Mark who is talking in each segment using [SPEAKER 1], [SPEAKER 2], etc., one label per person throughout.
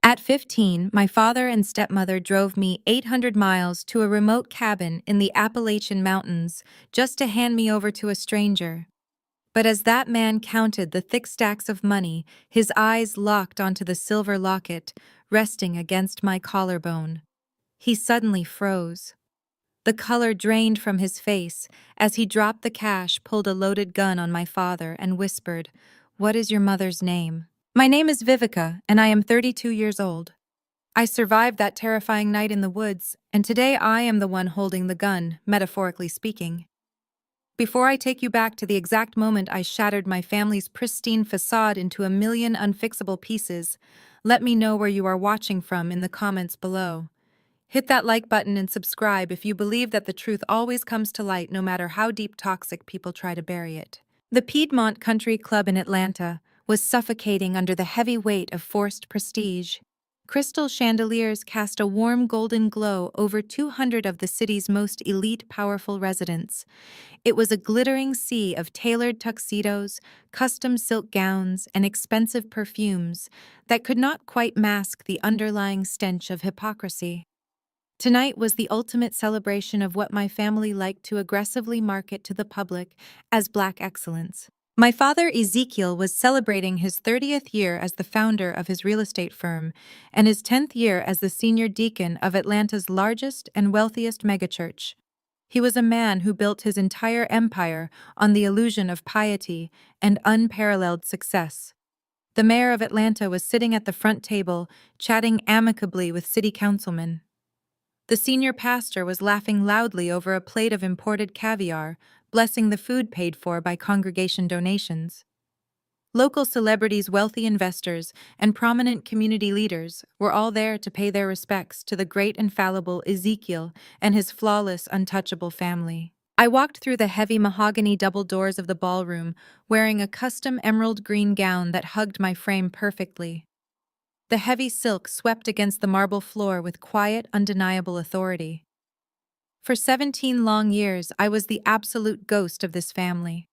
[SPEAKER 1] At 15, my father and stepmother drove me 800 miles to a remote cabin in the Appalachian Mountains just to hand me over to a stranger. But as that man counted the thick stacks of money, his eyes locked onto the silver locket resting against my collarbone. He suddenly froze. The color drained from his face as he dropped the cash, pulled a loaded gun on my father, and whispered, "What is your mother's name?" "My name is Vivica, and I am 32 years old. I survived that terrifying night in the woods, and today I am the one holding the gun, metaphorically speaking. Before I take you back to the exact moment I shattered my family's pristine facade into a million unfixable pieces, let me know where you are watching from in the comments below. Hit that like button and subscribe if you believe that the truth always comes to light no matter how deep toxic people try to bury it." The Piedmont Country Club in Atlanta was suffocating under the heavy weight of forced prestige. Crystal chandeliers cast a warm golden glow over 200 of the city's most elite, powerful residents. It was a glittering sea of tailored tuxedos, custom silk gowns, and expensive perfumes that could not quite mask the underlying stench of hypocrisy. Tonight was the ultimate celebration of what my family liked to aggressively market to the public as Black excellence. My father, Ezekiel, was celebrating his 30th year as the founder of his real estate firm and his 10th year as the senior deacon of Atlanta's largest and wealthiest megachurch. He was a man who built his entire empire on the illusion of piety and unparalleled success. The mayor of Atlanta was sitting at the front table, chatting amicably with city councilmen. The senior pastor was laughing loudly over a plate of imported caviar, blessing the food paid for by congregation donations. Local celebrities, wealthy investors, and prominent community leaders were all there to pay their respects to the great and fallible Ezekiel and his flawless, untouchable family. I walked through the heavy mahogany double doors of the ballroom, wearing a custom emerald green gown that hugged my frame perfectly. The heavy silk swept against the marble floor with quiet, undeniable authority. For 17 long years, I was the absolute ghost of this family.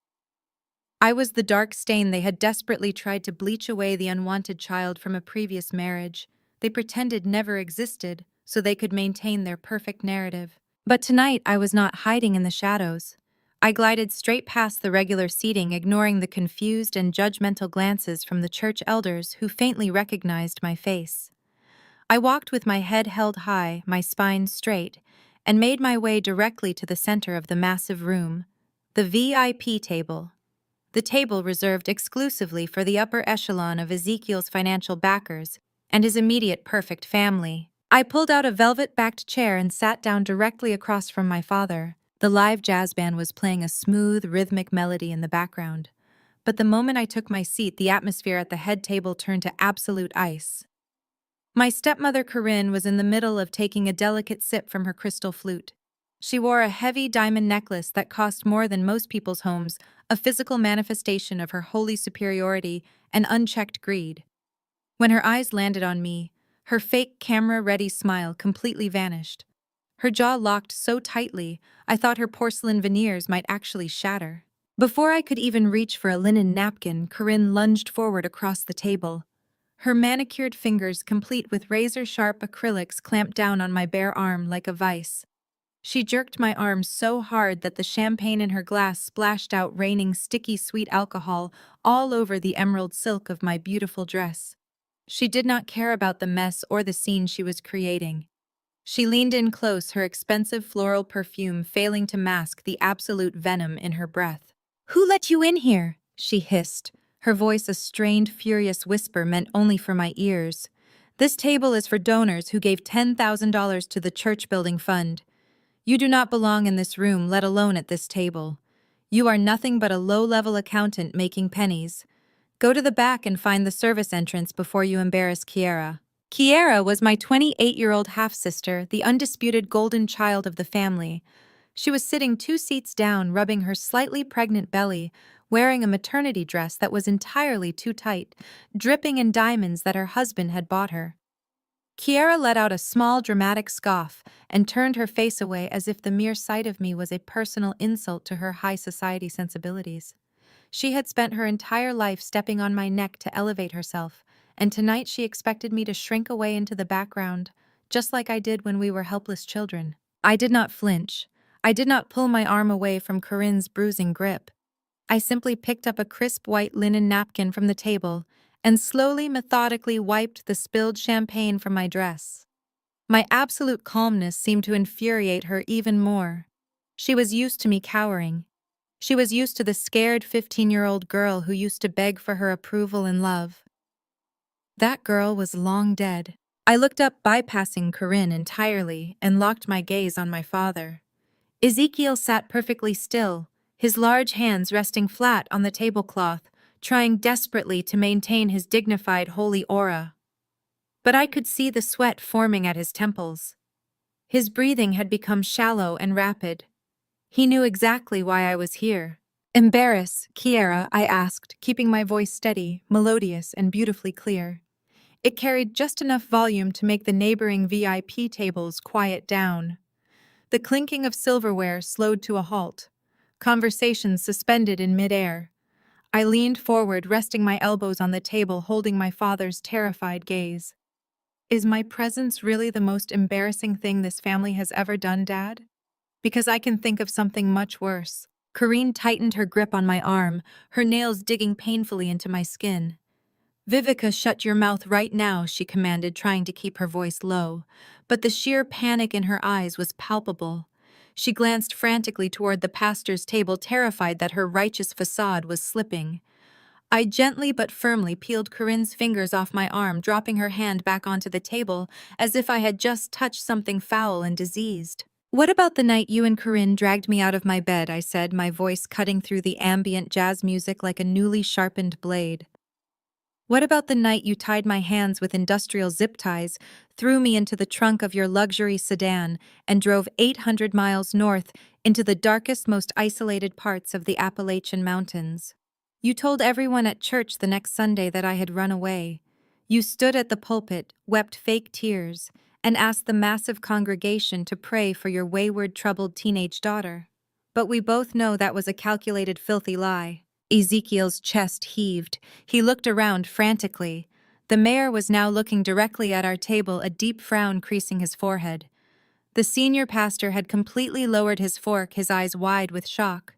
[SPEAKER 1] I was the dark stain they had desperately tried to bleach away the unwanted child from a previous marriage. They pretended never existed so they could maintain their perfect narrative. But tonight I was not hiding in the shadows. I glided straight past the regular seating, ignoring the confused and judgmental glances from the church elders who faintly recognized my face. I walked with my head held high, my spine straight, and made my way directly to the center of the massive room, the VIP table. The table reserved exclusively for the upper echelon of Ezekiel's financial backers and his immediate perfect family. I pulled out a velvet-backed chair and sat down directly across from my father. The live jazz band was playing a smooth, rhythmic melody in the background. But the moment I took my seat, the atmosphere at the head table turned to absolute ice. My stepmother, Corinne, was in the middle of taking a delicate sip from her crystal flute. She wore a heavy diamond necklace that cost more than most people's homes, a physical manifestation of her holy superiority and unchecked greed. When her eyes landed on me, her fake camera-ready smile completely vanished. Her jaw locked so tightly, I thought her porcelain veneers might actually shatter. Before I could even reach for a linen napkin, Corinne lunged forward across the table. Her manicured fingers, complete with razor-sharp acrylics, clamped down on my bare arm like a vice. She jerked my arm so hard that the champagne in her glass splashed out, raining sticky sweet alcohol all over the emerald silk of my beautiful dress. She did not care about the mess or the scene she was creating. She leaned in close, her expensive floral perfume failing to mask the absolute venom in her breath. "Who let you in here?" she hissed, her voice a strained, furious whisper meant only for my ears. "This table is for donors who gave $10,000 to the church building fund. You do not belong in this room, let alone at this table. You are nothing but a low-level accountant making pennies. Go to the back and find the service entrance before you embarrass Kiara." Kiara was my 28-year-old half-sister, the undisputed golden child of the family. She was sitting 2 seats down, rubbing her slightly pregnant belly, wearing a maternity dress that was entirely too tight, dripping in diamonds that her husband had bought her. Kiara let out a small, dramatic scoff and turned her face away as if the mere sight of me was a personal insult to her high society sensibilities. She had spent her entire life stepping on my neck to elevate herself, and tonight she expected me to shrink away into the background, just like I did when we were helpless children. I did not flinch. I did not pull my arm away from Corinne's bruising grip. I simply picked up a crisp white linen napkin from the table and slowly, methodically wiped the spilled champagne from my dress. My absolute calmness seemed to infuriate her even more. She was used to me cowering. She was used to the scared 15-year-old girl who used to beg for her approval and love. That girl was long dead. I looked up, bypassing Corinne entirely, and locked my gaze on my father. Ezekiel sat perfectly still, his large hands resting flat on the tablecloth, trying desperately to maintain his dignified, holy aura. But I could see the sweat forming at his temples. His breathing had become shallow and rapid. He knew exactly why I was here. "Embarrass, Kiera?" I asked, keeping my voice steady, melodious, and beautifully clear. It carried just enough volume to make the neighboring VIP tables quiet down. The clinking of silverware slowed to a halt. Conversations suspended in midair. I leaned forward, resting my elbows on the table, holding my father's terrified gaze. "Is my presence really the most embarrassing thing this family has ever done, Dad? Because I can think of something much worse." Corinne tightened her grip on my arm, her nails digging painfully into my skin. "Vivica, shut your mouth right now," she commanded, trying to keep her voice low. But the sheer panic in her eyes was palpable. She glanced frantically toward the pastor's table, terrified that her righteous facade was slipping. I gently but firmly peeled Corinne's fingers off my arm, dropping her hand back onto the table as if I had just touched something foul and diseased. "What about the night you and Corinne dragged me out of my bed?" I said, my voice cutting through the ambient jazz music like a newly sharpened blade. "What about the night you tied my hands with industrial zip ties, threw me into the trunk of your luxury sedan, and drove 800 miles north into the darkest, most isolated parts of the Appalachian Mountains? You told everyone at church the next Sunday that I had run away. You stood at the pulpit, wept fake tears, and asked the massive congregation to pray for your wayward, troubled teenage daughter. But we both know that was a calculated, filthy lie." Ezekiel's chest heaved. He looked around frantically. The mayor was now looking directly at our table, a deep frown creasing his forehead. The senior pastor had completely lowered his fork, his eyes wide with shock.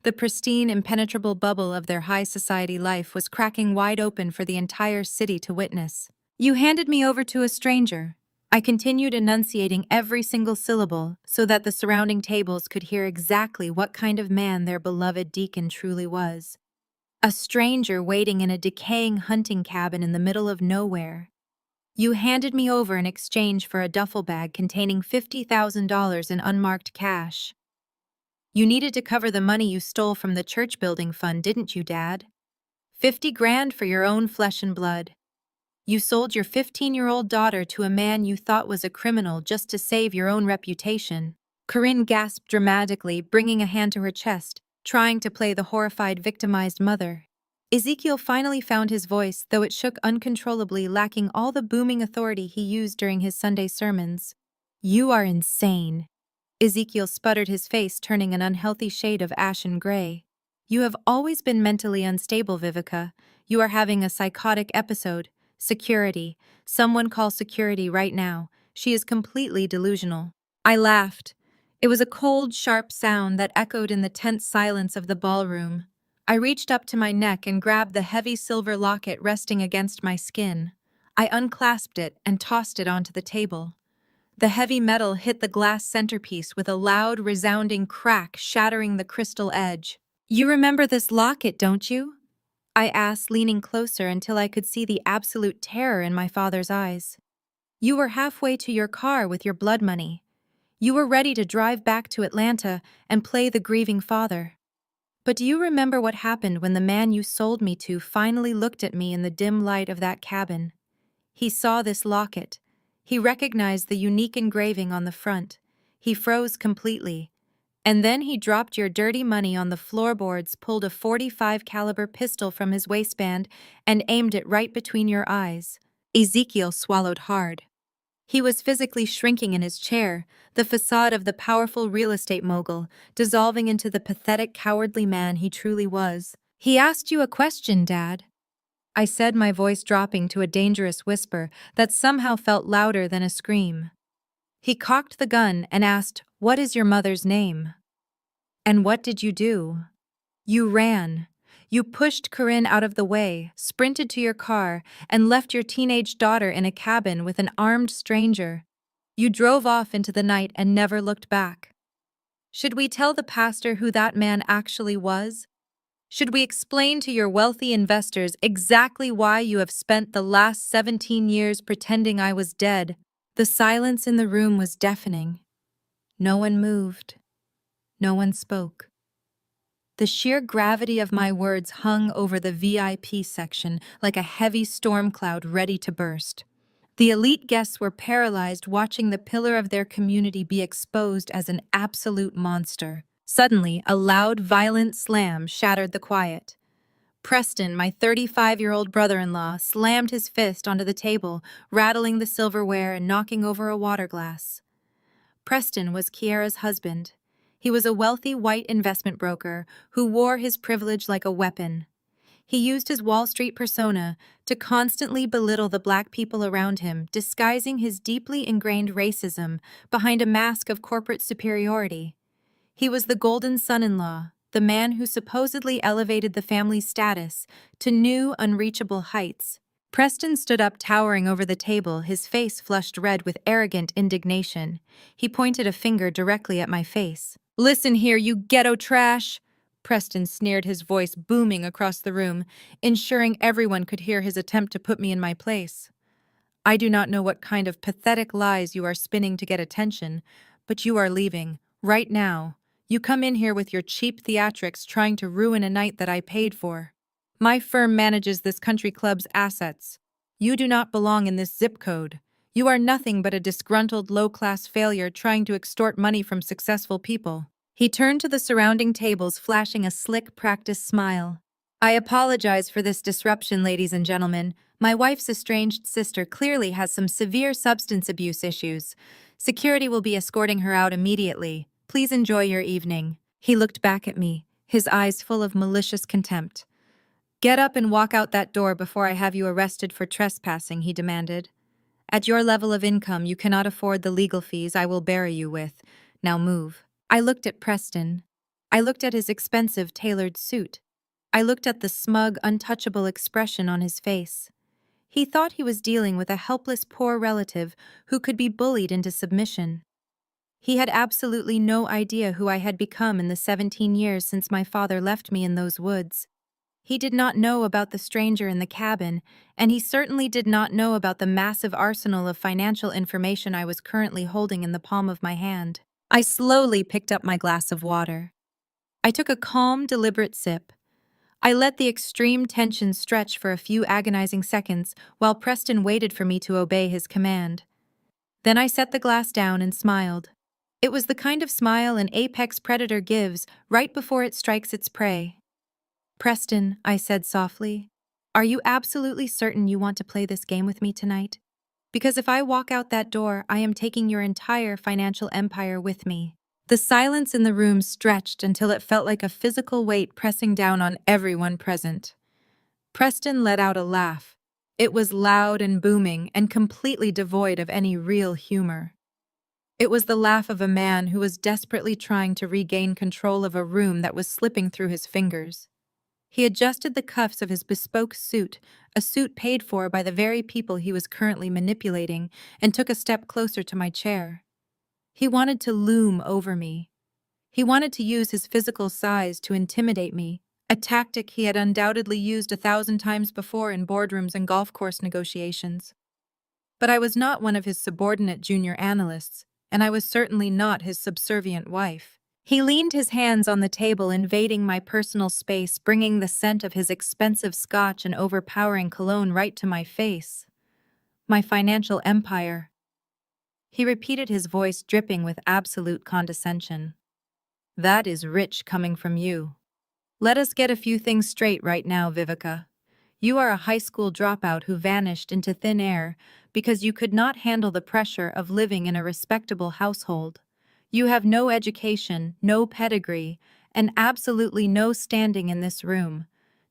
[SPEAKER 1] The pristine, impenetrable bubble of their high society life was cracking wide open for the entire city to witness. "You handed me over to a stranger." I continued enunciating every single syllable so that the surrounding tables could hear exactly what kind of man their beloved deacon truly was. "A stranger waiting in a decaying hunting cabin in the middle of nowhere. You handed me over in exchange for a duffel bag containing $50,000 in unmarked cash. You needed to cover the money you stole from the church building fund, didn't you, Dad? 50 grand for your own flesh and blood. You sold your 15-year-old daughter to a man you thought was a criminal just to save your own reputation." Corinne gasped dramatically, bringing a hand to her chest, trying to play the horrified, victimized mother. Ezekiel finally found his voice, though it shook uncontrollably, lacking all the booming authority he used during his Sunday sermons. "You are insane." Ezekiel sputtered, his face turning an unhealthy shade of ashen gray. "You have always been mentally unstable, Vivica. You are having a psychotic episode. Security. Someone call security right now. She is completely delusional." I laughed. It was a cold, sharp sound that echoed in the tense silence of the ballroom. I reached up to my neck and grabbed the heavy silver locket resting against my skin. I unclasped it and tossed it onto the table. The heavy metal hit the glass centerpiece with a loud, resounding crack, shattering the crystal edge. "You remember this locket, don't you?" I asked, leaning closer until I could see the absolute terror in my father's eyes. "You were halfway to your car with your blood money. You were ready to drive back to Atlanta and play the grieving father. But do you remember what happened when the man you sold me to finally looked at me in the dim light of that cabin? He saw this locket. He recognized the unique engraving on the front. He froze completely. And then he dropped your dirty money on the floorboards, pulled a .45 caliber pistol from his waistband, and aimed it right between your eyes." Ezekiel swallowed hard. He was physically shrinking in his chair, the facade of the powerful real estate mogul dissolving into the pathetic, cowardly man he truly was. "He asked you a question, Dad." I said, my voice dropping to a dangerous whisper that somehow felt louder than a scream. He cocked the gun and asked, "What is your mother's name?" "And what did you do?" "You ran. You pushed Corinne out of the way, sprinted to your car, and left your teenage daughter in a cabin with an armed stranger. You drove off into the night and never looked back. Should we tell the pastor who that man actually was? Should we explain to your wealthy investors exactly why you have spent the last 17 years pretending I was dead?" The silence in the room was deafening. No one moved. No one spoke. The sheer gravity of my words hung over the VIP section like a heavy storm cloud ready to burst. The elite guests were paralyzed, watching the pillar of their community be exposed as an absolute monster. Suddenly, a loud, violent slam shattered the quiet. Preston, my 35-year-old brother-in-law, slammed his fist onto the table, rattling the silverware and knocking over a water glass. Preston was Kiara's husband. He was a wealthy white investment broker who wore his privilege like a weapon. He used his Wall Street persona to constantly belittle the black people around him, disguising his deeply ingrained racism behind a mask of corporate superiority. He was the golden son-in-law, the man who supposedly elevated the family's status to new, unreachable heights. Preston stood up, towering over the table, his face flushed red with arrogant indignation. He pointed a finger directly at my face. "Listen here, you ghetto trash!" Preston sneered, his voice booming across the room, ensuring everyone could hear his attempt to put me in my place. "I do not know what kind of pathetic lies you are spinning to get attention, but you are leaving, right now. You come in here with your cheap theatrics trying to ruin a night that I paid for. My firm manages this country club's assets. You do not belong in this zip code. You are nothing but a disgruntled, low-class failure trying to extort money from successful people." He turned to the surrounding tables, flashing a slick, practiced smile. "I apologize for this disruption, ladies and gentlemen. My wife's estranged sister clearly has some severe substance abuse issues. Security will be escorting her out immediately. Please enjoy your evening." He looked back at me, his eyes full of malicious contempt. "Get up and walk out that door before I have you arrested for trespassing," he demanded. "At your level of income, you cannot afford the legal fees I will bury you with. Now move." I looked at Preston. I looked at his expensive, tailored suit. I looked at the smug, untouchable expression on his face. He thought he was dealing with a helpless poor relative who could be bullied into submission. He had absolutely no idea who I had become in the 17 years since my father left me in those woods. He did not know about the stranger in the cabin, and he certainly did not know about the massive arsenal of financial information I was currently holding in the palm of my hand. I slowly picked up my glass of water. I took a calm, deliberate sip. I let the extreme tension stretch for a few agonizing seconds while Preston waited for me to obey his command. Then I set the glass down and smiled. It was the kind of smile an apex predator gives right before it strikes its prey. "Preston," I said softly, "are you absolutely certain you want to play this game with me tonight? Because if I walk out that door, I am taking your entire financial empire with me." The silence in the room stretched until it felt like a physical weight pressing down on everyone present. Preston let out a laugh. It was loud and booming and completely devoid of any real humor. It was the laugh of a man who was desperately trying to regain control of a room that was slipping through his fingers. He adjusted the cuffs of his bespoke suit, a suit paid for by the very people he was currently manipulating, and took a step closer to my chair. He wanted to loom over me. He wanted to use his physical size to intimidate me, a tactic he had undoubtedly used 1,000 times before in boardrooms and golf course negotiations. But I was not one of his subordinate junior analysts, and I was certainly not his subservient wife. He leaned his hands on the table, invading my personal space, bringing the scent of his expensive scotch and overpowering cologne right to my face. "My financial empire." He repeated, his voice dripping with absolute condescension. "That is rich coming from you. Let us get a few things straight right now, Vivica. You are a high school dropout who vanished into thin air because you could not handle the pressure of living in a respectable household. You have no education, no pedigree, and absolutely no standing in this room.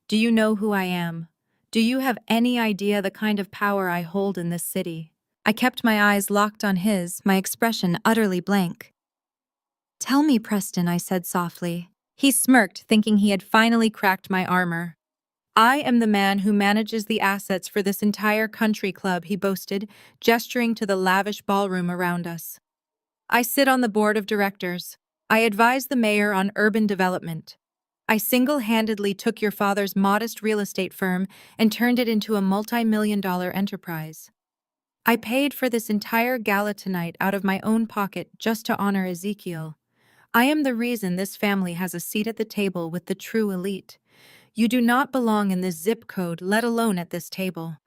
[SPEAKER 1] Do you know who I am? Do you have any idea the kind of power I hold in this city? I kept my eyes locked on his, my expression utterly blank. Tell me, Preston, I said softly. He smirked, thinking he had finally cracked my armor. I am the man who manages the assets for this entire country club, he boasted, gesturing to the lavish ballroom around us. I sit on the board of directors. I advise the mayor on urban development. I single-handedly took your father's modest real estate firm and turned it into a multi-million-dollar enterprise. I paid for this entire gala tonight out of my own pocket just to honor Ezekiel. I am the reason this family has a seat at the table with the true elite. You do not belong in this zip code, let alone at this table.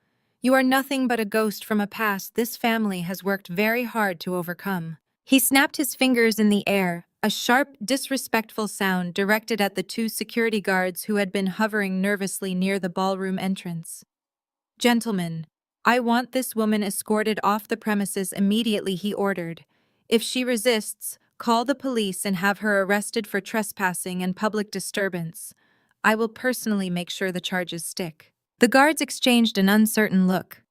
[SPEAKER 1] You are nothing but a ghost from a past this family has worked very hard to overcome. He snapped his fingers in the air, a sharp, disrespectful sound directed at the two security guards who had been hovering nervously near the ballroom entrance. Gentlemen, I want this woman escorted off the premises immediately, he ordered. If she resists, call the police and have her arrested for trespassing and public disturbance. I will personally make sure the charges stick. The guards exchanged an uncertain look.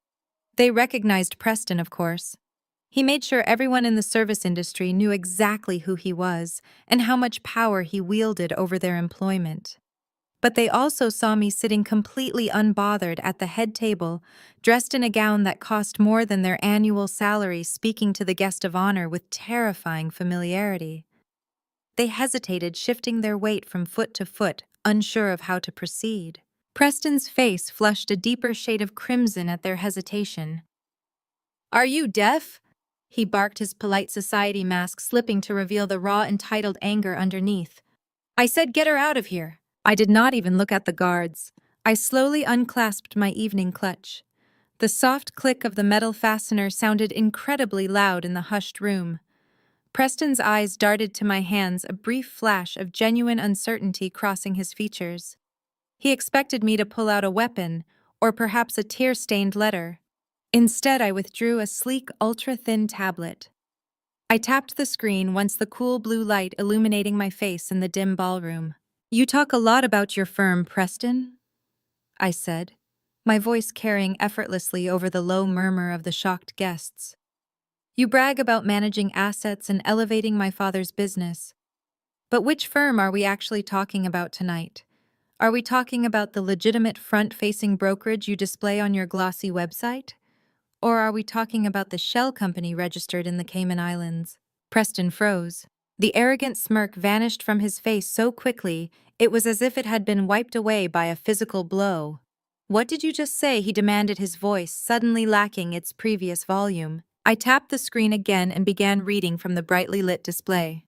[SPEAKER 1] They recognized Preston, of course. He made sure everyone in the service industry knew exactly who he was and how much power he wielded over their employment. But they also saw me sitting completely unbothered at the head table, dressed in a gown that cost more than their annual salary, speaking to the guest of honor with terrifying familiarity. They hesitated, shifting their weight from foot to foot, unsure of how to proceed. Preston's face flushed a deeper shade of crimson at their hesitation. "Are you deaf?" He barked, his polite society mask slipping to reveal the raw, entitled anger underneath. "I said get her out of here." I did not even look at the guards. I slowly unclasped my evening clutch. The soft click of the metal fastener sounded incredibly loud in the hushed room. Preston's eyes darted to my hands, a brief flash of genuine uncertainty crossing his features. He expected me to pull out a weapon, or perhaps a tear-stained letter. Instead, I withdrew a sleek, ultra-thin tablet. I tapped the screen once the cool blue light illuminating my face in the dim ballroom. "You talk a lot about your firm, Preston," I said, my voice carrying effortlessly over the low murmur of the shocked guests. "You brag about managing assets and elevating my father's business. But which firm are we actually talking about tonight? Are we talking about the legitimate front-facing brokerage you display on your glossy website? Or are we talking about the shell company registered in the Cayman Islands?" Preston froze. The arrogant smirk vanished from his face so quickly, it was as if it had been wiped away by a physical blow. "What did you just say?" he demanded, his voice suddenly lacking its previous volume. I tapped the screen again and began reading from the brightly lit display.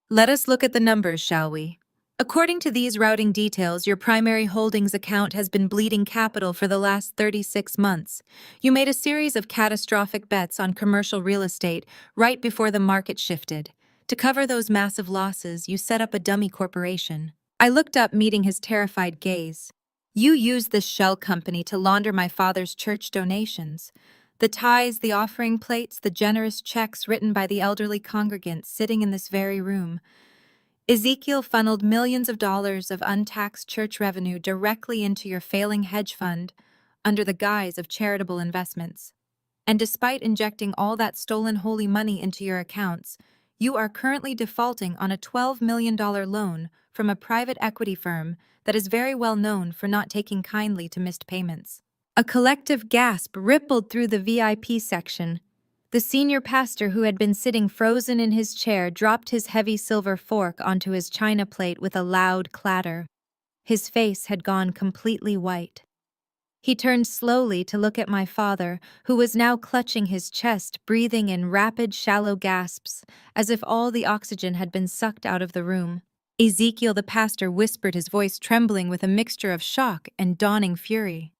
[SPEAKER 1] "Let us look at the numbers, shall we? According to these routing details, your primary holdings account has been bleeding capital for the last 36 months. You made a series of catastrophic bets on commercial real estate right before the market shifted. To cover those massive losses, you set up a dummy corporation." I looked up, meeting his terrified gaze. "You used this shell company to launder my father's church donations. The tithes, the offering plates, the generous checks written by the elderly congregants sitting in this very room. Ezekiel funneled millions of dollars of untaxed church revenue directly into your failing hedge fund under the guise of charitable investments. And despite injecting all that stolen holy money into your accounts, you are currently defaulting on a $12 million loan from a private equity firm that is very well known for not taking kindly to missed payments." A collective gasp rippled through the VIP section. The senior pastor, who had been sitting frozen in his chair, dropped his heavy silver fork onto his china plate with a loud clatter. His face had gone completely white. He turned slowly to look at my father, who was now clutching his chest, breathing in rapid, shallow gasps, as if all the oxygen had been sucked out of the room. "Ezekiel," the pastor whispered, his voice trembling with a mixture of shock and dawning fury.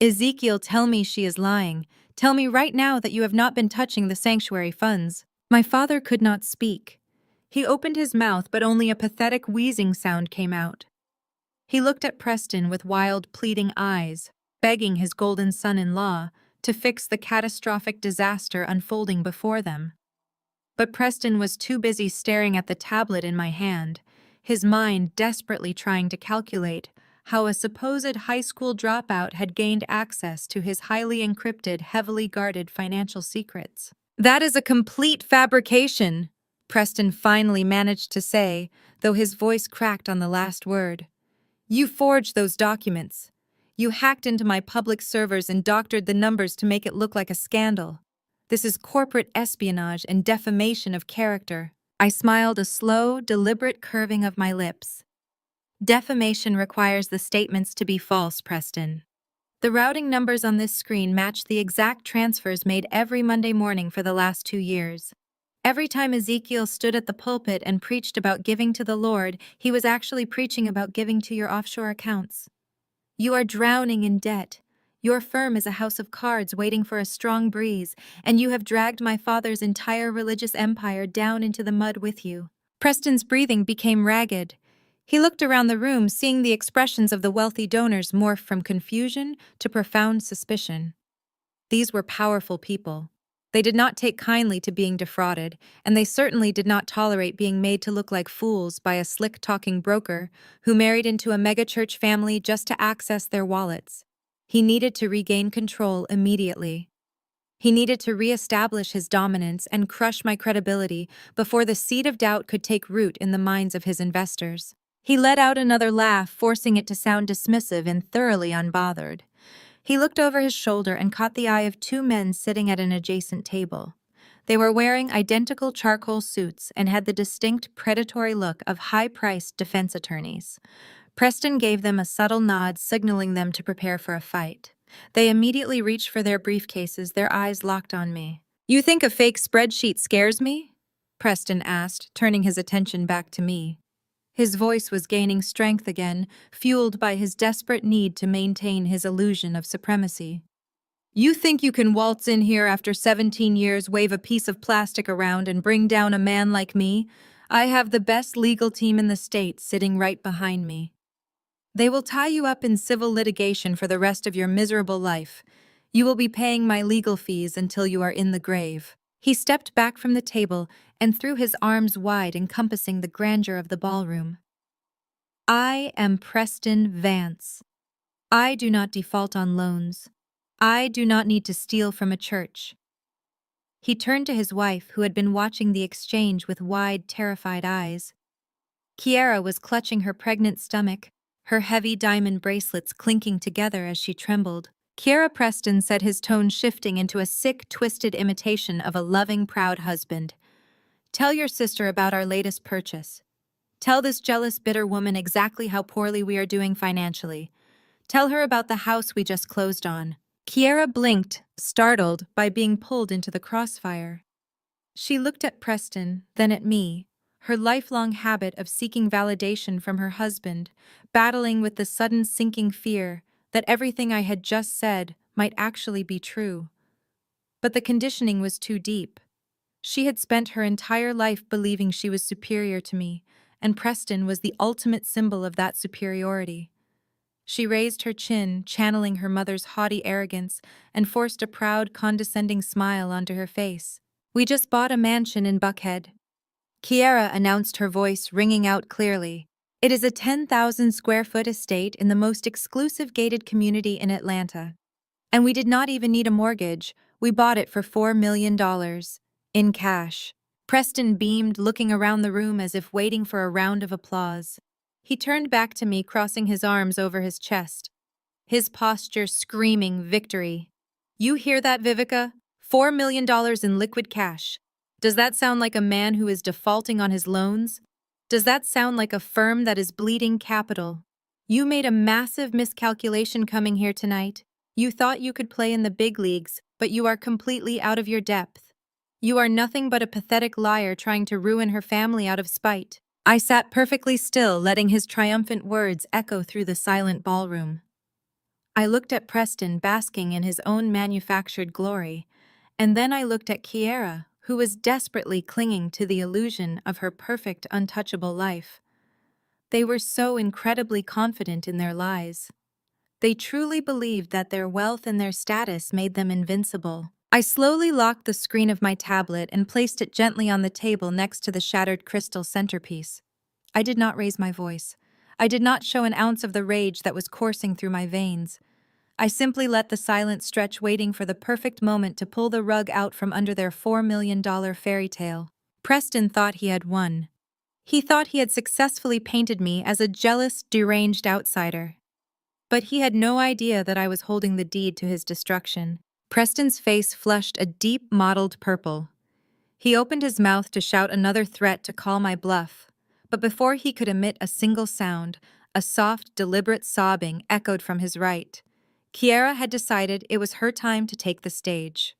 [SPEAKER 1] "Ezekiel, tell me she is lying. Tell me right now that you have not been touching the sanctuary funds." My father could not speak. He opened his mouth, but only a pathetic wheezing sound came out. He looked at Preston with wild, pleading eyes, begging his golden son-in-law to fix the catastrophic disaster unfolding before them. But Preston was too busy staring at the tablet in my hand, his mind desperately trying to calculate how a supposed high school dropout had gained access to his highly encrypted, heavily guarded financial secrets. "That is a complete fabrication," Preston finally managed to say, though his voice cracked on the last word. "You forged those documents. You hacked into my public servers and doctored the numbers to make it look like a scandal. This is corporate espionage and defamation of character." I smiled, a slow, deliberate curving of my lips. "Defamation requires the statements to be false, Preston. The routing numbers on this screen match the exact transfers made every Monday morning for the last 2 years. Every time Ezekiel stood at the pulpit and preached about giving to the Lord, he was actually preaching about giving to your offshore accounts. You are drowning in debt. Your firm is a house of cards waiting for a strong breeze, and you have dragged my father's entire religious empire down into the mud with you." Preston's breathing became ragged. He looked around the room, seeing the expressions of the wealthy donors morph from confusion to profound suspicion. These were powerful people. They did not take kindly to being defrauded, and they certainly did not tolerate being made to look like fools by a slick-talking broker who married into a megachurch family just to access their wallets. He needed to regain control immediately. He needed to re-establish his dominance and crush my credibility before the seed of doubt could take root in the minds of his investors. He let out another laugh, forcing it to sound dismissive and thoroughly unbothered. He looked over his shoulder and caught the eye of two men sitting at an adjacent table. They were wearing identical charcoal suits and had the distinct predatory look of high-priced defense attorneys. Preston gave them a subtle nod, signaling them to prepare for a fight. They immediately reached for their briefcases, their eyes locked on me. "You think a fake spreadsheet scares me?" Preston asked, turning his attention back to me. His voice was gaining strength again, fueled by his desperate need to maintain his illusion of supremacy. "You think you can waltz in here after 17 years, wave a piece of plastic around, and bring down a man like me? I have the best legal team in the state sitting right behind me. They will tie you up in civil litigation for the rest of your miserable life. You will be paying my legal fees until you are in the grave." He stepped back from the table and threw his arms wide, encompassing the grandeur of the ballroom. "I am Preston Vance. I do not default on loans. I do not need to steal from a church." He turned to his wife, who had been watching the exchange with wide, terrified eyes. Kiara was clutching her pregnant stomach, her heavy diamond bracelets clinking together as she trembled. Kiara Preston said, his tone shifting into a sick, twisted imitation of a loving, proud husband. "Tell your sister about our latest purchase. Tell this jealous, bitter woman exactly how poorly we are doing financially. Tell her about the house we just closed on." Kiara blinked, startled by being pulled into the crossfire. She looked at Preston, then at me, her lifelong habit of seeking validation from her husband, battling with the sudden sinking fear that everything I had just said might actually be true. But the conditioning was too deep. She had spent her entire life believing she was superior to me, and Preston was the ultimate symbol of that superiority. She raised her chin, channeling her mother's haughty arrogance, and forced a proud, condescending smile onto her face. "We just bought a mansion in Buckhead," Kiara announced, her voice ringing out clearly. "It is a 10,000-square-foot estate in the most exclusive gated community in Atlanta. And we did not even need a mortgage. We bought it for $4 million. In cash." Preston beamed, looking around the room as if waiting for a round of applause. He turned back to me, crossing his arms over his chest, his posture screaming victory. "You hear that, Vivica? $4 million in liquid cash. Does that sound like a man who is defaulting on his loans? Does that sound like a firm that is bleeding capital? You made a massive miscalculation coming here tonight. You thought you could play in the big leagues, but you are completely out of your depth. You are nothing but a pathetic liar trying to ruin her family out of spite." I sat perfectly still, letting his triumphant words echo through the silent ballroom. I looked at Preston, basking in his own manufactured glory, and then I looked at Kiara, who was desperately clinging to the illusion of her perfect, untouchable life. They were so incredibly confident in their lies. They truly believed that their wealth and their status made them invincible. I slowly locked the screen of my tablet and placed it gently on the table next to the shattered crystal centerpiece. I did not raise my voice. I did not show an ounce of the rage that was coursing through my veins. I simply let the silence stretch, waiting for the perfect moment to pull the rug out from under their $4 million fairy tale. Preston thought he had won. He thought he had successfully painted me as a jealous, deranged outsider. But he had no idea that I was holding the deed to his destruction. Preston's face flushed a deep, mottled purple. He opened his mouth to shout another threat to call my bluff, but before he could emit a single sound, a soft, deliberate sobbing echoed from his right. Kiera had decided it was her time to take the stage.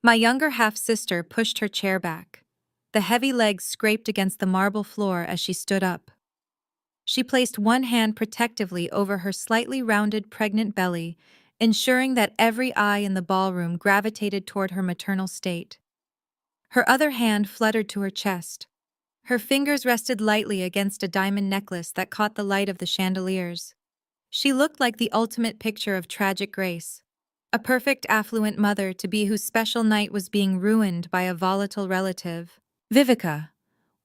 [SPEAKER 1] My younger half-sister pushed her chair back. The heavy legs scraped against the marble floor as she stood up. She placed one hand protectively over her slightly rounded pregnant belly, ensuring that every eye in the ballroom gravitated toward her maternal state. Her other hand fluttered to her chest. Her fingers rested lightly against a diamond necklace that caught the light of the chandeliers. She looked like the ultimate picture of tragic grace, a perfect affluent mother-to-be whose special night was being ruined by a volatile relative. "Vivica,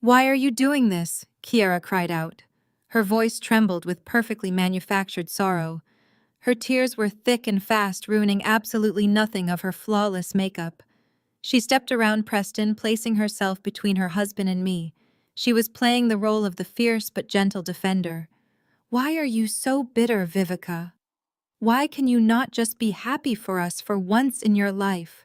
[SPEAKER 1] why are you doing this?" Kiera cried out. Her voice trembled with perfectly manufactured sorrow. Her tears were thick and fast, ruining absolutely nothing of her flawless makeup. She stepped around Preston, placing herself between her husband and me. She was playing the role of the fierce but gentle defender. "Why are you so bitter, Vivica? Why can you not just be happy for us for once in your life?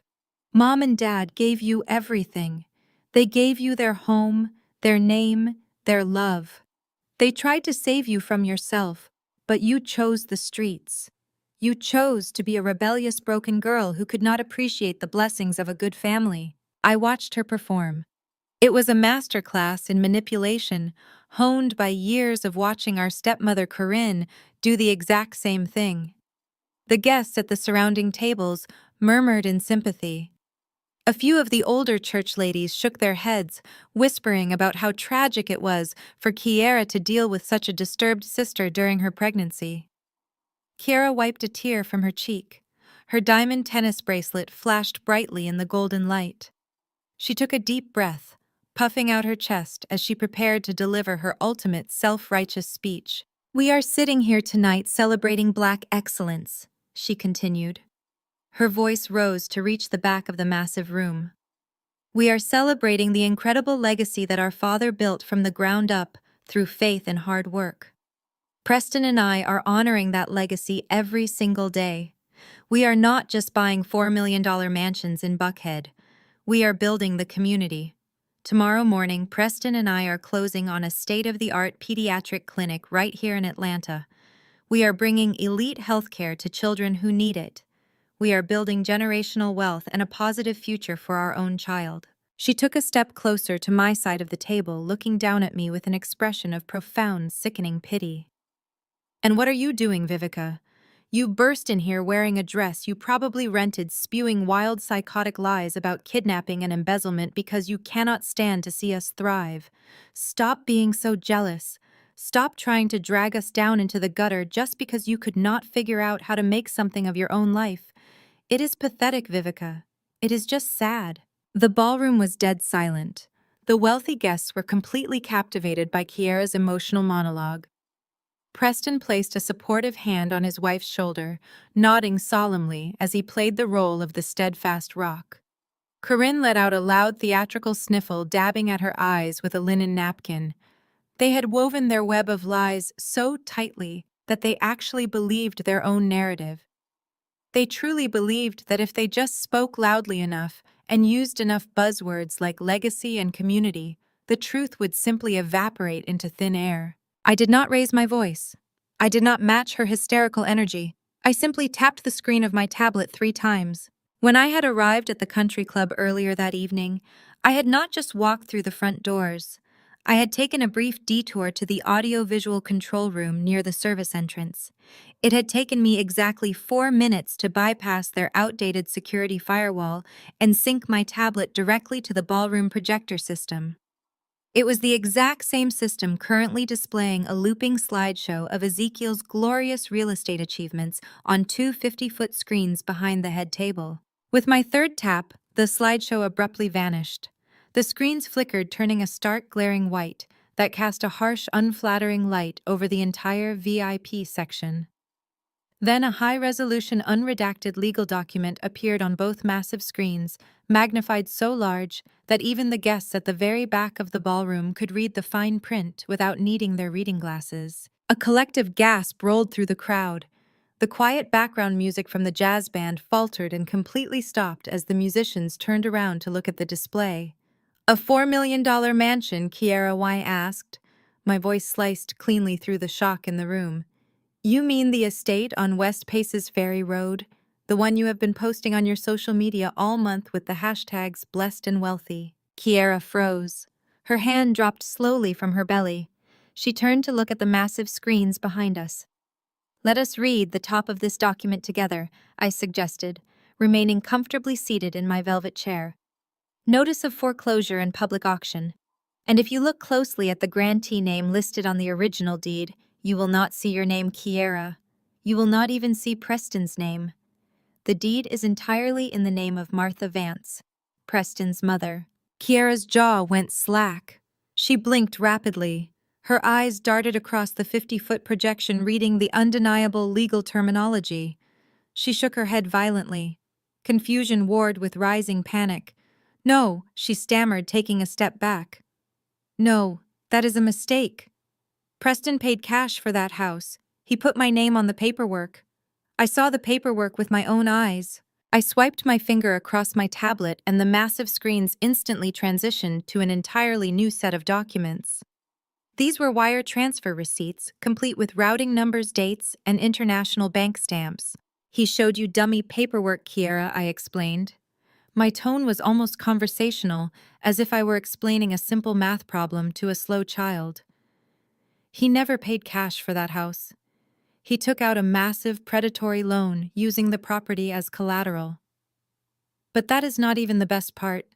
[SPEAKER 1] Mom and Dad gave you everything. They gave you their home, their name, their love. They tried to save you from yourself, but you chose the streets. You chose to be a rebellious, broken girl who could not appreciate the blessings of a good family." I watched her perform. It was a masterclass in manipulation, honed by years of watching our stepmother Corinne do the exact same thing. The guests at the surrounding tables murmured in sympathy. A few of the older church ladies shook their heads, whispering about how tragic it was for Kiera to deal with such a disturbed sister during her pregnancy. Kiera wiped a tear from her cheek. Her diamond tennis bracelet flashed brightly in the golden light. She took a deep breath, puffing out her chest as she prepared to deliver her ultimate self-righteous speech. "We are sitting here tonight celebrating Black excellence," she continued. Her voice rose to reach the back of the massive room. "We are celebrating the incredible legacy that our father built from the ground up through faith and hard work. Preston and I are honoring that legacy every single day. We are not just buying $4 million mansions in Buckhead. We are building the community. Tomorrow morning, Preston and I are closing on a state-of-the-art pediatric clinic right here in Atlanta. We are bringing elite healthcare to children who need it. We are building generational wealth and a positive future for our own child." She took a step closer to my side of the table, looking down at me with an expression of profound, sickening pity. "And what are you doing, Vivica? You burst in here wearing a dress you probably rented, spewing wild, psychotic lies about kidnapping and embezzlement because you cannot stand to see us thrive. Stop being so jealous. Stop trying to drag us down into the gutter just because you could not figure out how to make something of your own life. It is pathetic, Vivica. It is just sad." The ballroom was dead silent. The wealthy guests were completely captivated by Kiera's emotional monologue. Preston placed a supportive hand on his wife's shoulder, nodding solemnly as he played the role of the steadfast rock. Corinne let out a loud theatrical sniffle, dabbing at her eyes with a linen napkin. They had woven their web of lies so tightly that they actually believed their own narrative. They truly believed that if they just spoke loudly enough and used enough buzzwords like legacy and community, the truth would simply evaporate into thin air. I did not raise my voice. I did not match her hysterical energy. I simply tapped the screen of my tablet 3 times. When I had arrived at the country club earlier that evening, I had not just walked through the front doors. I had taken a brief detour to the audio-visual control room near the service entrance. It had taken me exactly 4 minutes to bypass their outdated security firewall and sync my tablet directly to the ballroom projector system. It was the exact same system currently displaying a looping slideshow of Ezekiel's glorious real estate achievements on 2 50-foot screens behind the head table. With my third tap, the slideshow abruptly vanished. The screens flickered, turning a stark, glaring white. that cast a harsh, unflattering light over the entire VIP section. Then a high-resolution unredacted legal document appeared on both massive screens, magnified so large that even the guests at the very back of the ballroom could read the fine print without needing their reading glasses. A collective gasp rolled through the crowd. The quiet background music from the jazz band faltered and completely stopped as the musicians turned around to look at the display. "A $4 million mansion?" Kiera Y asked. My voice sliced cleanly through the shock in the room. "You mean the estate on West Paces Ferry Road? The one you have been posting on your social media all month with the hashtags blessed and wealthy?" Kiera froze. Her hand dropped slowly from her belly. She turned to look at the massive screens behind us. "Let us read the top of this document together," I suggested, remaining comfortably seated in my velvet chair. "Notice of foreclosure and public auction. And if you look closely at the grantee name listed on the original deed, you will not see your name, Kiera. You will not even see Preston's name. The deed is entirely in the name of Martha Vance, Preston's mother." Kiera's jaw went slack. She blinked rapidly. Her eyes darted across the 50-foot projection reading the undeniable legal terminology. She shook her head violently. Confusion warred with rising panic. "No," she stammered, taking a step back. "No, that is a mistake. Preston paid cash for that house. He put my name on the paperwork. I saw the paperwork with my own eyes." I swiped my finger across my tablet and the massive screens instantly transitioned to an entirely new set of documents. These were wire transfer receipts, complete with routing numbers, dates, and international bank stamps. "He showed you dummy paperwork, Kiera," I explained. My tone was almost conversational, as if I were explaining a simple math problem to a slow child. "He never paid cash for that house. He took out a massive predatory loan using the property as collateral. But that is not even the best part.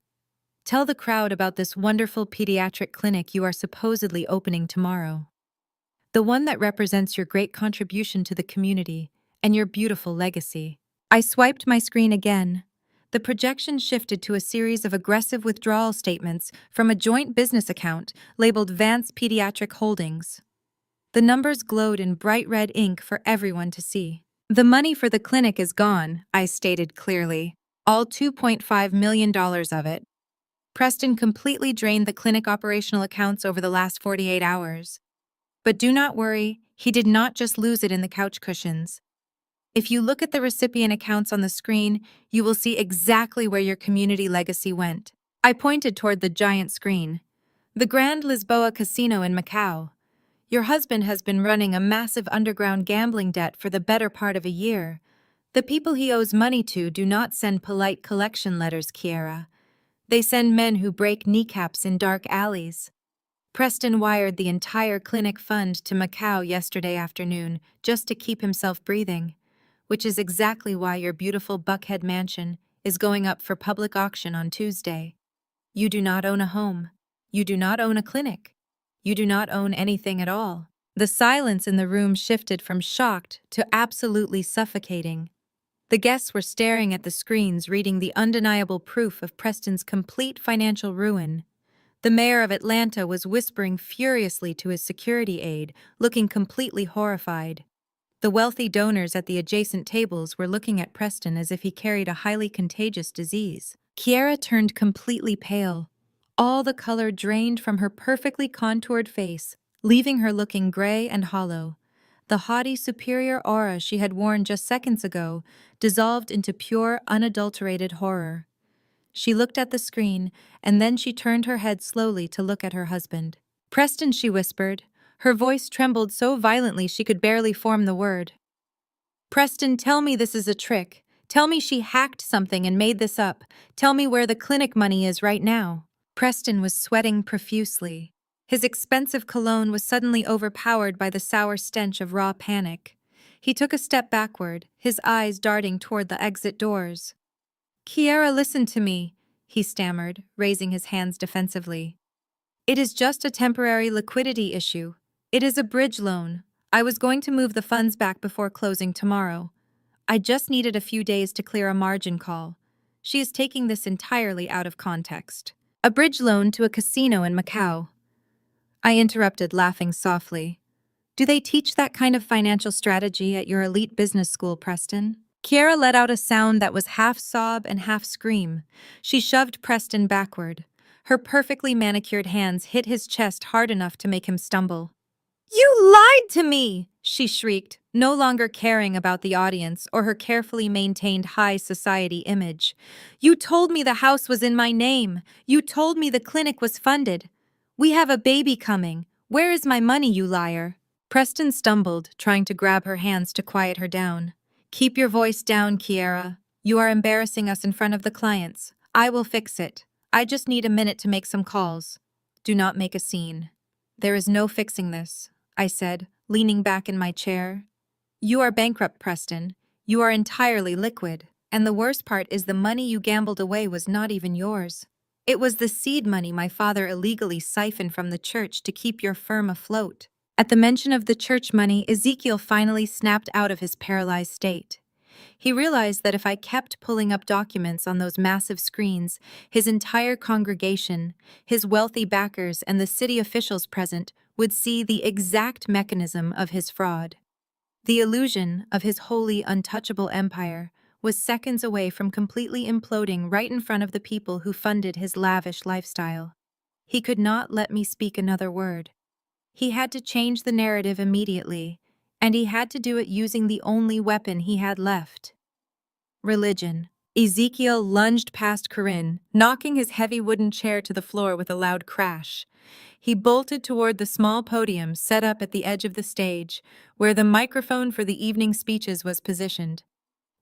[SPEAKER 1] Tell the crowd about this wonderful pediatric clinic you are supposedly opening tomorrow. The one that represents your great contribution to the community and your beautiful legacy." I swiped my screen again. The projection shifted to a series of aggressive withdrawal statements from a joint business account labeled Vance Pediatric Holdings. The numbers glowed in bright red ink for everyone to see. "The money for the clinic is gone," I stated clearly. "All $2.5 million of it. Preston completely drained the clinic operational accounts over the last 48 hours. But do not worry, he did not just lose it in the couch cushions. If you look at the recipient accounts on the screen, you will see exactly where your community legacy went." I pointed toward the giant screen. "The Grand Lisboa Casino in Macau. Your husband has been running a massive underground gambling debt for the better part of a year. The people he owes money to do not send polite collection letters, Kiera. They send men who break kneecaps in dark alleys. Preston wired the entire clinic fund to Macau yesterday afternoon just to keep himself breathing, which is exactly why your beautiful Buckhead mansion is going up for public auction on Tuesday. You do not own a home. You do not own a clinic. You do not own anything at all." The silence in the room shifted from shocked to absolutely suffocating. The guests were staring at the screens, reading the undeniable proof of Preston's complete financial ruin. The mayor of Atlanta was whispering furiously to his security aide, looking completely horrified. The wealthy donors at the adjacent tables were looking at Preston as if he carried a highly contagious disease. Kiera turned completely pale. All the color drained from her perfectly contoured face, leaving her looking gray and hollow. The haughty, superior aura she had worn just seconds ago dissolved into pure, unadulterated horror. She looked at the screen, and then she turned her head slowly to look at her husband. "Preston," she whispered. Her voice trembled so violently she could barely form the word. "Preston, tell me this is a trick. Tell me she hacked something and made this up. Tell me where the clinic money is right now." Preston was sweating profusely. His expensive cologne was suddenly overpowered by the sour stench of raw panic. He took a step backward, his eyes darting toward the exit doors. "Kiera, listen to me," he stammered, raising his hands defensively. "It is just a temporary liquidity issue. It is a bridge loan. I was going to move the funds back before closing tomorrow. I just needed a few days to clear a margin call. She is taking this entirely out of context. A bridge loan to a casino in Macau. I interrupted, laughing softly. Do they teach that kind of financial strategy at your elite business school, Preston? Kiara let out a sound that was half sob and half scream. She shoved Preston backward. Her perfectly manicured hands hit his chest hard enough to make him stumble. You lied to me! She shrieked, no longer caring about the audience or her carefully maintained high society image. You told me the house was in my name. You told me the clinic was funded. We have a baby coming. Where is my money, you liar? Preston stumbled, trying to grab her hands to quiet her down. Keep your voice down, Kiara. You are embarrassing us in front of the clients. I will fix it. I just need a minute to make some calls. Do not make a scene. There is no fixing this, I said, leaning back in my chair. You are bankrupt, Preston. You are entirely liquid. And the worst part is the money you gambled away was not even yours. It was the seed money my father illegally siphoned from the church to keep your firm afloat. At the mention of the church money, Ezekiel finally snapped out of his paralyzed state. He realized that if I kept pulling up documents on those massive screens, his entire congregation, his wealthy backers, and the city officials present would see the exact mechanism of his fraud. The illusion of his wholly untouchable empire was seconds away from completely imploding right in front of the people who funded his lavish lifestyle. He could not let me speak another word. He had to change the narrative immediately, and he had to do it using the only weapon he had left. Religion. Ezekiel lunged past Corinne, knocking his heavy wooden chair to the floor with a loud crash. He bolted toward the small podium set up at the edge of the stage, where the microphone for the evening speeches was positioned.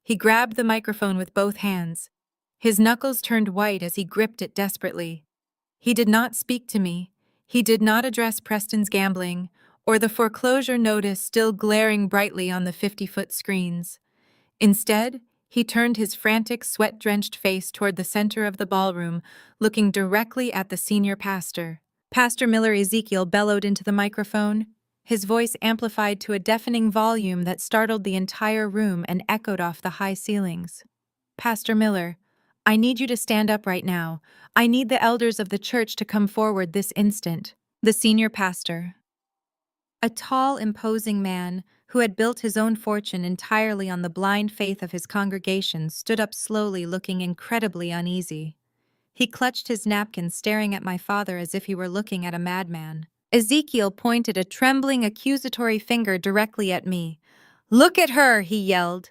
[SPEAKER 1] He grabbed the microphone with both hands. His knuckles turned white as he gripped it desperately. He did not speak to me. He did not address Preston's gambling, or the foreclosure notice still glaring brightly on the 50-foot screens. Instead, he turned his frantic, sweat-drenched face toward the center of the ballroom, looking directly at the senior pastor. Pastor Miller Ezekiel bellowed into the microphone, his voice amplified to a deafening volume that startled the entire room and echoed off the high ceilings. Pastor Miller, I need you to stand up right now. I need the elders of the church to come forward this instant. The senior pastor, a tall, imposing man who had built his own fortune entirely on the blind faith of his congregation, stood up slowly, looking incredibly uneasy. He clutched his napkin, staring at my father as if he were looking at a madman. Ezekiel pointed a trembling, accusatory finger directly at me. "Look at her!" he yelled.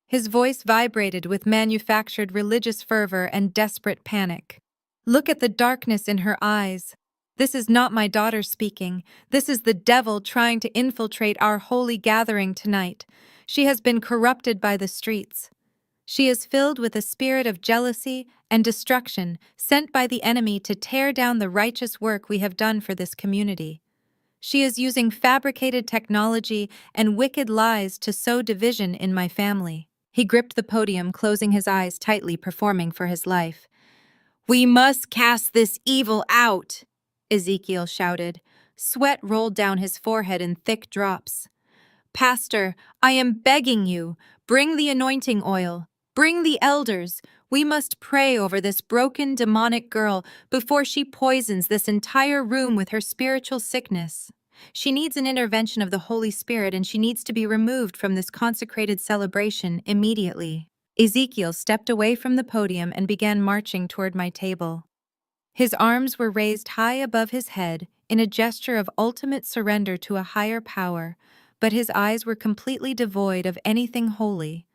[SPEAKER 1] His voice vibrated with manufactured religious fervor and desperate panic. "Look at the darkness in her eyes. This is not my daughter speaking. This is the devil trying to infiltrate our holy gathering tonight. She has been corrupted by the streets. She is filled with a spirit of jealousy and destruction sent by the enemy to tear down the righteous work we have done for this community. She is using fabricated technology and wicked lies to sow division in my family." He gripped the podium, closing his eyes tightly, performing for his life. "We must cast this evil out," Ezekiel shouted. Sweat rolled down his forehead in thick drops. "Pastor, I am begging you, bring the anointing oil. Bring the elders. We must pray over this broken, demonic girl before she poisons this entire room with her spiritual sickness. She needs an intervention of the Holy Spirit, and she needs to be removed from this consecrated celebration immediately." Ezekiel stepped away from the podium and began marching toward my table. His arms were raised high above his head in a gesture of ultimate surrender to a higher power, but his eyes were completely devoid of anything holy.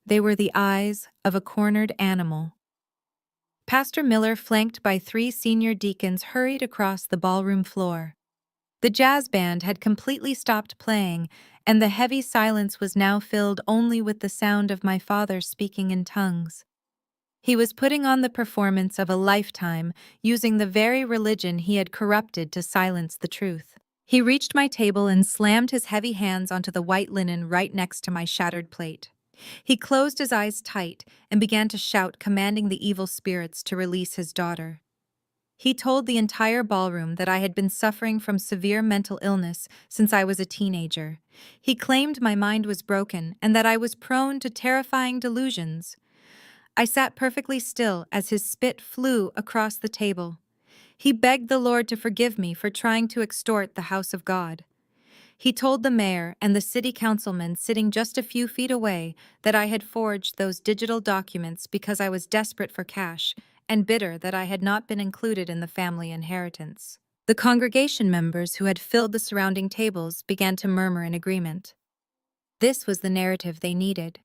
[SPEAKER 1] They were the eyes of a cornered animal. Pastor Miller, flanked by 3 senior deacons, hurried across the ballroom floor. The jazz band had completely stopped playing, and the heavy silence was now filled only with the sound of my father speaking in tongues. He was putting on the performance of a lifetime, using the very religion he had corrupted to silence the truth. He reached my table and slammed his heavy hands onto the white linen right next to my shattered plate. He closed his eyes tight and began to shout, commanding the evil spirits to release his daughter. He told the entire ballroom that I had been suffering from severe mental illness since I was a teenager. He claimed my mind was broken and that I was prone to terrifying delusions. I sat perfectly still as his spit flew across the table. He begged the Lord to forgive me for trying to extort the house of God. He told the mayor and the city councilman sitting just a few feet away that I had forged those digital documents because I was desperate for cash and bitter that I had not been included in the family inheritance. The congregation members who had filled the surrounding tables began to murmur in agreement. This was the narrative they needed.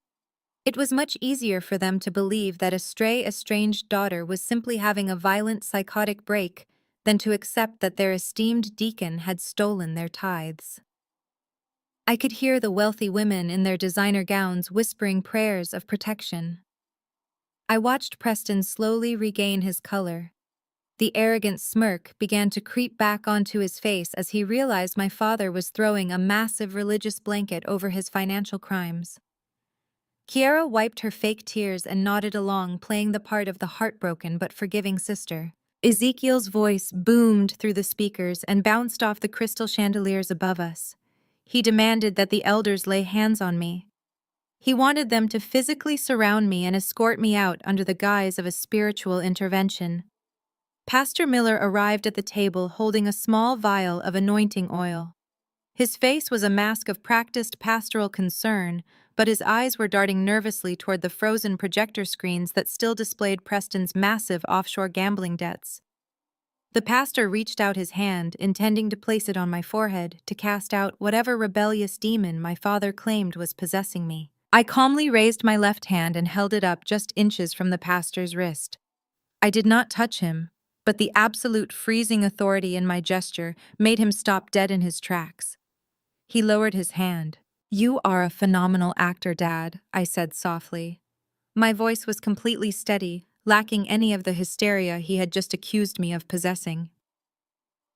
[SPEAKER 1] It was much easier for them to believe that a stray, estranged daughter was simply having a violent psychotic break than to accept that their esteemed deacon had stolen their tithes. I could hear the wealthy women in their designer gowns whispering prayers of protection. I watched Preston slowly regain his color. The arrogant smirk began to creep back onto his face as he realized my father was throwing a massive religious blanket over his financial crimes. Kiara wiped her fake tears and nodded along, playing the part of the heartbroken but forgiving sister. Ezekiel's voice boomed through the speakers and bounced off the crystal chandeliers above us. He demanded that the elders lay hands on me. He wanted them to physically surround me and escort me out under the guise of a spiritual intervention. Pastor Miller arrived at the table holding a small vial of anointing oil. His face was a mask of practiced pastoral concern, but his eyes were darting nervously toward the frozen projector screens that still displayed Preston's massive offshore gambling debts. The pastor reached out his hand, intending to place it on my forehead to cast out whatever rebellious demon my father claimed was possessing me. I calmly raised my left hand and held it up just inches from the pastor's wrist. I did not touch him, but the absolute freezing authority in my gesture made him stop dead in his tracks. He lowered his hand. "You are a phenomenal actor, Dad," I said softly. My voice was completely steady, lacking any of the hysteria he had just accused me of possessing.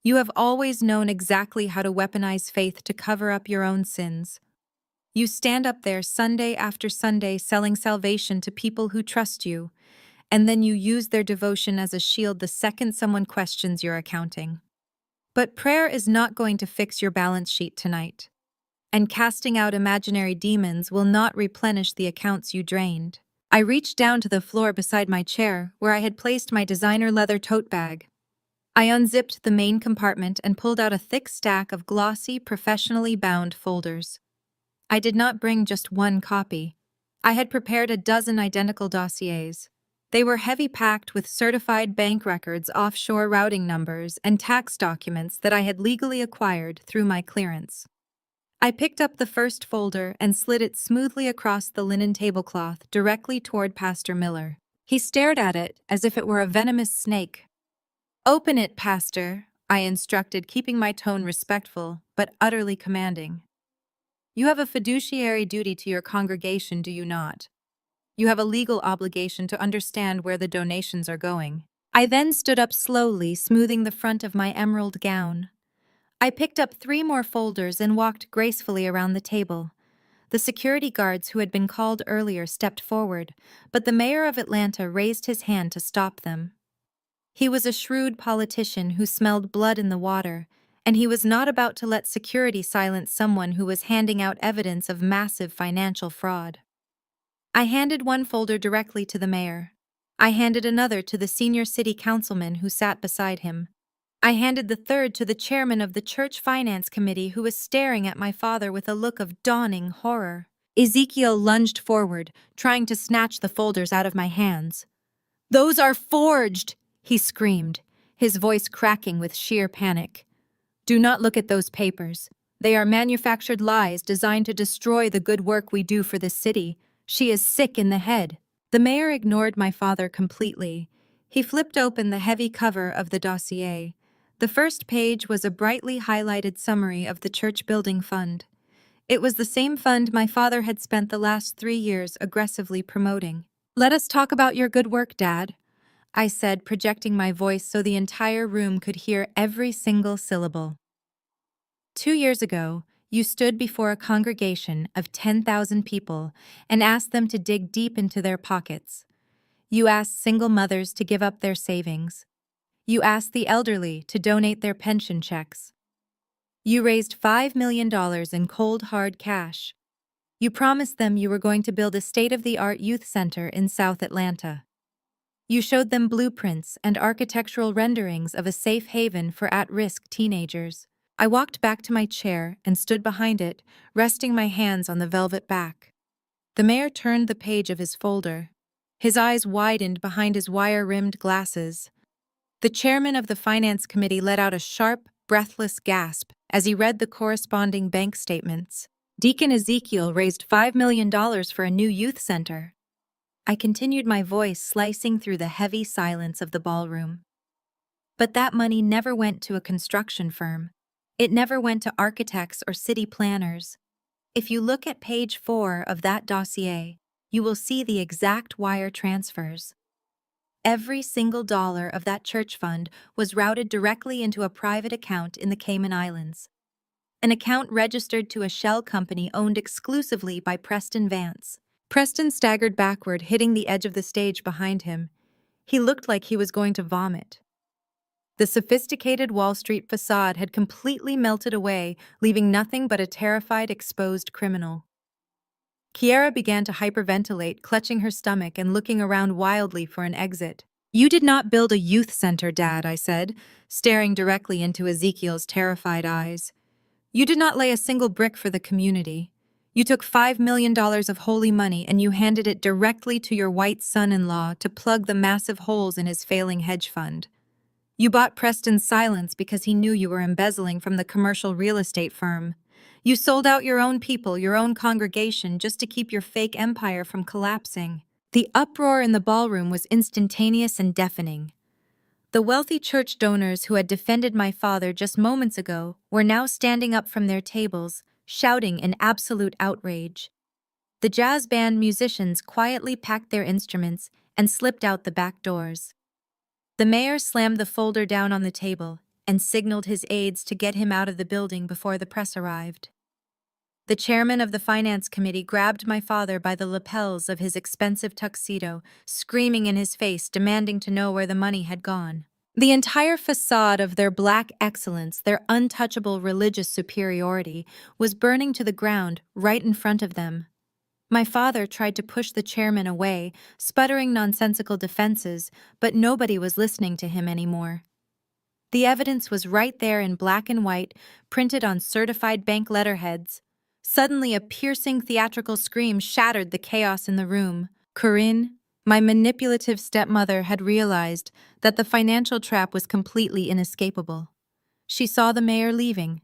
[SPEAKER 1] "You have always known exactly how to weaponize faith to cover up your own sins. You stand up there Sunday after Sunday selling salvation to people who trust you, and then you use their devotion as a shield the second someone questions your accounting. But prayer is not going to fix your balance sheet tonight, and casting out imaginary demons will not replenish the accounts you drained." I reached down to the floor beside my chair, where I had placed my designer leather tote bag. I unzipped the main compartment and pulled out a thick stack of glossy, professionally bound folders. I did not bring just one copy. I had prepared a dozen identical dossiers. They were heavy-packed with certified bank records, offshore routing numbers, and tax documents that I had legally acquired through my clearance. I picked up the first folder and slid it smoothly across the linen tablecloth directly toward Pastor Miller. He stared at it as if it were a venomous snake. "Open it, Pastor," I instructed, keeping my tone respectful but utterly commanding. "You have a fiduciary duty to your congregation, do you not? You have a legal obligation to understand where the donations are going." I then stood up slowly, smoothing the front of my emerald gown. I picked up 3 more folders and walked gracefully around the table. The security guards who had been called earlier stepped forward, but the mayor of Atlanta raised his hand to stop them. He was a shrewd politician who smelled blood in the water, and he was not about to let security silence someone who was handing out evidence of massive financial fraud. I handed one folder directly to the mayor. I handed another to the senior city councilman who sat beside him. I handed the third to the chairman of the church finance committee, who was staring at my father with a look of dawning horror. Ezekiel lunged forward, trying to snatch the folders out of my hands. "Those are forged!" he screamed, his voice cracking with sheer panic. "Do not look at those papers. They are manufactured lies designed to destroy the good work we do for this city. She is sick in the head." The mayor ignored my father completely. He flipped open the heavy cover of the dossier. The first page was a brightly highlighted summary of the church building fund. It was the same fund my father had spent the last 3 years aggressively promoting. "Let us talk about your good work, Dad," I said, projecting my voice so the entire room could hear every single syllable. 2 years ago, you stood before a congregation of 10,000 people and asked them to dig deep into their pockets. You asked single mothers to give up their savings. You asked the elderly to donate their pension checks. You raised $5 million in cold, hard cash. You promised them you were going to build a state-of-the-art youth center in South Atlanta. You showed them blueprints and architectural renderings of a safe haven for at-risk teenagers. I walked back to my chair and stood behind it, resting my hands on the velvet back. The mayor turned the page of his folder. His eyes widened behind his wire-rimmed glasses. The chairman of the finance committee let out a sharp, breathless gasp as he read the corresponding bank statements. Deacon Ezekiel raised $5 million for a new youth center. I continued, my voice slicing through the heavy silence of the ballroom. But that money never went to a construction firm. It never went to architects or city planners. If you look at page 4 of that dossier, you will see the exact wire transfers. Every single dollar of that church fund was routed directly into a private account in the Cayman Islands. An account registered to a shell company owned exclusively by Preston Vance. Preston staggered backward, hitting the edge of the stage behind him. He looked like he was going to vomit. The sophisticated Wall Street facade had completely melted away, leaving nothing but a terrified, exposed criminal. Kiara began to hyperventilate, clutching her stomach and looking around wildly for an exit. "You did not build a youth center, Dad," I said, staring directly into Ezekiel's terrified eyes. "You did not lay a single brick for the community. You took $5 million of holy money and you handed it directly to your white son-in-law to plug the massive holes in his failing hedge fund. You bought Preston's silence because he knew you were embezzling from the commercial real estate firm. You sold out your own people, your own congregation, just to keep your fake empire from collapsing." The uproar in the ballroom was instantaneous and deafening. The wealthy church donors who had defended my father just moments ago were now standing up from their tables, shouting in absolute outrage. The jazz band musicians quietly packed their instruments and slipped out the back doors. The mayor slammed the folder down on the table and signaled his aides to get him out of the building before the press arrived. The chairman of the finance committee grabbed my father by the lapels of his expensive tuxedo, screaming in his face, demanding to know where the money had gone. The entire facade of their black excellence, their untouchable religious superiority, was burning to the ground right in front of them. My father tried to push the chairman away, sputtering nonsensical defenses, but nobody was listening to him anymore. The evidence was right there in black and white, printed on certified bank letterheads. Suddenly, a piercing theatrical scream shattered the chaos in the room. Corinne, my manipulative stepmother, had realized that the financial trap was completely inescapable. She saw the mayor leaving.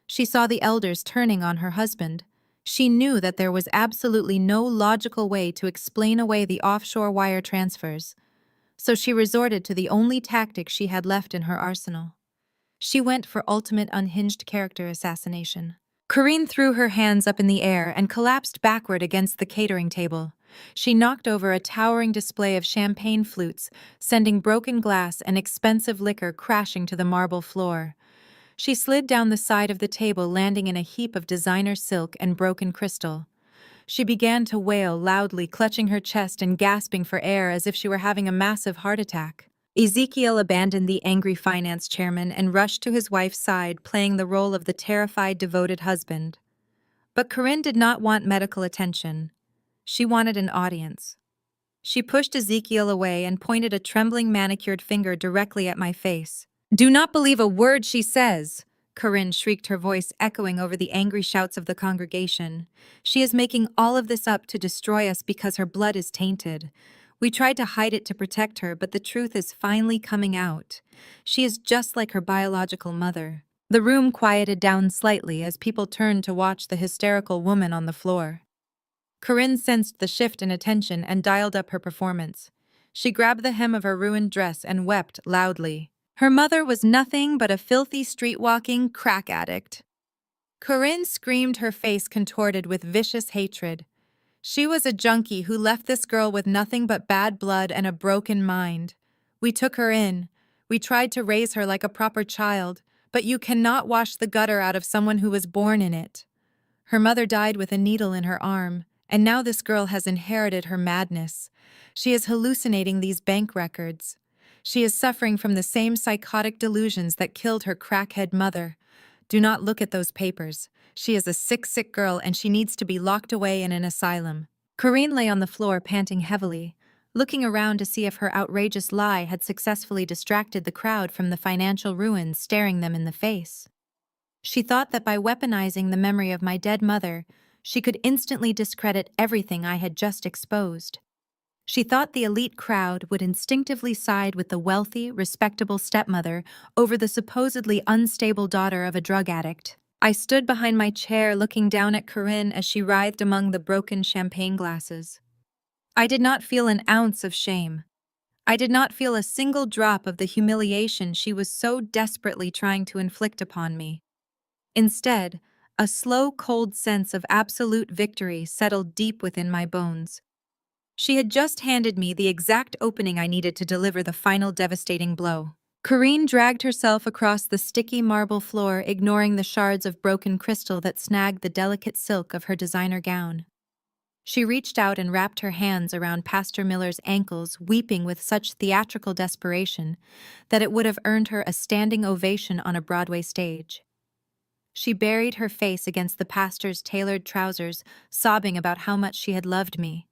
[SPEAKER 1] She saw the elders turning on her husband. She knew that there was absolutely no logical way to explain away the offshore wire transfers. So she resorted to the only tactic she had left in her arsenal. She went for ultimate unhinged character assassination. Corinne threw her hands up in the air and collapsed backward against the catering table. She knocked over a towering display of champagne flutes, sending broken glass and expensive liquor crashing to the marble floor. She slid down the side of the table, landing in a heap of designer silk and broken crystal. She began to wail loudly, clutching her chest and gasping for air as if she were having a massive heart attack. Ezekiel abandoned the angry finance chairman and rushed to his wife's side, playing the role of the terrified, devoted husband. But Corinne did not want medical attention. She wanted an audience. She pushed Ezekiel away and pointed a trembling manicured finger directly at my face. "Do not believe a word she says," Corinne shrieked, her voice echoing over the angry shouts of the congregation. "She is making all of this up to destroy us because her blood is tainted. We tried to hide it to protect her, but the truth is finally coming out. She is just like her biological mother." The room quieted down slightly as people turned to watch the hysterical woman on the floor. Corinne sensed the shift in attention and dialed up her performance. She grabbed the hem of her ruined dress and wept loudly. Her mother was nothing but a filthy street-walking crack addict. Corinne screamed, her face contorted with vicious hatred. She was a junkie who left this girl with nothing but bad blood and a broken mind. We took her in. We tried to raise her like a proper child, but you cannot wash the gutter out of someone who was born in it. Her mother died with a needle in her arm, and now this girl has inherited her madness. She is hallucinating these bank records. She is suffering from the same psychotic delusions that killed her crackhead mother. Do not look at those papers. She is a sick, sick girl, and she needs to be locked away in an asylum. Corinne lay on the floor, panting heavily. looking around to see if her outrageous lie had successfully distracted the crowd from the financial ruins staring them in the face. She thought that by weaponizing the memory of my dead mother, she could instantly discredit everything I had just exposed. She thought the elite crowd would instinctively side with the wealthy, respectable stepmother over the supposedly unstable daughter of a drug addict. I stood behind my chair looking down at Corinne as she writhed among the broken champagne glasses. I did not feel an ounce of shame. I did not feel a single drop of the humiliation she was so desperately trying to inflict upon me. Instead, a slow, cold sense of absolute victory settled deep within my bones. She had just handed me the exact opening I needed to deliver the final devastating blow. Corinne dragged herself across the sticky marble floor, ignoring the shards of broken crystal that snagged the delicate silk of her designer gown. She reached out and wrapped her hands around Pastor Miller's ankles, weeping with such theatrical desperation that it would have earned her a standing ovation on a Broadway stage. She buried her face against the pastor's tailored trousers, sobbing about how much she had loved me.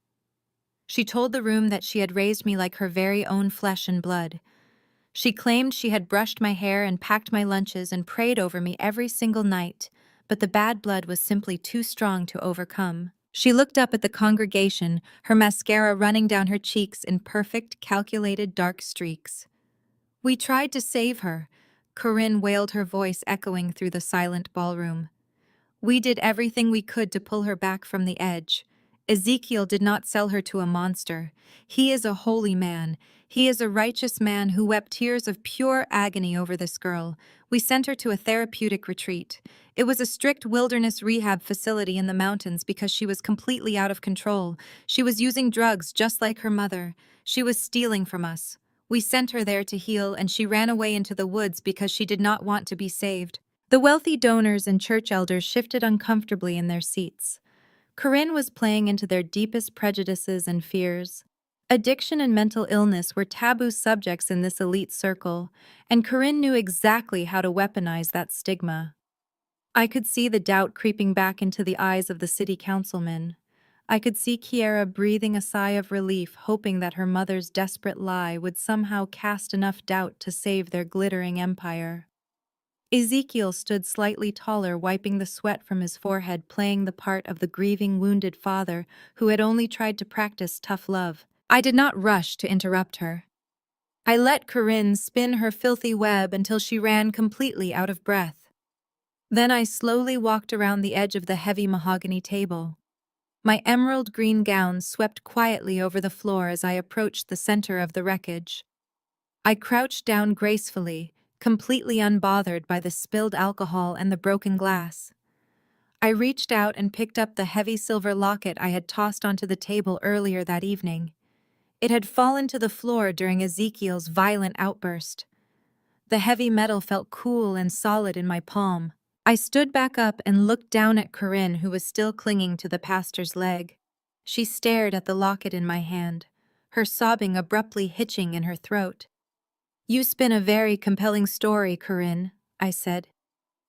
[SPEAKER 1] She told the room that she had raised me like her very own flesh and blood. She claimed she had brushed my hair and packed my lunches and prayed over me every single night, but the bad blood was simply too strong to overcome. She looked up at the congregation, her mascara running down her cheeks in perfect, calculated dark streaks. "We tried to save her," Corinne wailed, her voice echoing through the silent ballroom. "We did everything we could to pull her back from the edge. Ezekiel did not sell her to a monster. He is a holy man. He is a righteous man who wept tears of pure agony over this girl. We sent her to a therapeutic retreat. It was a strict wilderness rehab facility in the mountains because she was completely out of control. She was using drugs just like her mother. She was stealing from us. We sent her there to heal, and she ran away into the woods because she did not want to be saved." The wealthy donors and church elders shifted uncomfortably in their seats. Corinne was playing into their deepest prejudices and fears. Addiction and mental illness were taboo subjects in this elite circle, and Corinne knew exactly how to weaponize that stigma. I could see the doubt creeping back into the eyes of the city councilman. I could see Kiera breathing a sigh of relief, hoping that her mother's desperate lie would somehow cast enough doubt to save their glittering empire. Ezekiel stood slightly taller, wiping the sweat from his forehead, playing the part of the grieving, wounded father who had only tried to practice tough love. I did not rush to interrupt her. I let Corinne spin her filthy web until she ran completely out of breath. Then I slowly walked around the edge of the heavy mahogany table. My emerald green gown swept quietly over the floor as I approached the center of the wreckage. I crouched down gracefully, completely unbothered by the spilled alcohol and the broken glass. I reached out and picked up the heavy silver locket I had tossed onto the table earlier that evening. It had fallen to the floor during Ezekiel's violent outburst. The heavy metal felt cool and solid in my palm. I stood back up and looked down at Corinne, who was still clinging to the pastor's leg. She stared at the locket in my hand, her sobbing abruptly hitching in her throat. "You spin a very compelling story, Corinne," I said,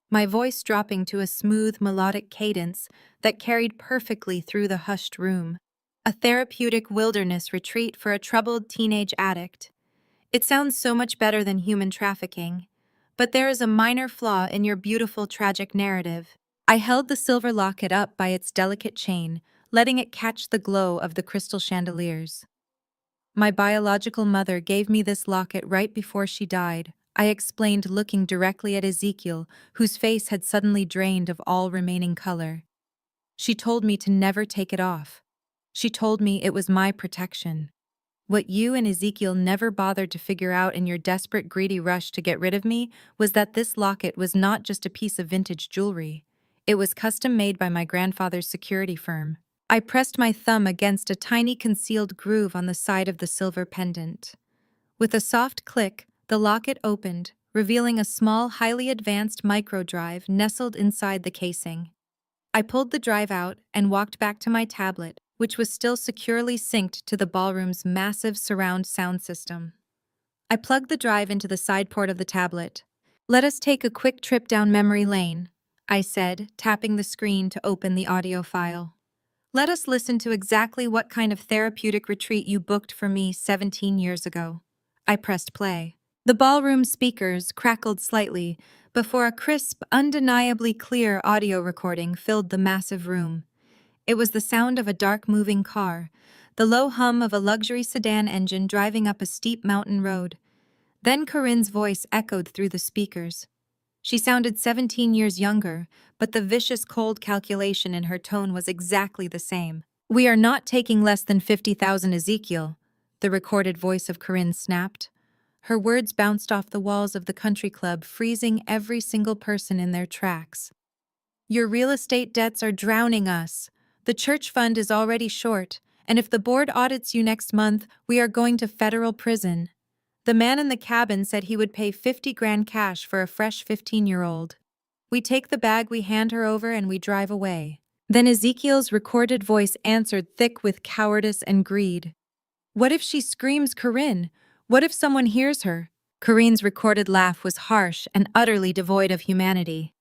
[SPEAKER 1] my voice dropping to a smooth, melodic cadence that carried perfectly through the hushed room. "A therapeutic wilderness retreat for a troubled teenage addict. It sounds so much better than human trafficking. But there is a minor flaw in your beautiful, tragic narrative." I held the silver locket up by its delicate chain, letting it catch the glow of the crystal chandeliers. "My biological mother gave me this locket right before she died," I explained, looking directly at Ezekiel, whose face had suddenly drained of all remaining color. "She told me to never take it off. She told me it was my protection. What you and Ezekiel never bothered to figure out in your desperate, greedy rush to get rid of me was that this locket was not just a piece of vintage jewelry. It was custom made by my grandfather's security firm." I pressed my thumb against a tiny concealed groove on the side of the silver pendant. With a soft click, the locket opened, revealing a small, highly advanced microdrive nestled inside the casing. I pulled the drive out and walked back to my tablet, which was still securely synced to the ballroom's massive surround sound system. I plugged the drive into the side port of the tablet. "Let us take a quick trip down memory lane," I said, tapping the screen to open the audio file. Let us listen to exactly what kind of therapeutic retreat you booked for me 17 years ago. I pressed play. The ballroom speakers crackled slightly before a crisp, undeniably clear audio recording filled the massive room. It was the sound of a dark moving car, the low hum of a luxury sedan engine driving up a steep mountain road. Then Corinne's voice echoed through the speakers. She sounded 17 years younger, but the vicious cold calculation in her tone was exactly the same. "We are not taking less than 50,000, Ezekiel," the recorded voice of Corinne snapped. Her words bounced off the walls of the country club, freezing every single person in their tracks. "Your real estate debts are drowning us. The church fund is already short, and if the board audits you next month, we are going to federal prison." The man in the cabin said he would pay 50 grand cash for a fresh 15-year-old. We take the bag, we hand her over, and we drive away. Then Ezekiel's recorded voice answered, thick with cowardice and greed. "What if she screams, Corinne? What if someone hears her?" Corinne's recorded laugh was harsh and utterly devoid of humanity.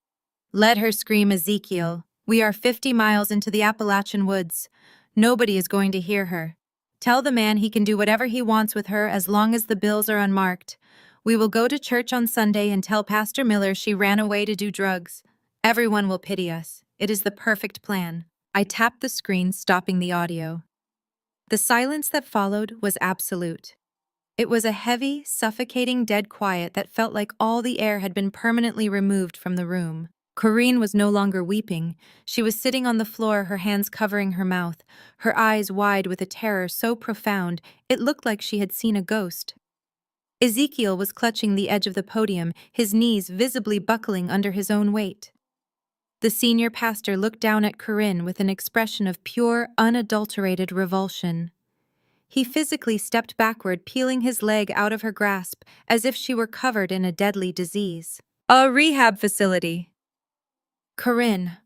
[SPEAKER 1] "Let her scream, Ezekiel. We are 50 miles into the Appalachian woods. Nobody is going to hear her. Tell the man he can do whatever he wants with her as long as the bills are unmarked. We will go to church on Sunday and tell Pastor Miller she ran away to do drugs. Everyone will pity us. It is the perfect plan." I tapped the screen, stopping the audio. The silence that followed was absolute. It was a heavy, suffocating dead quiet that felt like all the air had been permanently removed from the room. Corinne was no longer weeping. She was sitting on the floor, her hands covering her mouth, her eyes wide with a terror so profound it looked like she had seen a ghost. Ezekiel was clutching the edge of the podium, his knees visibly buckling under his own weight. The senior pastor looked down at Corinne with an expression of pure, unadulterated revulsion. He physically stepped backward, peeling his leg out of her grasp as if she were covered in a deadly disease. "A rehab facility." "Corinne,"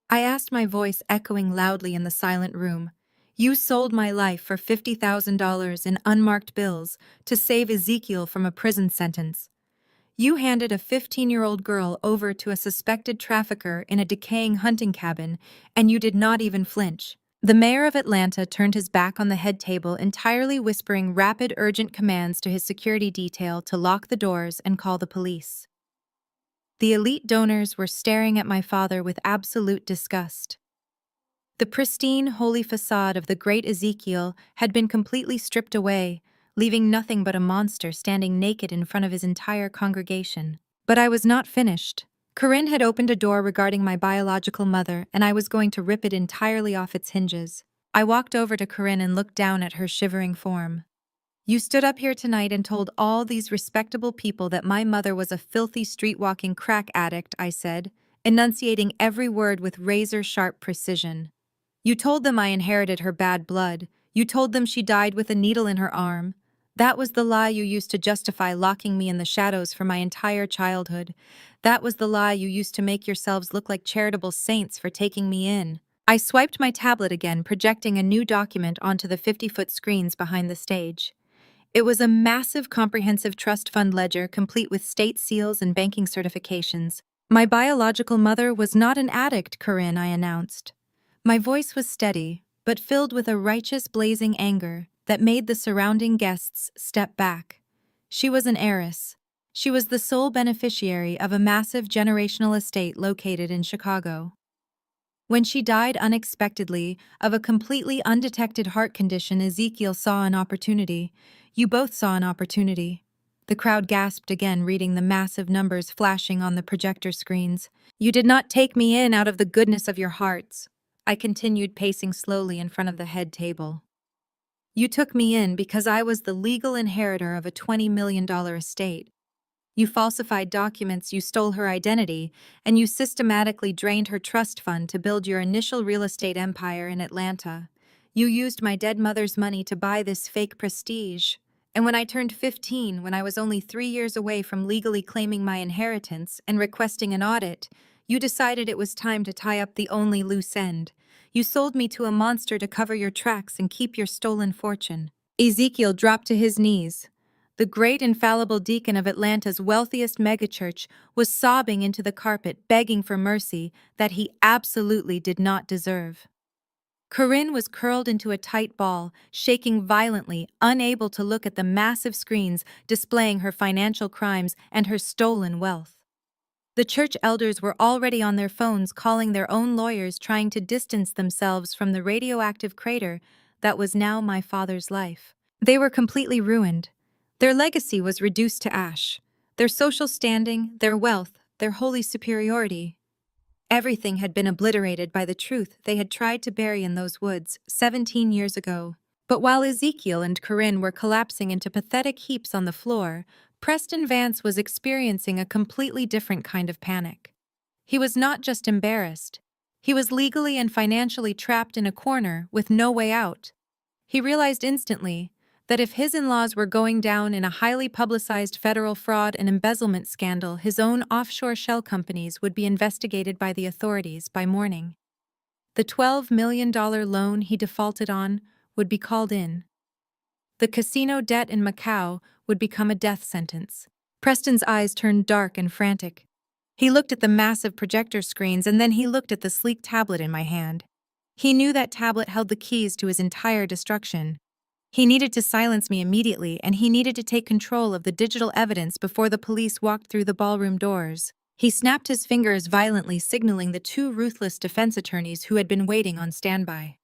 [SPEAKER 1] I asked, my voice echoing loudly in the silent room, "you sold my life for $50,000 in unmarked bills to save Ezekiel from a prison sentence. You handed a 15-year-old girl over to a suspected trafficker in a decaying hunting cabin, and you did not even flinch." The mayor of Atlanta turned his back on the head table, entirely whispering rapid, urgent commands to his security detail to lock the doors and call the police. The elite donors were staring at my father with absolute disgust. The pristine, holy facade of the great Ezekiel had been completely stripped away, leaving nothing but a monster standing naked in front of his entire congregation. But I was not finished. Corinne had opened a door regarding my biological mother, and I was going to rip it entirely off its hinges. I walked over to Corinne and looked down at her shivering form. "You stood up here tonight and told all these respectable people that my mother was a filthy, street-walking crack addict," I said, enunciating every word with razor-sharp precision. "You told them I inherited her bad blood. You told them she died with a needle in her arm. That was the lie you used to justify locking me in the shadows for my entire childhood. That was the lie you used to make yourselves look like charitable saints for taking me in." I swiped my tablet again, projecting a new document onto the 50-foot screens behind the stage. It was a massive, comprehensive trust fund ledger complete with state seals and banking certifications. "My biological mother was not an addict, Corinne," I announced. My voice was steady, but filled with a righteous, blazing anger that made the surrounding guests step back. She was an heiress. She was the sole beneficiary of a massive generational estate located in Chicago. When she died unexpectedly of a completely undetected heart condition, Ezekiel saw an opportunity. You both saw an opportunity. The crowd gasped again, reading the massive numbers flashing on the projector screens. "You did not take me in out of the goodness of your hearts." I continued, pacing slowly in front of the head table. "You took me in because I was the legal inheritor of a $20 million estate. You falsified documents, you stole her identity, and you systematically drained her trust fund to build your initial real estate empire in Atlanta. You used my dead mother's money to buy this fake prestige. And when I turned 15, when I was only 3 years away from legally claiming my inheritance and requesting an audit, you decided it was time to tie up the only loose end. You sold me to a monster to cover your tracks and keep your stolen fortune." Ezekiel dropped to his knees. The great infallible deacon of Atlanta's wealthiest megachurch was sobbing into the carpet, begging for mercy that he absolutely did not deserve. Corinne was curled into a tight ball, shaking violently, unable to look at the massive screens displaying her financial crimes and her stolen wealth. The church elders were already on their phones calling their own lawyers, trying to distance themselves from the radioactive crater that was now my father's life. They were completely ruined. Their legacy was reduced to ash. Their social standing, their wealth, their holy superiority. Everything had been obliterated by the truth they had tried to bury in those woods 17 years ago. But while Ezekiel and Corinne were collapsing into pathetic heaps on the floor, Preston Vance was experiencing a completely different kind of panic. He was not just embarrassed. He was legally and financially trapped in a corner with no way out. He realized instantly that if his in-laws were going down in a highly publicized federal fraud and embezzlement scandal, his own offshore shell companies would be investigated by the authorities by morning. The $12 million loan he defaulted on would be called in. The casino debt in Macau would become a death sentence. Preston's eyes turned dark and frantic. He looked at the massive projector screens and then he looked at the sleek tablet in my hand. He knew that tablet held the keys to his entire destruction. He needed to silence me immediately, and he needed to take control of the digital evidence before the police walked through the ballroom doors. He snapped his fingers violently, signaling the two ruthless defense attorneys who had been waiting on standby.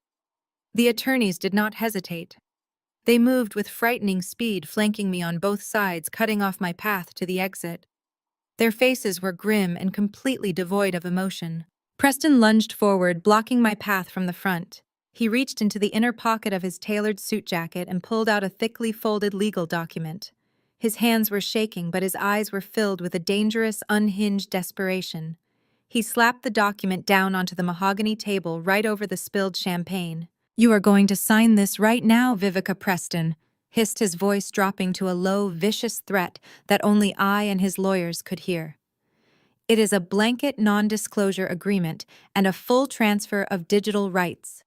[SPEAKER 1] The attorneys did not hesitate. They moved with frightening speed, flanking me on both sides, cutting off my path to the exit. Their faces were grim and completely devoid of emotion. Preston lunged forward, blocking my path from the front. He reached into the inner pocket of his tailored suit jacket and pulled out a thickly folded legal document. His hands were shaking, but his eyes were filled with a dangerous, unhinged desperation. He slapped the document down onto the mahogany table right over the spilled champagne. "You are going to sign this right now, Vivica Preston," hissed his voice, dropping to a low, vicious threat that only I and his lawyers could hear. "It is a blanket non-disclosure agreement and a full transfer of digital rights.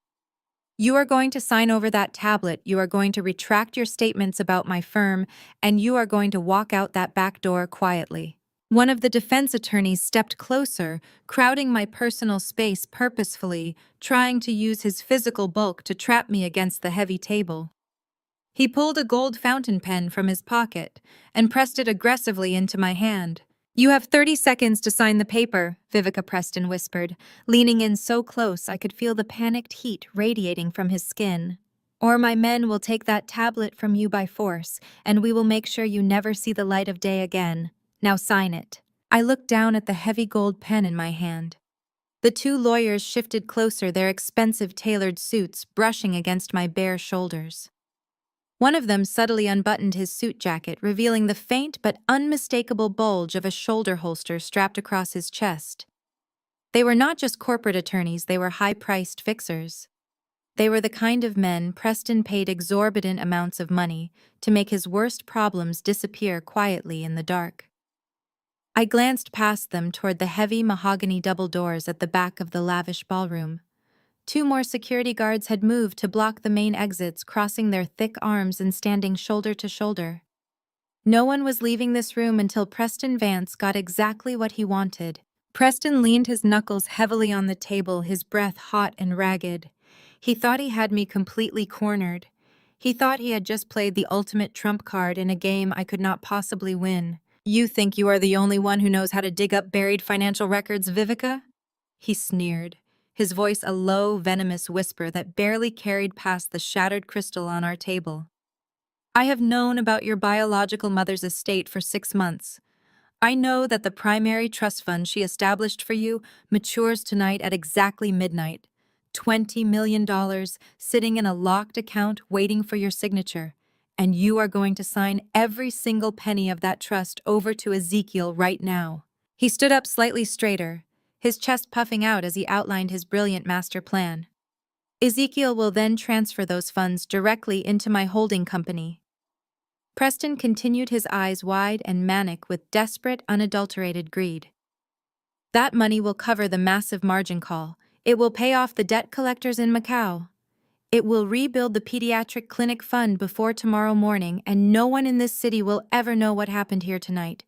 [SPEAKER 1] You are going to sign over that tablet, you are going to retract your statements about my firm, and you are going to walk out that back door quietly." One of the defense attorneys stepped closer, crowding my personal space purposefully, trying to use his physical bulk to trap me against the heavy table. He pulled a gold fountain pen from his pocket and pressed it aggressively into my hand. "You have 30 seconds to sign the paper," Vivica Preston whispered, leaning in so close I could feel the panicked heat radiating from his skin. "Or my men will take that tablet from you by force, and we will make sure you never see the light of day again. Now sign it." I looked down at the heavy gold pen in my hand. The two lawyers shifted closer, their expensive tailored suits brushing against my bare shoulders. One of them subtly unbuttoned his suit jacket, revealing the faint but unmistakable bulge of a shoulder holster strapped across his chest. They were not just corporate attorneys, they were high-priced fixers. They were the kind of men Preston paid exorbitant amounts of money to make his worst problems disappear quietly in the dark. I glanced past them toward the heavy mahogany double doors at the back of the lavish ballroom. 2 more security guards had moved to block the main exits, crossing their thick arms and standing shoulder to shoulder. No one was leaving this room until Preston Vance got exactly what he wanted. Preston leaned his knuckles heavily on the table, his breath hot and ragged. He thought he had me completely cornered. He thought he had just played the ultimate trump card in a game I could not possibly win. "You think you are the only one who knows how to dig up buried financial records, Vivica?" He sneered, his voice a low, venomous whisper that barely carried past the shattered crystal on our table. "I have known about your biological mother's estate for 6 months. I know that the primary trust fund she established for you matures tonight at exactly midnight. $20 million sitting in a locked account waiting for your signature. And you are going to sign every single penny of that trust over to Ezekiel right now." He stood up slightly straighter, his chest puffing out as he outlined his brilliant master plan. "Ezekiel will then transfer those funds directly into my holding company." Preston continued, his eyes wide and manic with desperate, unadulterated greed. "That money will cover the massive margin call. It will pay off the debt collectors in Macau. It will rebuild the pediatric clinic fund before tomorrow morning, and no one in this city will ever know what happened here tonight.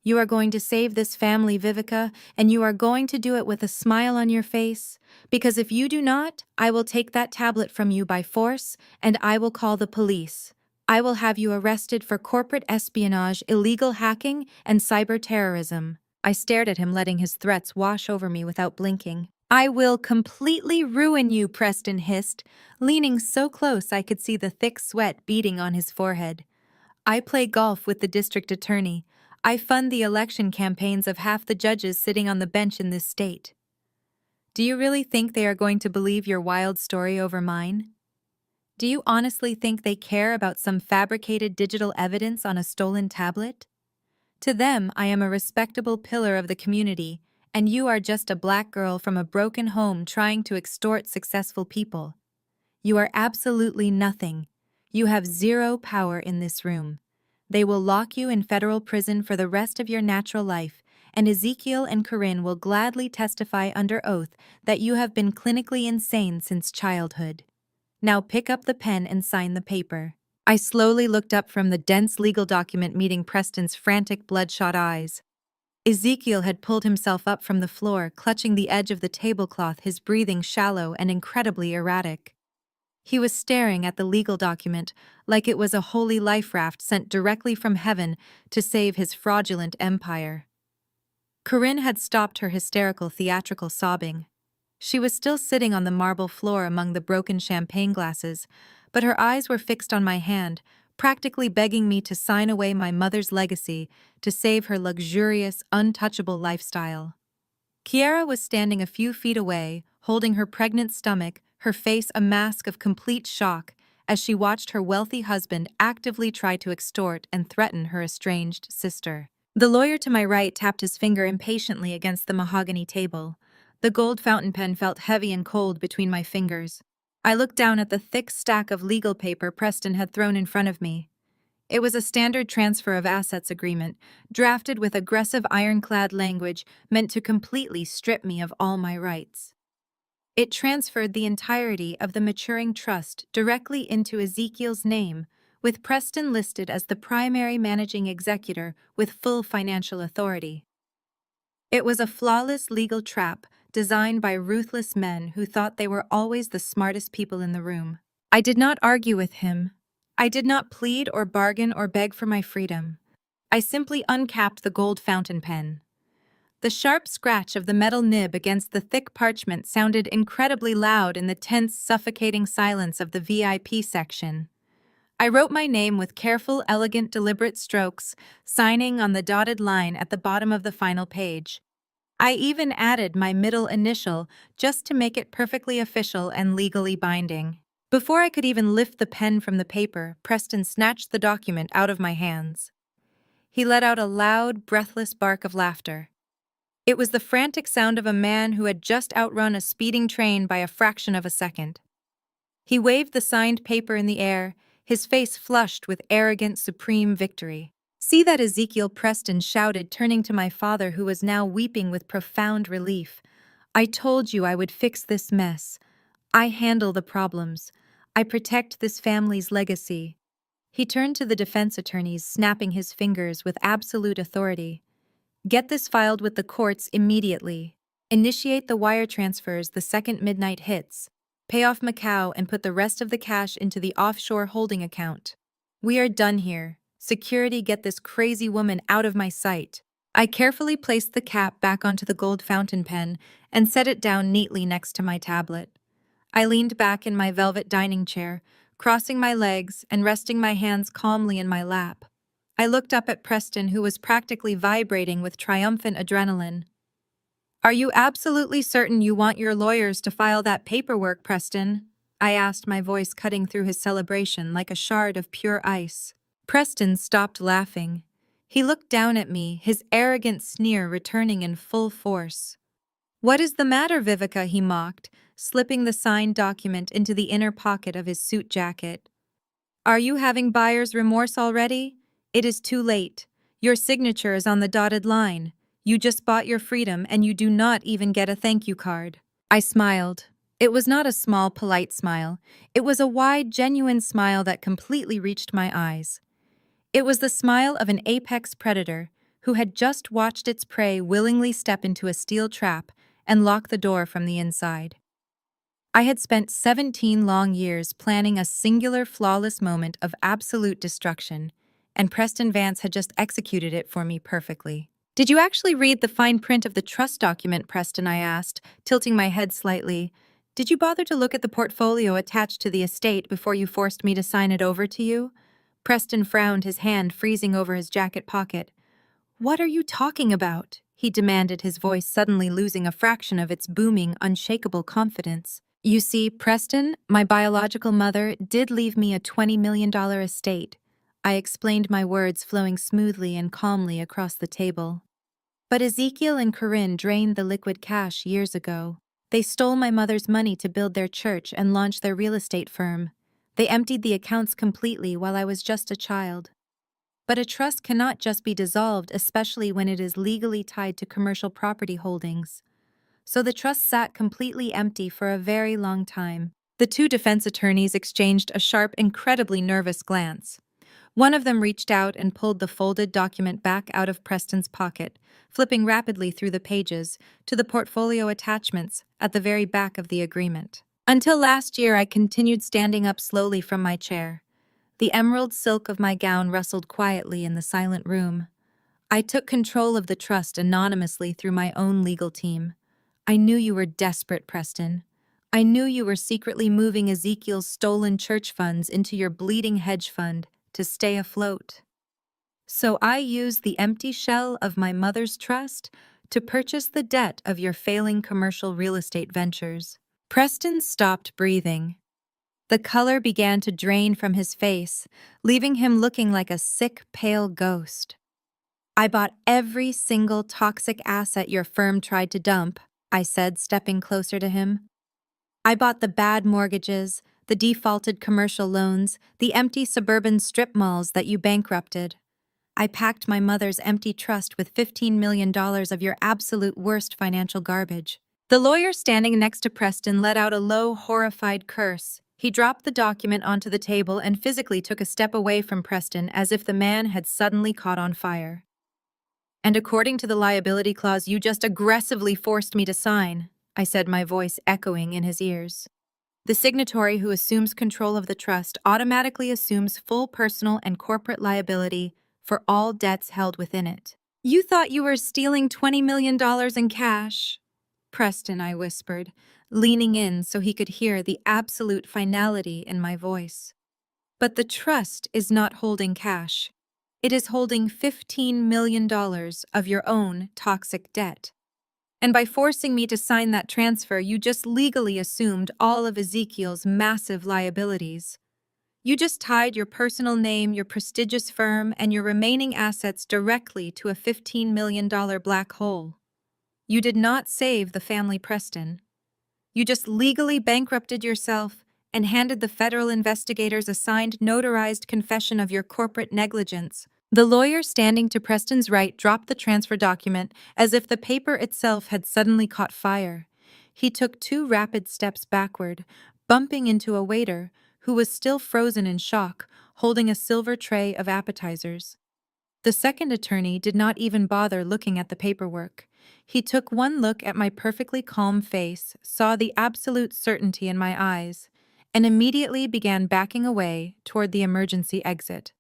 [SPEAKER 1] You are going to save this family, Vivica, and you are going to do it with a smile on your face, because if you do not, I will take that tablet from you by force, and I will call the police. I will have you arrested for corporate espionage, illegal hacking, and cyber terrorism. I stared at him, letting his threats wash over me without blinking. I will completely ruin you, Preston hissed, leaning so close I could see the thick sweat beading on his forehead. I play golf with the district attorney. I fund the election campaigns of half the judges sitting on the bench in this state. Do you really think they are going to believe your wild story over mine? Do you honestly think they care about some fabricated digital evidence on a stolen tablet? To them, I am a respectable pillar of the community, and you are just a black girl from a broken home trying to extort successful people. You are absolutely nothing. You have zero power in this room. They will lock you in federal prison for the rest of your natural life, and Ezekiel and Corinne will gladly testify under oath that you have been clinically insane since childhood. Now pick up the pen and sign the paper. I slowly looked up from the dense legal document, meeting Preston's frantic, bloodshot eyes. Ezekiel had pulled himself up from the floor, clutching the edge of the tablecloth, his breathing shallow and incredibly erratic. He was staring at the legal document like it was a holy life raft sent directly from heaven to save his fraudulent empire. Corinne had stopped her hysterical theatrical sobbing. She was still sitting on the marble floor among the broken champagne glasses, but her eyes were fixed on my hand, practically begging me to sign away my mother's legacy to save her luxurious, untouchable lifestyle. Kiara was standing a few feet away, holding her pregnant stomach, her face a mask of complete shock, as she watched her wealthy husband actively try to extort and threaten her estranged sister. The lawyer to my right tapped his finger impatiently against the mahogany table. The gold fountain pen felt heavy and cold between my fingers. I looked down at the thick stack of legal paper Preston had thrown in front of me. It was a standard transfer of assets agreement, drafted with aggressive ironclad language meant to completely strip me of all my rights. It transferred the entirety of the maturing trust directly into Ezekiel's name, with Preston listed as the primary managing executor with full financial authority. It was a flawless legal trap designed by ruthless men who thought they were always the smartest people in the room. I did not argue with him. I did not plead or bargain or beg for my freedom. I simply uncapped the gold fountain pen. The sharp scratch of the metal nib against the thick parchment sounded incredibly loud in the tense, suffocating silence of the VIP section. I wrote my name with careful, elegant, deliberate strokes, signing on the dotted line at the bottom of the final page. I even added my middle initial just to make it perfectly official and legally binding. Before I could even lift the pen from the paper, Preston snatched the document out of my hands. He let out a loud, breathless bark of laughter. It was the frantic sound of a man who had just outrun a speeding train by a fraction of a second. He waved the signed paper in the air, his face flushed with arrogant, supreme victory. "See that, Ezekiel?" Preston shouted, turning to my father, who was now weeping with profound relief. "I told you I would fix this mess. I handle the problems. I protect this family's legacy." He turned to the defense attorneys, snapping his fingers with absolute authority. "Get this filed with the courts immediately. Initiate the wire transfers the second midnight hits. Pay off Macau and put the rest of the cash into the offshore holding account. We are done here. Security, get this crazy woman out of my sight." I carefully placed the cap back onto the gold fountain pen and set it down neatly next to my tablet. I leaned back in my velvet dining chair, crossing my legs and resting my hands calmly in my lap. I looked up at Preston, who was practically vibrating with triumphant adrenaline. "Are you absolutely certain you want your lawyers to file that paperwork, Preston?" I asked, my voice cutting through his celebration like a shard of pure ice. Preston stopped laughing. He looked down at me, his arrogant sneer returning in full force. "What is the matter, Vivica?" he mocked, slipping the signed document into the inner pocket of his suit jacket. "Are you having buyer's remorse already? It is too late. Your signature is on the dotted line. You just bought your freedom and you do not even get a thank you card." I smiled. It was not a small, polite smile. It was a wide, genuine smile that completely reached my eyes. It was the smile of an apex predator who had just watched its prey willingly step into a steel trap and lock the door from the inside. I had spent 17 long years planning a singular flawless moment of absolute destruction, and Preston Vance had just executed it for me perfectly. "Did you actually read the fine print of the trust document, Preston?" I asked, tilting my head slightly. "Did you bother to look at the portfolio attached to the estate before you forced me to sign it over to you?" Preston frowned, his hand freezing over his jacket pocket. "What are you talking about?" he demanded, his voice suddenly losing a fraction of its booming, unshakable confidence. "You see, Preston, my biological mother did leave me a $20 million estate." I explained, my words flowing smoothly and calmly across the table. "But Ezekiel and Corinne drained the liquid cash years ago. They stole my mother's money to build their church and launch their real estate firm. They emptied the accounts completely while I was just a child. But a trust cannot just be dissolved, especially when it is legally tied to commercial property holdings. So the trust sat completely empty for a very long time." The two defense attorneys exchanged a sharp, incredibly nervous glance. One of them reached out and pulled the folded document back out of Preston's pocket, flipping rapidly through the pages to the portfolio attachments at the very back of the agreement. Until last year, I continued standing up slowly from my chair. The emerald silk of my gown rustled quietly in the silent room. I took control of the trust anonymously through my own legal team. I knew you were desperate, Preston. I knew you were secretly moving Ezekiel's stolen church funds into your bleeding hedge fund to stay afloat. So I used the empty shell of my mother's trust to purchase the debt of your failing commercial real estate ventures." Preston stopped breathing. The color began to drain from his face, leaving him looking like a sick, pale ghost. "I bought every single toxic asset your firm tried to dump," I said, stepping closer to him. "I bought the bad mortgages, the defaulted commercial loans, the empty suburban strip malls that you bankrupted. I packed my mother's empty trust with $15 million of your absolute worst financial garbage." The lawyer standing next to Preston let out a low, horrified curse. He dropped the document onto the table and physically took a step away from Preston as if the man had suddenly caught on fire. "And according to the liability clause you just aggressively forced me to sign," I said, my voice echoing in his ears. "The signatory who assumes control of the trust automatically assumes full personal and corporate liability for all debts held within it." "You thought you were stealing $20 million in cash?" "Preston," I whispered, leaning in so he could hear the absolute finality in my voice. "But the trust is not holding cash. It is holding $15 million of your own toxic debt. And by forcing me to sign that transfer, you just legally assumed all of Ezekiel's massive liabilities. You just tied your personal name, your prestigious firm, and your remaining assets directly to a $15 million black hole. You did not save the family, Preston. You just legally bankrupted yourself and handed the federal investigators a signed, notarized confession of your corporate negligence." The lawyer standing to Preston's right dropped the transfer document as if the paper itself had suddenly caught fire. He took 2 rapid steps backward, bumping into a waiter who was still frozen in shock, holding a silver tray of appetizers. The second attorney did not even bother looking at the paperwork. He took one look at my perfectly calm face, saw the absolute certainty in my eyes, and immediately began backing away toward the emergency exit.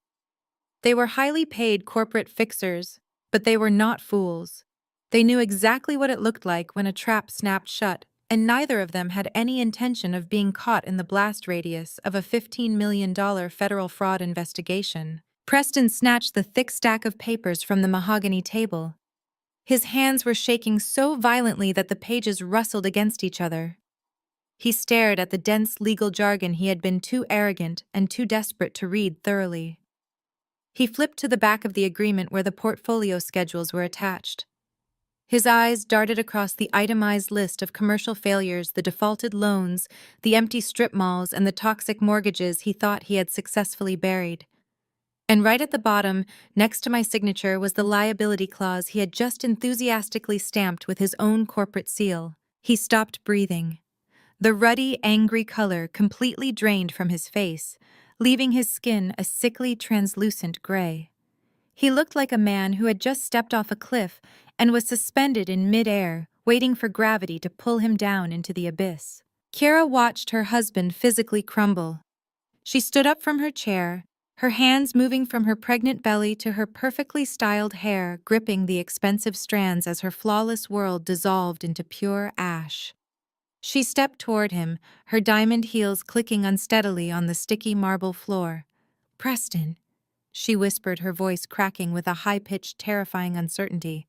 [SPEAKER 1] They were highly paid corporate fixers, but they were not fools. They knew exactly what it looked like when a trap snapped shut, and neither of them had any intention of being caught in the blast radius of a $15 million federal fraud investigation. Preston snatched the thick stack of papers from the mahogany table. His hands were shaking so violently that the pages rustled against each other. He stared at the dense legal jargon he had been too arrogant and too desperate to read thoroughly. He flipped to the back of the agreement where the portfolio schedules were attached. His eyes darted across the itemized list of commercial failures, the defaulted loans, the empty strip malls, and the toxic mortgages he thought he had successfully buried. And right at the bottom, next to my signature, was the liability clause he had just enthusiastically stamped with his own corporate seal. He stopped breathing. The ruddy, angry color completely drained from his face, leaving his skin a sickly, translucent gray. He looked like a man who had just stepped off a cliff and was suspended in mid-air, waiting for gravity to pull him down into the abyss. Kiera watched her husband physically crumble. She stood up from her chair, her hands moving from her pregnant belly to her perfectly styled hair, gripping the expensive strands as her flawless world dissolved into pure ash. She stepped toward him, her diamond heels clicking unsteadily on the sticky marble floor. "Preston," she whispered, her voice cracking with a high-pitched, terrifying uncertainty.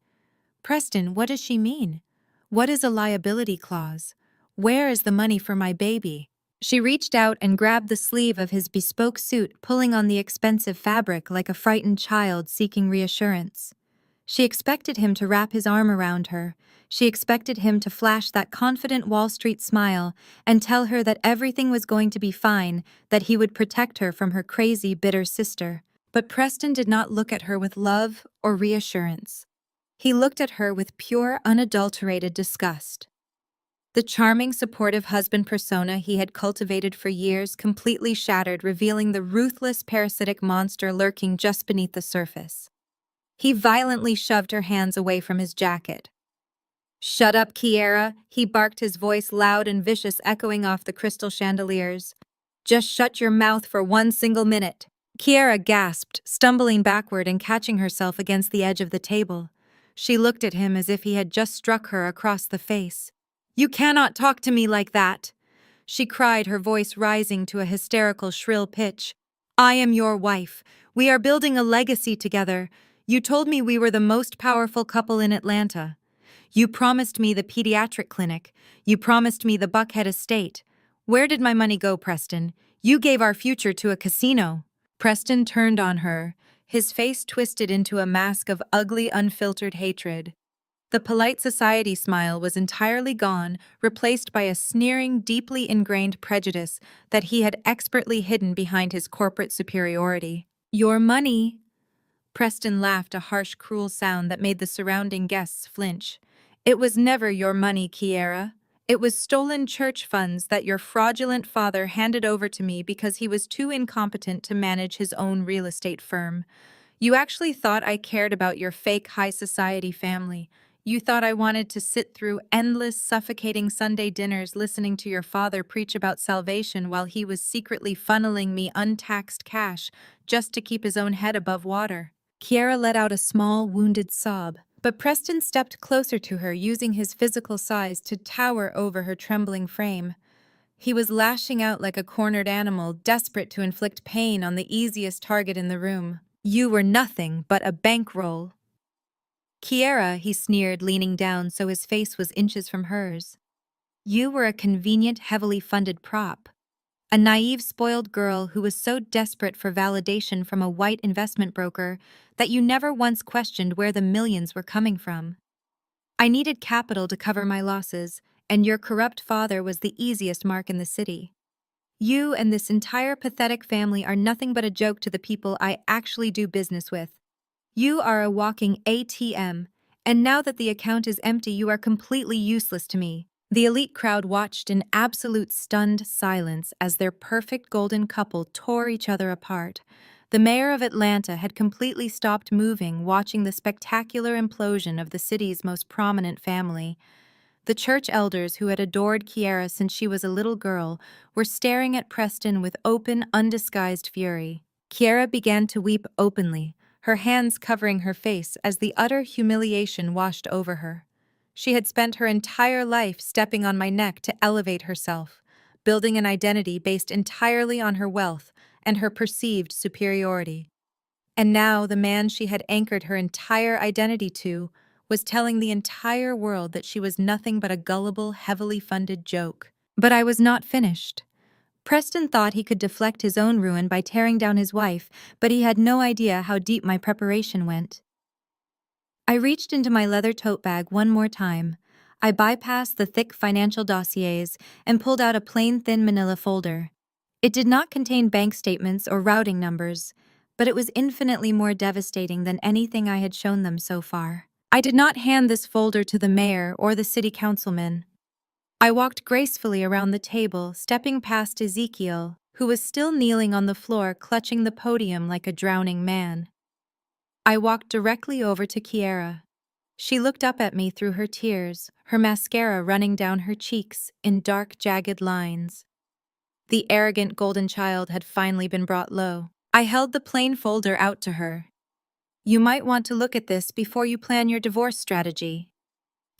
[SPEAKER 1] "Preston, what does she mean? What is a liability clause? Where is the money for my baby?" She reached out and grabbed the sleeve of his bespoke suit, pulling on the expensive fabric like a frightened child seeking reassurance. She expected him to wrap his arm around her. She expected him to flash that confident Wall Street smile and tell her that everything was going to be fine, that he would protect her from her crazy, bitter sister. But Preston did not look at her with love or reassurance. He looked at her with pure, unadulterated disgust. The charming, supportive husband persona he had cultivated for years completely shattered, revealing the ruthless, parasitic monster lurking just beneath the surface. He violently shoved her hands away from his jacket. "Shut up, Kiera," he barked, his voice loud and vicious, echoing off the crystal chandeliers. "Just shut your mouth for 1 single minute." Kiera gasped, stumbling backward and catching herself against the edge of the table. She looked at him as if he had just struck her across the face. "You cannot talk to me like that," she cried, her voice rising to a hysterical, shrill pitch. "I am your wife. We are building a legacy together. You told me we were the most powerful couple in Atlanta. You promised me the pediatric clinic. You promised me the Buckhead estate. Where did my money go, Preston? You gave our future to a casino." Preston turned on her, his face twisted into a mask of ugly, unfiltered hatred. The polite society smile was entirely gone, replaced by a sneering, deeply ingrained prejudice that he had expertly hidden behind his corporate superiority. "Your money." Preston laughed, a harsh, cruel sound that made the surrounding guests flinch. "It was never your money, Kiera. It was stolen church funds that your fraudulent father handed over to me because he was too incompetent to manage his own real estate firm. You actually thought I cared about your fake high society family. You thought I wanted to sit through endless, suffocating Sunday dinners listening to your father preach about salvation while he was secretly funneling me untaxed cash just to keep his own head above water." Kiera let out a small, wounded sob, but Preston stepped closer to her, using his physical size to tower over her trembling frame. He was lashing out like a cornered animal, desperate to inflict pain on the easiest target in the room. "You were nothing but a bankroll." "Kiera," he sneered, leaning down so his face was inches from hers. "You were a convenient, heavily funded prop. A naive, spoiled girl who was so desperate for validation from a white investment broker that you never once questioned where the millions were coming from. I needed capital to cover my losses, and your corrupt father was the easiest mark in the city. You and this entire pathetic family are nothing but a joke to the people I actually do business with. You are a walking ATM, and now that the account is empty, you are completely useless to me." The elite crowd watched in absolute stunned silence as their perfect golden couple tore each other apart. The mayor of Atlanta had completely stopped moving, watching the spectacular implosion of the city's most prominent family. The church elders who had adored Kiera since she was a little girl were staring at Preston with open, undisguised fury. Kiera began to weep openly, her hands covering her face as the utter humiliation washed over her. She had spent her entire life stepping on my neck to elevate herself, building an identity based entirely on her wealth and her perceived superiority. And now the man she had anchored her entire identity to was telling the entire world that she was nothing but a gullible, heavily funded joke. But I was not finished. Preston thought he could deflect his own ruin by tearing down his wife, but he had no idea how deep my preparation went. I reached into my leather tote bag one more time. I bypassed the thick financial dossiers and pulled out a plain, thin manila folder. It did not contain bank statements or routing numbers, but it was infinitely more devastating than anything I had shown them so far. I did not hand this folder to the mayor or the city councilman. I walked gracefully around the table, stepping past Ezekiel, who was still kneeling on the floor, clutching the podium like a drowning man. I walked directly over to Kiera. She looked up at me through her tears, her mascara running down her cheeks in dark, jagged lines. The arrogant golden child had finally been brought low. I held the plain folder out to her. "You might want to look at this before you plan your divorce strategy."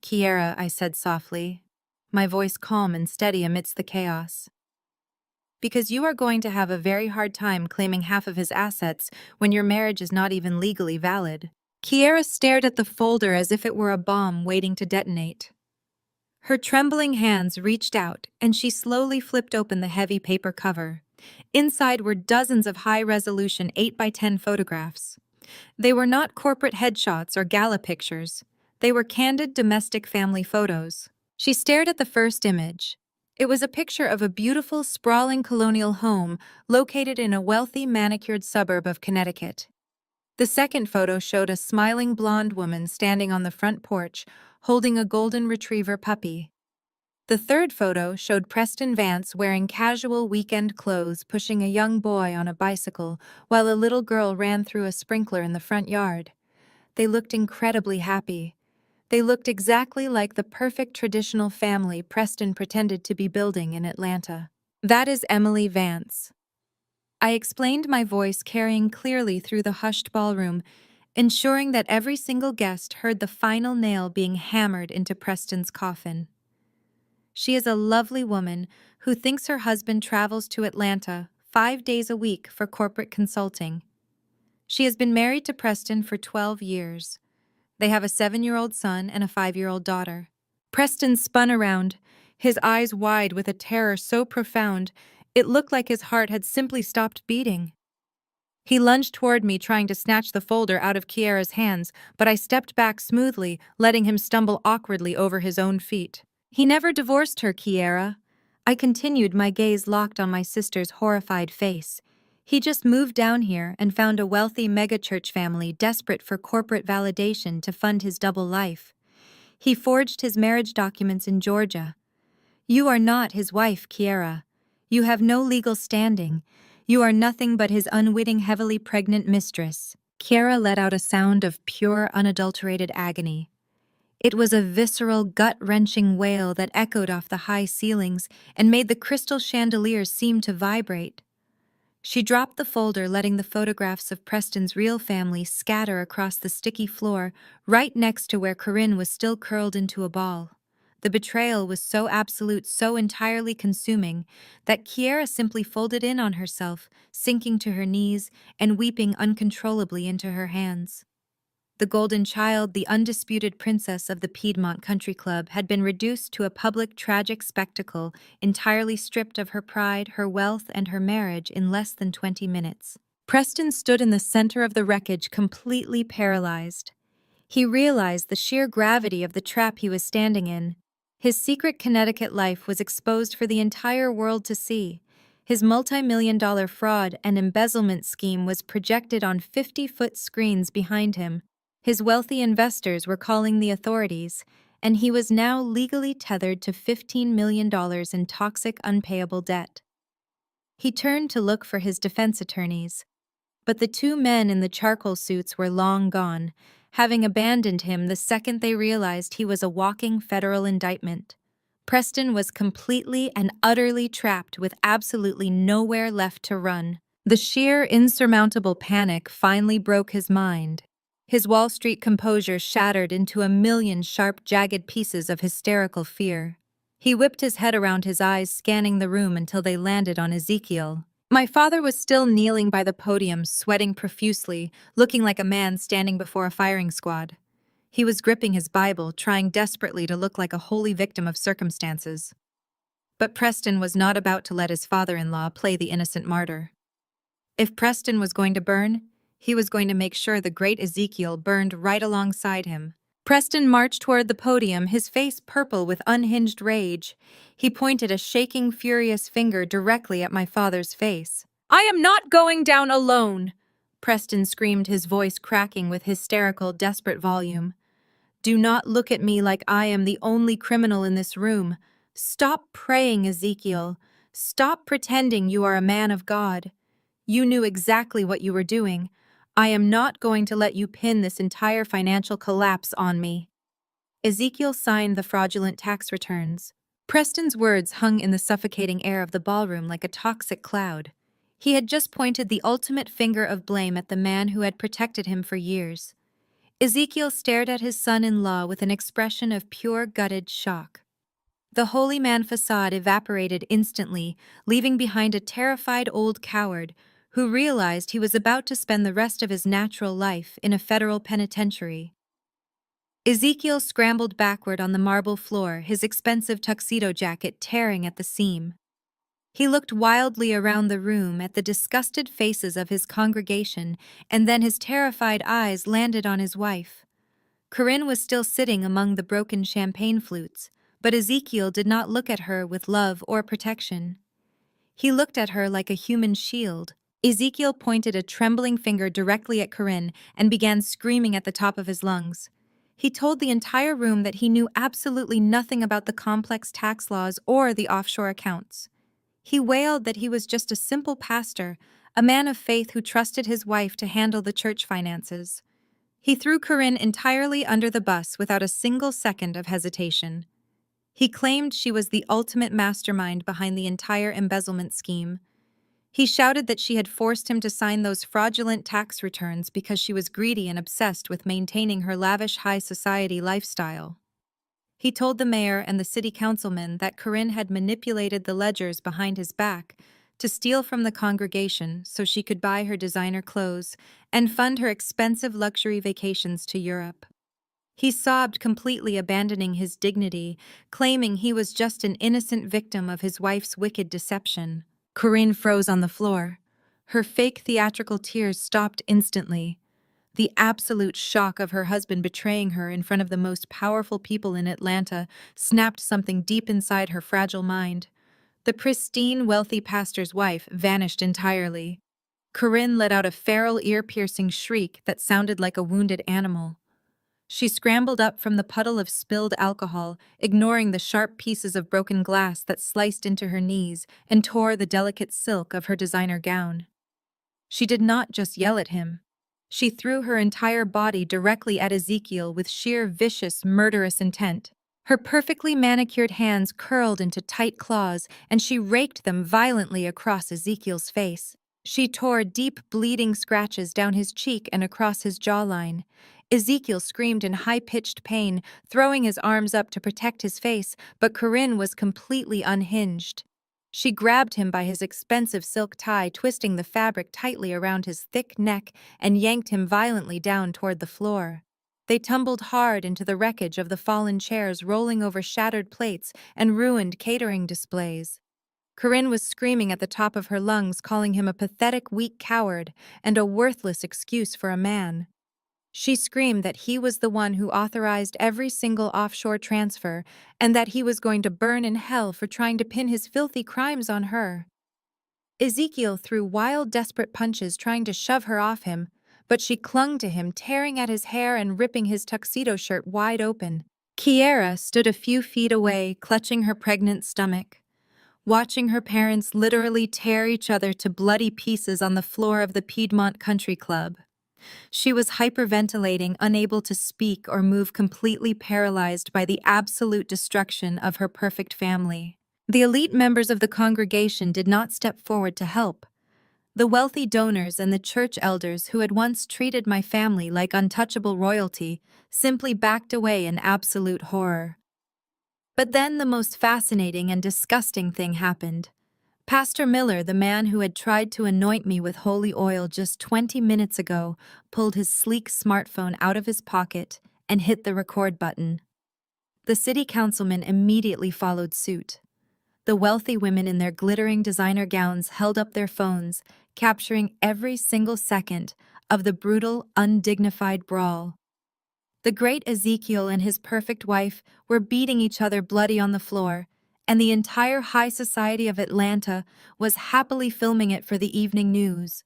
[SPEAKER 1] "Kiera," I said softly, my voice calm and steady amidst the chaos. "Because you are going to have a very hard time claiming half of his assets when your marriage is not even legally valid." Kiera stared at the folder as if it were a bomb waiting to detonate. Her trembling hands reached out, and she slowly flipped open the heavy paper cover. Inside were dozens of high-resolution 8x10 photographs. They were not corporate headshots or gala pictures. They were candid domestic family photos. She stared at the first image. It was a picture of a beautiful, sprawling colonial home located in a wealthy, manicured suburb of Connecticut. The second photo showed a smiling blonde woman standing on the front porch, holding a golden retriever puppy. The third photo showed Preston Vance wearing casual weekend clothes pushing a young boy on a bicycle while a little girl ran through a sprinkler in the front yard. They looked incredibly happy. They looked exactly like the perfect traditional family Preston pretended to be building in Atlanta. "That is Emily Vance." I explained, my voice carrying clearly through the hushed ballroom, ensuring that every single guest heard the final nail being hammered into Preston's coffin. "She is a lovely woman who thinks her husband travels to Atlanta 5 days a week for corporate consulting. She has been married to Preston for 12 years. They have a 7-year-old son and a 5-year-old daughter." Preston spun around, his eyes wide with a terror so profound it looked like his heart had simply stopped beating. He lunged toward me, trying to snatch the folder out of Kiera's hands, but I stepped back smoothly, letting him stumble awkwardly over his own feet. "He never divorced her, Kiera." I continued, my gaze locked on my sister's horrified face. "He just moved down here and found a wealthy megachurch family desperate for corporate validation to fund his double life. He forged his marriage documents in Georgia. You are not his wife, Kiera. You have no legal standing. You are nothing but his unwitting, heavily pregnant mistress." Kiera let out a sound of pure, unadulterated agony. It was a visceral, gut-wrenching wail that echoed off the high ceilings and made the crystal chandeliers seem to vibrate. She dropped the folder, letting the photographs of Preston's real family scatter across the sticky floor, right next to where Corinne was still curled into a ball. The betrayal was so absolute, so entirely consuming, that Kiera simply folded in on herself, sinking to her knees and weeping uncontrollably into her hands. The golden child, the undisputed princess of the Piedmont Country Club, had been reduced to a public tragic spectacle, entirely stripped of her pride, her wealth, and her marriage in less than 20 minutes. Preston stood in the center of the wreckage, completely paralyzed. He realized the sheer gravity of the trap he was standing in. His secret Connecticut life was exposed for the entire world to see. His multi-million-dollar fraud and embezzlement scheme was projected on 50-foot screens behind him. His wealthy investors were calling the authorities, and he was now legally tethered to $15 million in toxic, unpayable debt. He turned to look for his defense attorneys, but the two men in the charcoal suits were long gone, having abandoned him the second they realized he was a walking federal indictment. Preston was completely and utterly trapped with absolutely nowhere left to run. The sheer, insurmountable panic finally broke his mind. His Wall Street composure shattered into a million sharp, jagged pieces of hysterical fear. He whipped his head around, his eyes scanning the room until they landed on Ezekiel. My father was still kneeling by the podium, sweating profusely, looking like a man standing before a firing squad. He was gripping his Bible, trying desperately to look like a holy victim of circumstances. But Preston was not about to let his father-in-law play the innocent martyr. If Preston was going to burn, he was going to make sure the great Ezekiel burned right alongside him. Preston marched toward the podium, his face purple with unhinged rage. He pointed a shaking, furious finger directly at my father's face. "I am not going down alone!" Preston screamed, his voice cracking with hysterical, desperate volume. "Do not look at me like I am the only criminal in this room. Stop praying, Ezekiel. Stop pretending you are a man of God. You knew exactly what you were doing. I am not going to let you pin this entire financial collapse on me. Ezekiel signed the fraudulent tax returns. Preston's words hung in the suffocating air of the ballroom like a toxic cloud. He had just pointed the ultimate finger of blame at the man who had protected him for years. Ezekiel stared at his son-in-law with an expression of pure gutted shock. The holy man facade evaporated instantly, leaving behind a terrified old coward who realized he was about to spend the rest of his natural life in a federal penitentiary. Ezekiel scrambled backward on the marble floor, his expensive tuxedo jacket tearing at the seam. He looked wildly around the room at the disgusted faces of his congregation, and then his terrified eyes landed on his wife. Corinne was still sitting among the broken champagne flutes, but Ezekiel did not look at her with love or protection. He looked at her like a human shield. Ezekiel pointed a trembling finger directly at Corinne and began screaming at the top of his lungs. He told the entire room that he knew absolutely nothing about the complex tax laws or the offshore accounts. He wailed that he was just a simple pastor, a man of faith who trusted his wife to handle the church finances. He threw Corinne entirely under the bus without a single second of hesitation. He claimed she was the ultimate mastermind behind the entire embezzlement scheme. He shouted that she had forced him to sign those fraudulent tax returns because she was greedy and obsessed with maintaining her lavish high society lifestyle. He told the mayor and the city councilmen that Corinne had manipulated the ledgers behind his back to steal from the congregation so she could buy her designer clothes and fund her expensive luxury vacations to Europe. He sobbed, completely abandoning his dignity, claiming he was just an innocent victim of his wife's wicked deception. Corinne froze on the floor. Her fake theatrical tears stopped instantly. The absolute shock of her husband betraying her in front of the most powerful people in Atlanta snapped something deep inside her fragile mind. The pristine, wealthy pastor's wife vanished entirely. Corinne let out a feral, ear-piercing shriek that sounded like a wounded animal. She scrambled up from the puddle of spilled alcohol, ignoring the sharp pieces of broken glass that sliced into her knees and tore the delicate silk of her designer gown. She did not just yell at him. She threw her entire body directly at Ezekiel with sheer vicious, murderous intent. Her perfectly manicured hands curled into tight claws, and she raked them violently across Ezekiel's face. She tore deep, bleeding scratches down his cheek and across his jawline. Ezekiel screamed in high-pitched pain, throwing his arms up to protect his face, but Corinne was completely unhinged. She grabbed him by his expensive silk tie, twisting the fabric tightly around his thick neck, and yanked him violently down toward the floor. They tumbled hard into the wreckage of the fallen chairs, rolling over shattered plates and ruined catering displays. Corinne was screaming at the top of her lungs, calling him a pathetic, weak coward and a worthless excuse for a man. She screamed that he was the one who authorized every single offshore transfer and that he was going to burn in hell for trying to pin his filthy crimes on her. Ezekiel threw wild, desperate punches trying to shove her off him, but she clung to him, tearing at his hair and ripping his tuxedo shirt wide open. Kiera stood a few feet away, clutching her pregnant stomach, watching her parents literally tear each other to bloody pieces on the floor of the Piedmont Country Club. She was hyperventilating, unable to speak or move, completely paralyzed by the absolute destruction of her perfect family. The elite members of the congregation did not step forward to help. The wealthy donors and the church elders who had once treated my family like untouchable royalty simply backed away in absolute horror. But then the most fascinating and disgusting thing happened. Pastor Miller, the man who had tried to anoint me with holy oil just 20 minutes ago, pulled his sleek smartphone out of his pocket and hit the record button. The city councilmen immediately followed suit. The wealthy women in their glittering designer gowns held up their phones, capturing every single second of the brutal, undignified brawl. The great Ezekiel and his perfect wife were beating each other bloody on the floor, and the entire high society of Atlanta was happily filming it for the evening news.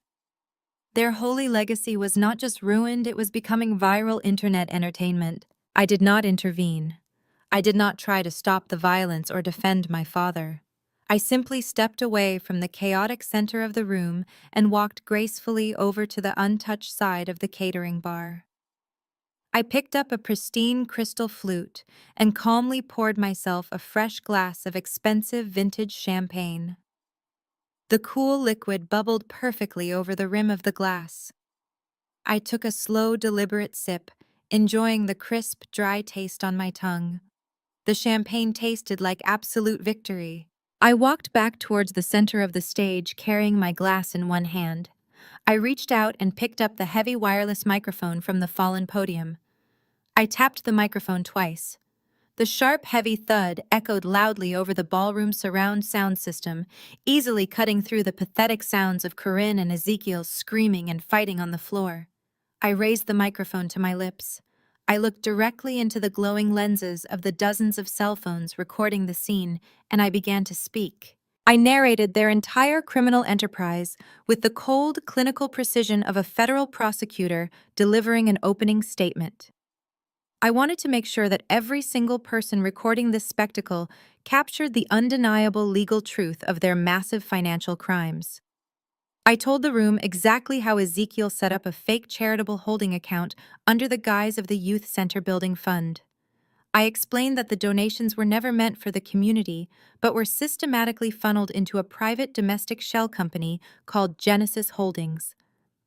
[SPEAKER 1] Their holy legacy was not just ruined, it was becoming viral internet entertainment. I did not intervene. I did not try to stop the violence or defend my father. I simply stepped away from the chaotic center of the room and walked gracefully over to the untouched side of the catering bar. I picked up a pristine crystal flute and calmly poured myself a fresh glass of expensive vintage champagne. The cool liquid bubbled perfectly over the rim of the glass. I took a slow, deliberate sip, enjoying the crisp, dry taste on my tongue. The champagne tasted like absolute victory. I walked back towards the center of the stage, carrying my glass in one hand. I reached out and picked up the heavy wireless microphone from the fallen podium. I tapped the microphone twice. The sharp, heavy thud echoed loudly over the ballroom surround sound system, easily cutting through the pathetic sounds of Corinne and Ezekiel screaming and fighting on the floor. I raised the microphone to my lips. I looked directly into the glowing lenses of the dozens of cell phones recording the scene, and I began to speak. I narrated their entire criminal enterprise with the cold, clinical precision of a federal prosecutor delivering an opening statement. I wanted to make sure that every single person recording this spectacle captured the undeniable legal truth of their massive financial crimes. I told the room exactly how Ezekiel set up a fake charitable holding account under the guise of the Youth Center Building Fund. I explained that the donations were never meant for the community, but were systematically funneled into a private domestic shell company called Genesis Holdings.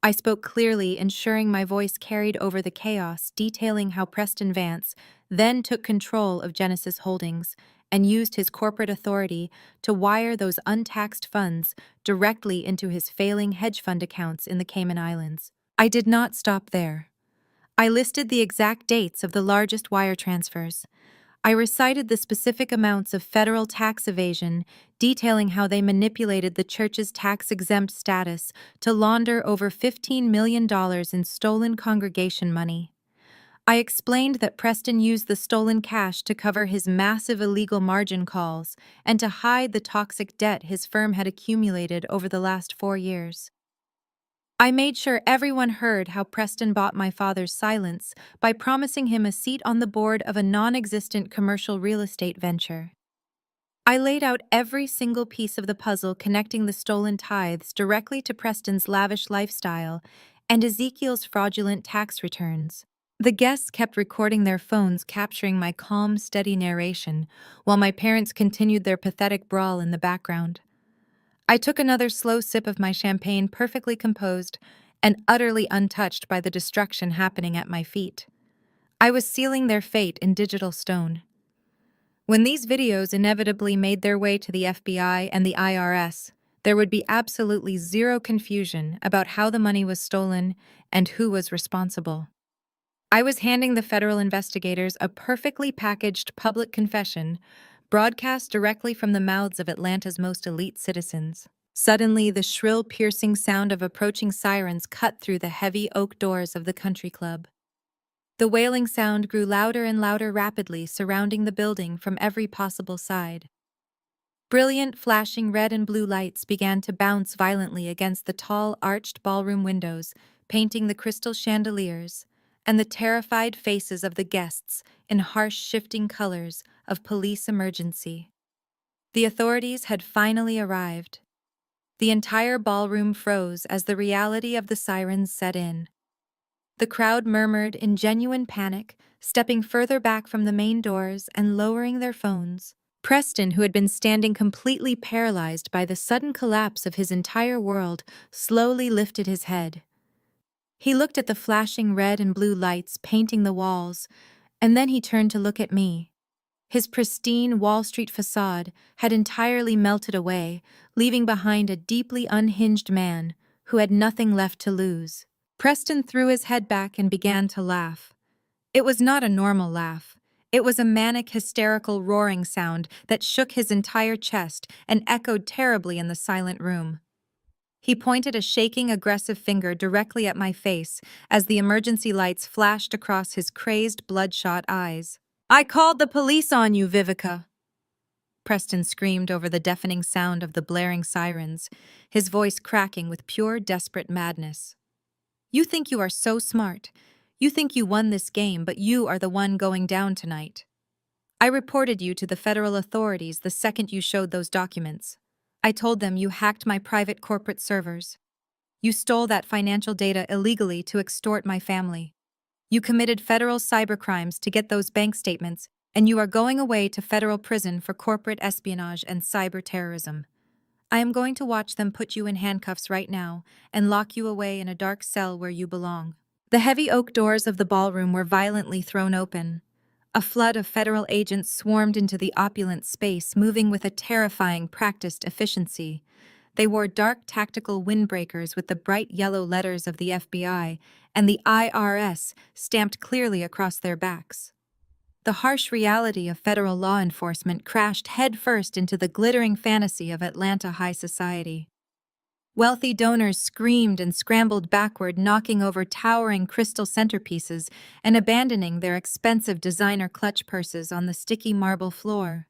[SPEAKER 1] I spoke clearly, ensuring my voice carried over the chaos, detailing how Preston Vance then took control of Genesis Holdings and used his corporate authority to wire those untaxed funds directly into his failing hedge fund accounts in the Cayman Islands. I did not stop there. I listed the exact dates of the largest wire transfers. I recited the specific amounts of federal tax evasion, detailing how they manipulated the church's tax-exempt status to launder over $15 million in stolen congregation money. I explained that Preston used the stolen cash to cover his massive illegal margin calls and to hide the toxic debt his firm had accumulated over the last 4 years. I made sure everyone heard how Preston bought my father's silence by promising him a seat on the board of a non-existent commercial real estate venture. I laid out every single piece of the puzzle connecting the stolen tithes directly to Preston's lavish lifestyle and Ezekiel's fraudulent tax returns. The guests kept recording their phones, capturing my calm, steady narration, while my parents continued their pathetic brawl in the background. I took another slow sip of my champagne, perfectly composed and utterly untouched by the destruction happening at my feet. I was sealing their fate in digital stone. When these videos inevitably made their way to the FBI and the IRS, there would be absolutely zero confusion about how the money was stolen and who was responsible. I was handing the federal investigators a perfectly packaged public confession, broadcast directly from the mouths of Atlanta's most elite citizens. Suddenly, the shrill, piercing sound of approaching sirens cut through the heavy oak doors of the country club. The wailing sound grew louder and louder rapidly, surrounding the building from every possible side. Brilliant, flashing red and blue lights began to bounce violently against the tall, arched ballroom windows, painting the crystal chandeliers and the terrified faces of the guests in harsh, shifting colors of police emergency. The authorities had finally arrived. The entire ballroom froze as the reality of the sirens set in. The crowd murmured in genuine panic, stepping further back from the main doors and lowering their phones. Preston, who had been standing completely paralyzed by the sudden collapse of his entire world, slowly lifted his head. He looked at the flashing red and blue lights painting the walls, and then he turned to look at me. His pristine Wall Street facade had entirely melted away, leaving behind a deeply unhinged man who had nothing left to lose. Preston threw his head back and began to laugh. It was not a normal laugh. It was a manic, hysterical roaring sound that shook his entire chest and echoed terribly in the silent room. He pointed a shaking, aggressive finger directly at my face as the emergency lights flashed across his crazed, bloodshot eyes. "I called the police on you, Vivica!" Preston screamed over the deafening sound of the blaring sirens, his voice cracking with pure, desperate madness. "You think you are so smart. You think you won this game, but you are the one going down tonight." I reported you to the federal authorities the second you showed those documents. I told them you hacked my private corporate servers. You stole that financial data illegally to extort my family. You committed federal cybercrimes to get those bank statements, and you are going away to federal prison for corporate espionage and cyber terrorism. I am going to watch them put you in handcuffs right now and lock you away in a dark cell where you belong. The heavy oak doors of the ballroom were violently thrown open. A flood of federal agents swarmed into the opulent space, moving with a terrifying, practiced efficiency. They wore dark tactical windbreakers with the bright yellow letters of the FBI and the IRS stamped clearly across their backs. The harsh reality of federal law enforcement crashed headfirst into the glittering fantasy of Atlanta high society. Wealthy donors screamed and scrambled backward, knocking over towering crystal centerpieces and abandoning their expensive designer clutch purses on the sticky marble floor.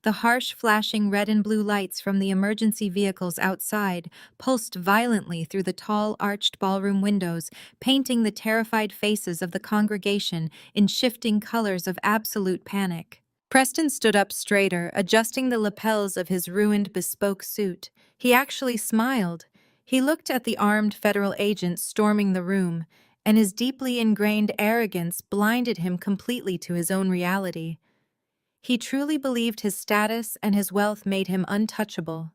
[SPEAKER 1] The harsh flashing red and blue lights from the emergency vehicles outside pulsed violently through the tall arched ballroom windows, painting the terrified faces of the congregation in shifting colors of absolute panic. Preston stood up straighter, adjusting the lapels of his ruined bespoke suit. He actually smiled. He looked at the armed federal agents storming the room, and his deeply ingrained arrogance blinded him completely to his own reality. He truly believed his status and his wealth made him untouchable.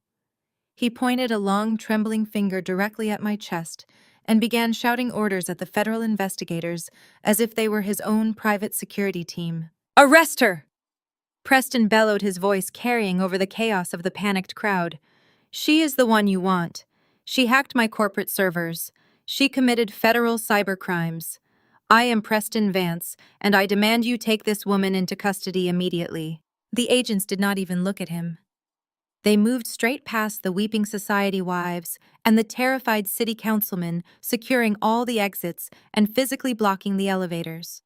[SPEAKER 1] He pointed a long, trembling finger directly at my chest and began shouting orders at the federal investigators as if they were his own private security team. "Arrest her!" Preston bellowed, his voice carrying over the chaos of the panicked crowd. "She is the one you want. She hacked my corporate servers. She committed federal cybercrimes. I am Preston Vance, and I demand you take this woman into custody immediately." The agents did not even look at him. They moved straight past the weeping society wives and the terrified city councilmen, securing all the exits and physically blocking the elevators.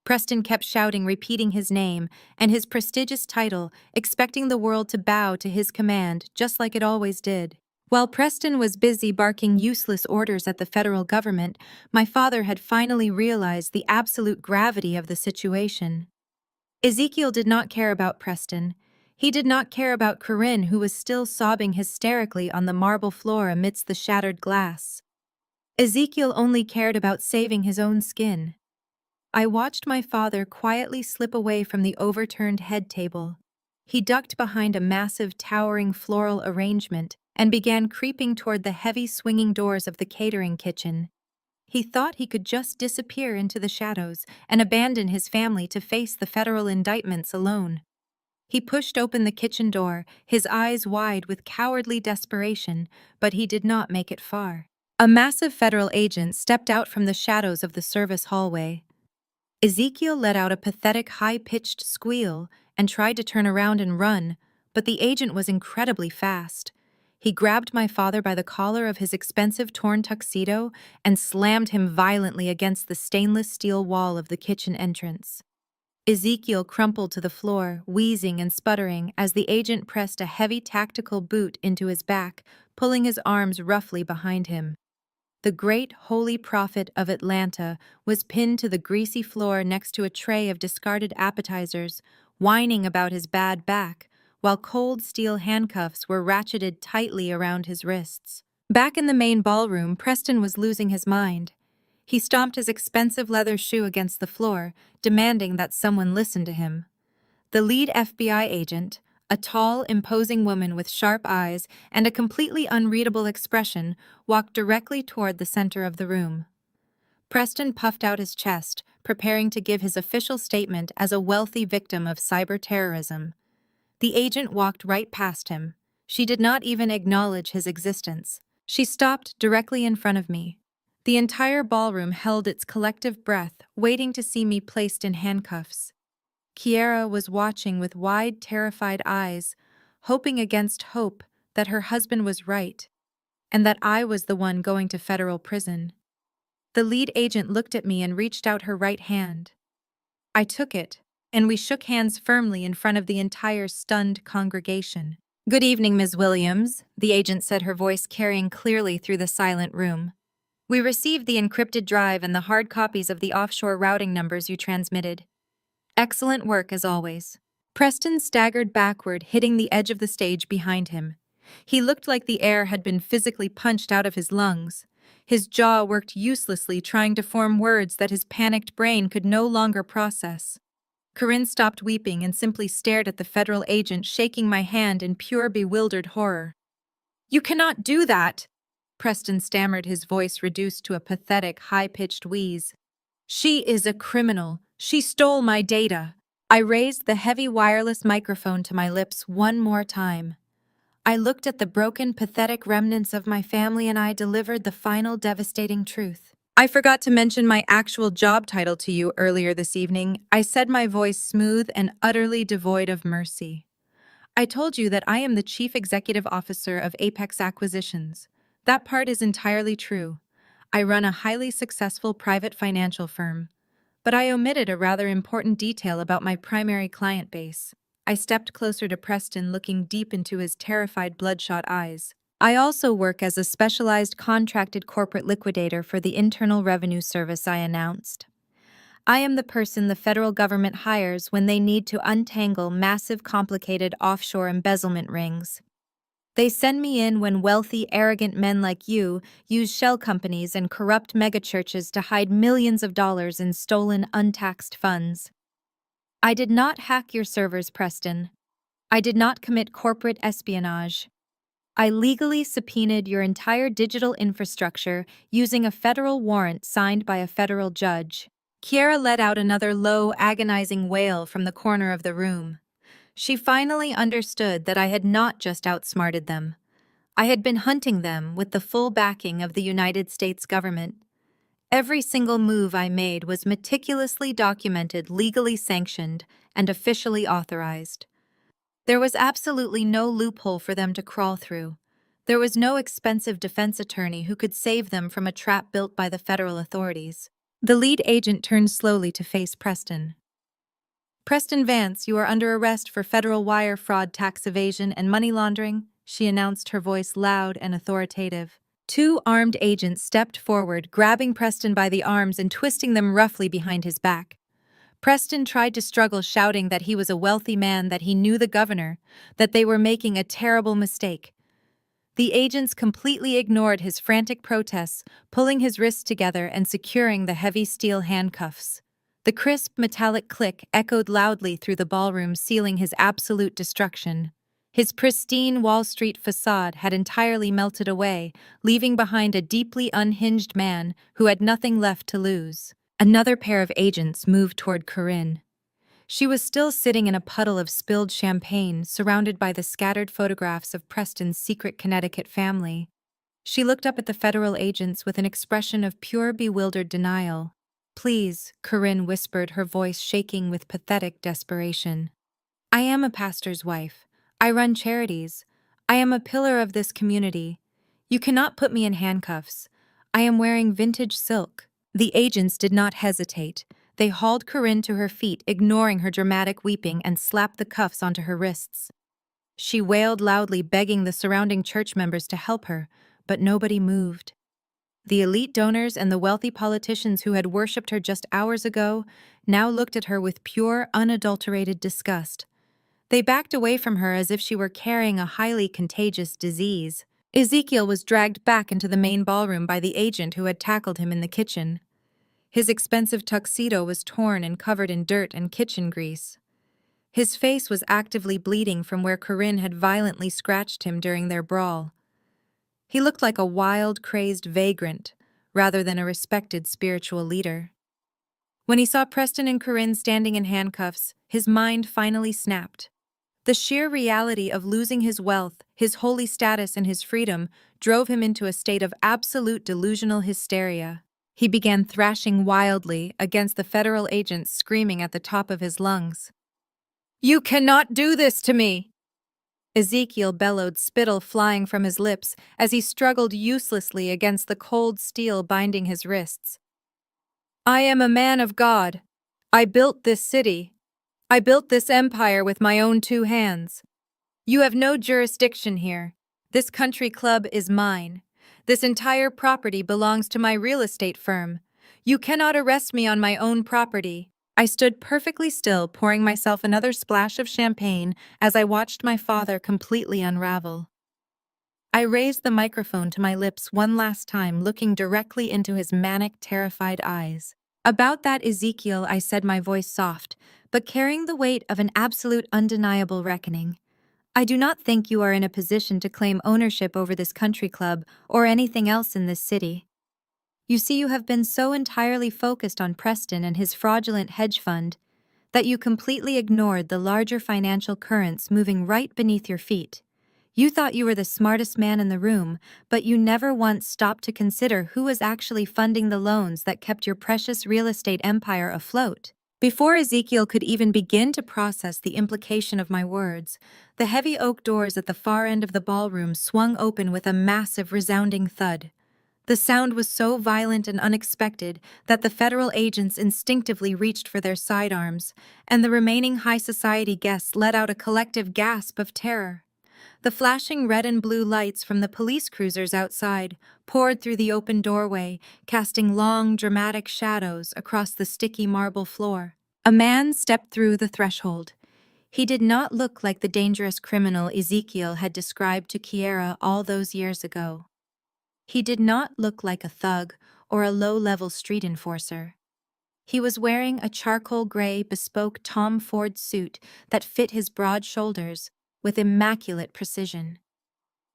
[SPEAKER 1] Preston kept shouting, repeating his name and his prestigious title, expecting the world to bow to his command, just like it always did. While Preston was busy barking useless orders at the federal government, my father had finally realized the absolute gravity of the situation. Ezekiel did not care about Preston. He did not care about Corinne, who was still sobbing hysterically on the marble floor amidst the shattered glass. Ezekiel only cared about saving his own skin. I watched my father quietly slip away from the overturned head table. He ducked behind a massive, towering floral arrangement and began creeping toward the heavy swinging doors of the catering kitchen. He thought he could just disappear into the shadows and abandon his family to face the federal indictments alone. He pushed open the kitchen door, his eyes wide with cowardly desperation, but he did not make it far. A massive federal agent stepped out from the shadows of the service hallway. Ezekiel let out a pathetic, high-pitched squeal and tried to turn around and run, but the agent was incredibly fast. He grabbed my father by the collar of his expensive torn tuxedo and slammed him violently against the stainless steel wall of the kitchen entrance. Ezekiel crumpled to the floor, wheezing and sputtering as the agent pressed a heavy tactical boot into his back, pulling his arms roughly behind him. The great holy prophet of Atlanta was pinned to the greasy floor next to a tray of discarded appetizers, whining about his bad back, while cold steel handcuffs were ratcheted tightly around his wrists. Back in the main ballroom, Preston was losing his mind. He stomped his expensive leather shoe against the floor, demanding that someone listen to him. The lead FBI agent, a tall, imposing woman with sharp eyes and a completely unreadable expression, walked directly toward the center of the room. Preston puffed out his chest, preparing to give his official statement as a wealthy victim of cyber terrorism. The agent walked right past him. She did not even acknowledge his existence. She stopped directly in front of me. The entire ballroom held its collective breath, waiting to see me placed in handcuffs. Kiera was watching with wide, terrified eyes, hoping against hope that her husband was right, and that I was the one going to federal prison. The lead agent looked at me and reached out her right hand. I took it, and we shook hands firmly in front of the entire stunned congregation. "Good evening, Ms. Williams," the agent said, her voice carrying clearly through the silent room. "We received the encrypted drive and the hard copies of the offshore routing numbers you transmitted. Excellent work as always. Preston staggered backward, hitting the edge of the stage behind him. He looked like the air had been physically punched out of his lungs. His jaw worked uselessly, trying to form words that his panicked brain could no longer process. Corinne stopped weeping and simply stared at the federal agent, shaking my hand in pure bewildered horror. "You cannot do that!" Preston stammered, his voice reduced to a pathetic, high-pitched wheeze. "She is a criminal. She stole my data." I raised the heavy wireless microphone to my lips one more time. I looked at the broken, pathetic remnants of my family and I delivered the final devastating truth. "I forgot to mention my actual job title to you earlier this evening," I said, my voice smooth and utterly devoid of mercy. "I told you that I am the Chief Executive Officer of Apex Acquisitions. That part is entirely true. I run a highly successful private financial firm. But I omitted a rather important detail about my primary client base." I stepped closer to Preston, looking deep into his terrified, bloodshot eyes. "I also work as a specialized contracted corporate liquidator for the Internal Revenue Service," I announced. "I am the person the federal government hires when they need to untangle massive, complicated offshore embezzlement rings. They send me in when wealthy, arrogant men like you use shell companies and corrupt megachurches to hide millions of dollars in stolen, untaxed funds. I did not hack your servers, Preston. I did not commit corporate espionage. I legally subpoenaed your entire digital infrastructure using a federal warrant signed by a federal judge." Kiera let out another low, agonizing wail from the corner of the room. She finally understood that I had not just outsmarted them. I had been hunting them with the full backing of the United States government. Every single move I made was meticulously documented, legally sanctioned, and officially authorized. There was absolutely no loophole for them to crawl through. There was no expensive defense attorney who could save them from a trap built by the federal authorities. The lead agent turned slowly to face Preston. "Preston Vance, you are under arrest for federal wire fraud, tax evasion, and money laundering," she announced, her voice loud and authoritative. Two armed agents stepped forward, grabbing Preston by the arms and twisting them roughly behind his back. Preston tried to struggle, shouting that he was a wealthy man, that he knew the governor, that they were making a terrible mistake. The agents completely ignored his frantic protests, pulling his wrists together and securing the heavy steel handcuffs. The crisp, metallic click echoed loudly through the ballroom, sealing his absolute destruction. His pristine Wall Street facade had entirely melted away, leaving behind a deeply unhinged man who had nothing left to lose. Another pair of agents moved toward Corinne. She was still sitting in a puddle of spilled champagne, surrounded by the scattered photographs of Preston's secret Connecticut family. She looked up at the federal agents with an expression of pure, bewildered denial. "Please," Corinne whispered, her voice shaking with pathetic desperation. "I am a pastor's wife. I run charities. I am a pillar of this community. You cannot put me in handcuffs. I am wearing vintage silk." The agents did not hesitate. They hauled Corinne to her feet, ignoring her dramatic weeping, and slapped the cuffs onto her wrists. She wailed loudly, begging the surrounding church members to help her, but nobody moved. The elite donors and the wealthy politicians who had worshipped her just hours ago now looked at her with pure, unadulterated disgust. They backed away from her as if she were carrying a highly contagious disease. Ezekiel was dragged back into the main ballroom by the agent who had tackled him in the kitchen. His expensive tuxedo was torn and covered in dirt and kitchen grease. His face was actively bleeding from where Corinne had violently scratched him during their brawl. He looked like a wild, crazed vagrant, rather than a respected spiritual leader. When he saw Preston and Corinne standing in handcuffs, his mind finally snapped. The sheer reality of losing his wealth, his holy status, and his freedom drove him into a state of absolute delusional hysteria. He began thrashing wildly against the federal agents, screaming at the top of his lungs. "You cannot do this to me!" Ezekiel bellowed, spittle flying from his lips as he struggled uselessly against the cold steel binding his wrists. "I am a man of God. I built this city. I built this empire with my own two hands. You have no jurisdiction here. This country club is mine. This entire property belongs to my real estate firm. You cannot arrest me on my own property. I stood perfectly still, pouring myself another splash of champagne as I watched my father completely unravel. I raised the microphone to my lips one last time, looking directly into his manic, terrified eyes. About that, Ezekiel, I said, my voice soft, but carrying the weight of an absolute, undeniable reckoning. I do not think you are in a position to claim ownership over this country club or anything else in this city. You see, you have been so entirely focused on Preston and his fraudulent hedge fund that you completely ignored the larger financial currents moving right beneath your feet. You thought you were the smartest man in the room, but you never once stopped to consider who was actually funding the loans that kept your precious real estate empire afloat. Before Ezekiel could even begin to process the implication of my words, the heavy oak doors at the far end of the ballroom swung open with a massive, resounding thud. The sound was so violent and unexpected that the federal agents instinctively reached for their sidearms, and the remaining high society guests let out a collective gasp of terror. The flashing red and blue lights from the police cruisers outside poured through the open doorway, casting long, dramatic shadows across the sticky marble floor. A man stepped through the threshold. He did not look like the dangerous criminal Ezekiel had described to Kiera all those years ago. He did not look like a thug or a low-level street enforcer. He was wearing a charcoal gray bespoke Tom Ford suit that fit his broad shoulders with immaculate precision.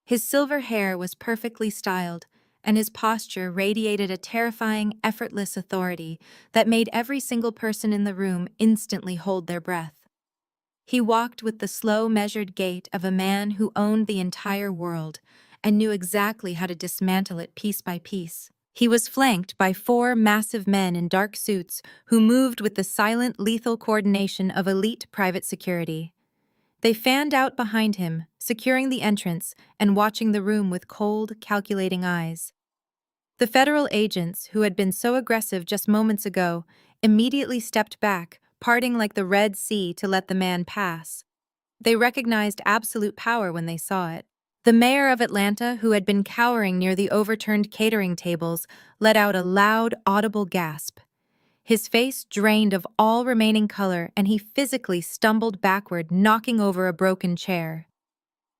[SPEAKER 1] His silver hair was perfectly styled, and his posture radiated a terrifying, effortless authority that made every single person in the room instantly hold their breath. He walked with the slow, measured gait of a man who owned the entire world and knew exactly how to dismantle it piece by piece. He was flanked by 4 massive men in dark suits who moved with the silent, lethal coordination of elite private security. They fanned out behind him, securing the entrance and watching the room with cold, calculating eyes. The federal agents, who had been so aggressive just moments ago, immediately stepped back, parting like the Red Sea to let the man pass. They recognized absolute power when they saw it. The mayor of Atlanta, who had been cowering near the overturned catering tables, let out a loud, audible gasp. His face drained of all remaining color, and he physically stumbled backward, knocking over a broken chair.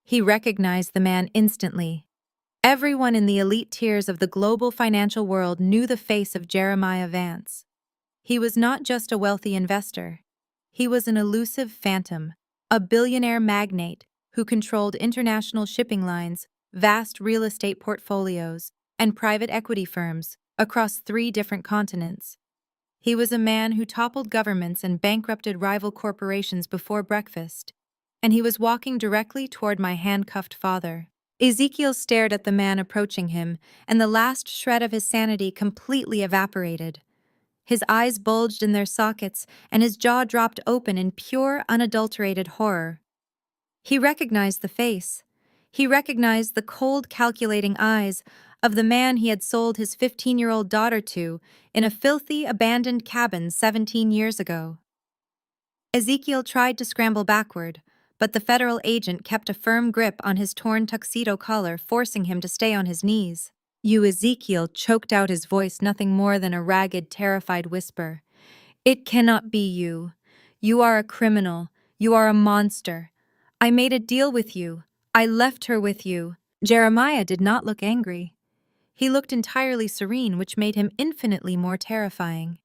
[SPEAKER 1] He recognized the man instantly. Everyone in the elite tiers of the global financial world knew the face of Jeremiah Vance. He was not just a wealthy investor. He was an elusive phantom, a billionaire magnate who controlled international shipping lines, vast real estate portfolios, and private equity firms across 3 different continents. He was a man who toppled governments and bankrupted rival corporations before breakfast, and he was walking directly toward my handcuffed father. Ezekiel stared at the man approaching him, and the last shred of his sanity completely evaporated. His eyes bulged in their sockets, and his jaw dropped open in pure, unadulterated horror. He recognized the face. He recognized the cold, calculating eyes of the man he had sold his 15-year-old daughter to in a filthy, abandoned cabin 17 years ago. Ezekiel tried to scramble backward, but the federal agent kept a firm grip on his torn tuxedo collar, forcing him to stay on his knees. "You," Ezekiel choked out, his voice nothing more than a ragged, terrified whisper. "It cannot be you. You are a criminal. You are a monster. I made a deal with you. I left her with you." Jeremiah did not look angry. He looked entirely serene, which made him infinitely more terrifying.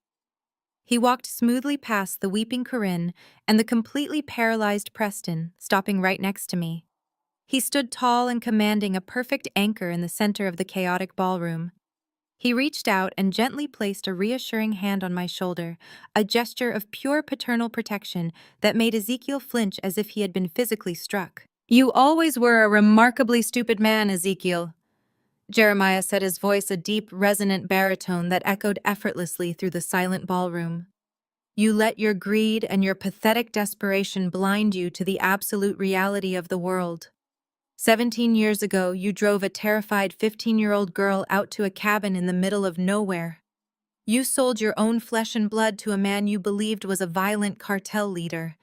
[SPEAKER 1] He walked smoothly past the weeping Corinne and the completely paralyzed Preston, stopping right next to me. He stood tall and commanding, a perfect anchor in the center of the chaotic ballroom. He reached out and gently placed a reassuring hand on my shoulder, a gesture of pure paternal protection that made Ezekiel flinch as if he had been physically struck. "You always were a remarkably stupid man, Ezekiel," Jeremiah said, his voice a deep, resonant baritone that echoed effortlessly through the silent ballroom. "You let your greed and your pathetic desperation blind you to the absolute reality of the world. 17 years ago, you drove a terrified 15-year-old girl out to a cabin in the middle of nowhere. You sold your own flesh and blood to a man you believed was a violent cartel leader.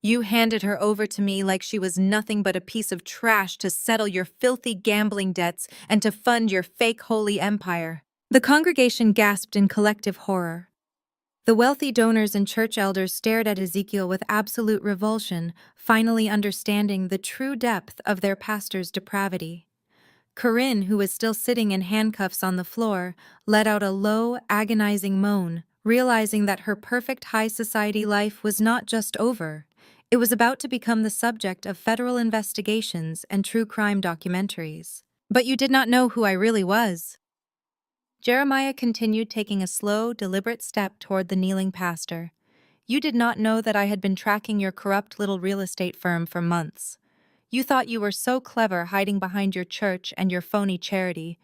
[SPEAKER 1] You handed her over to me like she was nothing but a piece of trash to settle your filthy gambling debts and to fund your fake holy empire." The congregation gasped in collective horror. The wealthy donors and church elders stared at Ezekiel with absolute revulsion, finally understanding the true depth of their pastor's depravity. Corinne, who was still sitting in handcuffs on the floor, let out a low, agonizing moan, realizing that her perfect high society life was not just over. It was about to become the subject of federal investigations and true crime documentaries. But you did not know who I really was. Jeremiah continued, taking a slow, deliberate step toward the kneeling pastor. You did not know that I had been tracking your corrupt little real estate firm for months. You thought you were so clever hiding behind your church and your phony charity,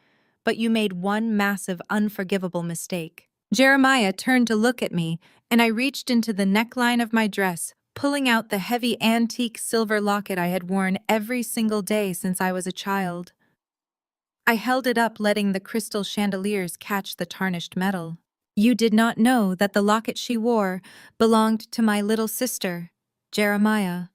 [SPEAKER 1] but you made one massive, unforgivable mistake. Jeremiah turned to look at me, and I reached into the neckline of my dress, pulling out the heavy antique silver locket I had worn every single day since I was a child. I held it up, letting the crystal chandeliers catch the tarnished metal. You did not know that the locket she wore belonged to my little sister, Jeremiah,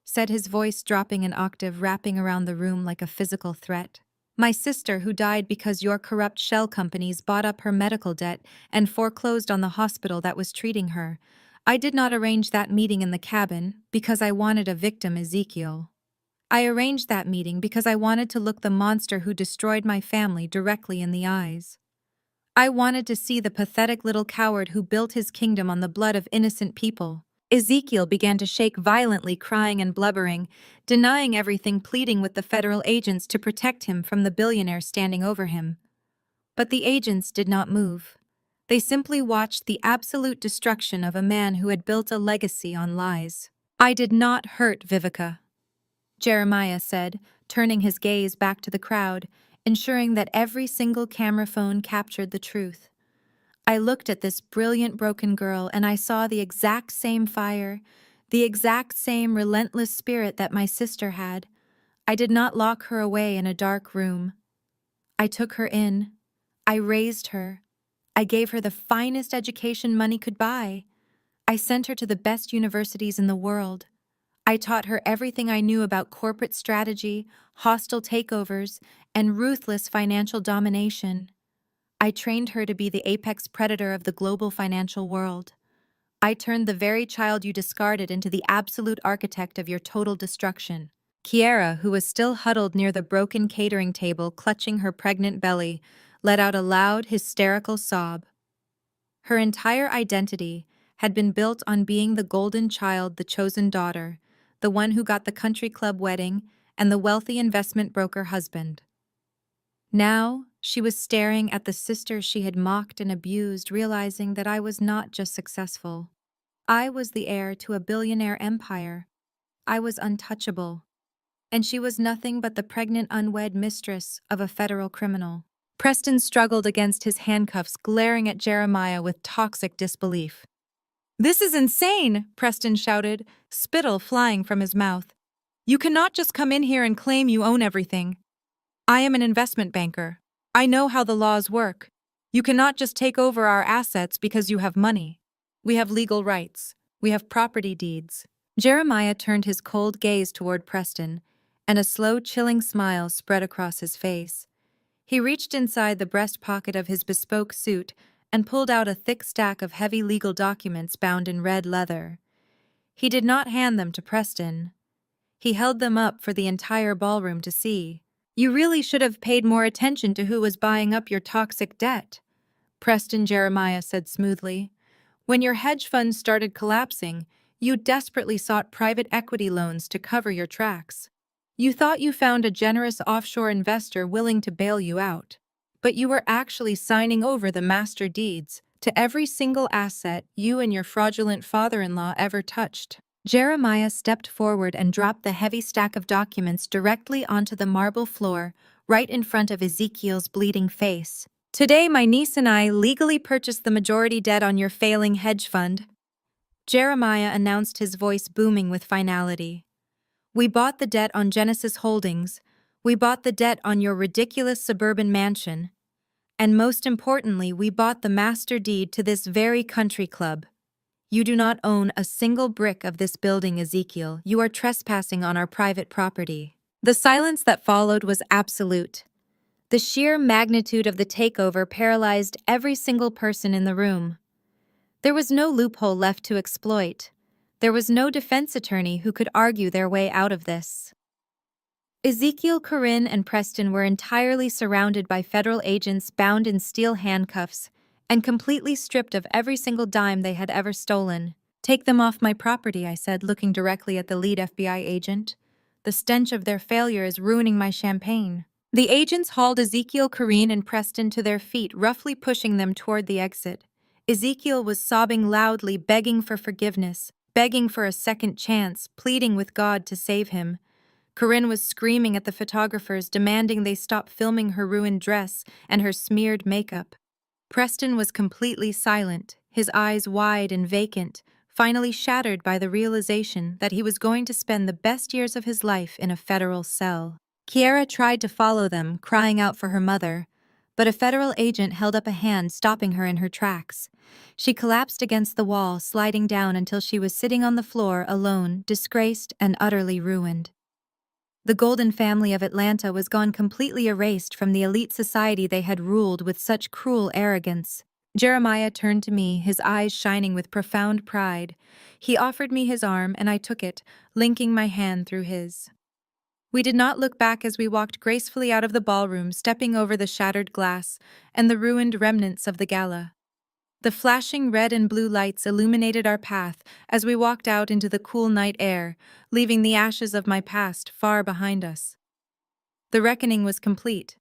[SPEAKER 1] said his voice dropping an octave, wrapping around the room like a physical threat. My sister, who died because your corrupt shell companies bought up her medical debt and foreclosed on the hospital that was treating her. I did not arrange that meeting in the cabin because I wanted a victim, Ezekiel. I arranged that meeting because I wanted to look the monster who destroyed my family directly in the eyes. I wanted to see the pathetic little coward who built his kingdom on the blood of innocent people. Ezekiel began to shake violently, crying and blubbering, denying everything, pleading with the federal agents to protect him from the billionaire standing over him. But the agents did not move. They simply watched the absolute destruction of a man who had built a legacy on lies. I did not hurt Vivica, Jeremiah said, turning his gaze back to the crowd, ensuring that every single camera phone captured the truth. I looked at this brilliant broken girl and I saw the exact same fire, the exact same relentless spirit that my sister had. I did not lock her away in a dark room. I took her in. I raised her. I gave her the finest education money could buy. I sent her to the best universities in the world. I taught her everything I knew about corporate strategy, hostile takeovers, and ruthless financial domination. I trained her to be the apex predator of the global financial world. I turned the very child you discarded into the absolute architect of your total destruction. Kiera, who was still huddled near the broken catering table, clutching her pregnant belly, let out a loud, hysterical sob. Her entire identity had been built on being the golden child, the chosen daughter, the one who got the country club wedding and the wealthy investment broker husband. Now, she was staring at the sister she had mocked and abused, realizing that I was not just successful. I was the heir to a billionaire empire. I was untouchable. And she was nothing but the pregnant unwed mistress of a federal criminal. Preston struggled against his handcuffs, glaring at Jeremiah with toxic disbelief. "This is insane," Preston shouted, spittle flying from his mouth. "You cannot just come in here and claim you own everything. I am an investment banker. I know how the laws work. You cannot just take over our assets because you have money. We have legal rights. We have property deeds." Jeremiah turned his cold gaze toward Preston, and a slow, chilling smile spread across his face. He reached inside the breast pocket of his bespoke suit and pulled out a thick stack of heavy legal documents bound in red leather. He did not hand them to Preston. He held them up for the entire ballroom to see. "You really should have paid more attention to who was buying up your toxic debt," Preston Jeremiah said smoothly. "When your hedge funds started collapsing, you desperately sought private equity loans to cover your tracks. You thought you found a generous offshore investor willing to bail you out, but you were actually signing over the master deeds to every single asset you and your fraudulent father-in-law ever touched." Jeremiah stepped forward and dropped the heavy stack of documents directly onto the marble floor, right in front of Ezekiel's bleeding face. "Today, my niece and I legally purchased the majority debt on your failing hedge fund," Jeremiah announced, his voice booming with finality. "We bought the debt on Genesis Holdings. We bought the debt on your ridiculous suburban mansion. And most importantly, we bought the master deed to this very country club. You do not own a single brick of this building, Ezekiel. You are trespassing on our private property." The silence that followed was absolute. The sheer magnitude of the takeover paralyzed every single person in the room. There was no loophole left to exploit. There was no defense attorney who could argue their way out of this. Ezekiel, Corinne, and Preston were entirely surrounded by federal agents bound in steel handcuffs and completely stripped of every single dime they had ever stolen. "Take them off my property," I said, looking directly at the lead FBI agent. "The stench of their failure is ruining my champagne." The agents hauled Ezekiel, Corinne, and Preston to their feet, roughly pushing them toward the exit. Ezekiel was sobbing loudly, begging for forgiveness, begging for a second chance, pleading with God to save him. Corinne was screaming at the photographers, demanding they stop filming her ruined dress and her smeared makeup. Preston was completely silent, his eyes wide and vacant, finally shattered by the realization that he was going to spend the best years of his life in a federal cell. Kiera tried to follow them, crying out for her mother, but a federal agent held up a hand, stopping her in her tracks. She collapsed against the wall, sliding down until she was sitting on the floor alone, disgraced and utterly ruined. The Golden family of Atlanta was gone, completely erased from the elite society they had ruled with such cruel arrogance. Jeremiah turned to me, his eyes shining with profound pride. He offered me his arm, and I took it, linking my hand through his. We did not look back as we walked gracefully out of the ballroom, stepping over the shattered glass and the ruined remnants of the gala. The flashing red and blue lights illuminated our path as we walked out into the cool night air, leaving the ashes of my past far behind us. The reckoning was complete.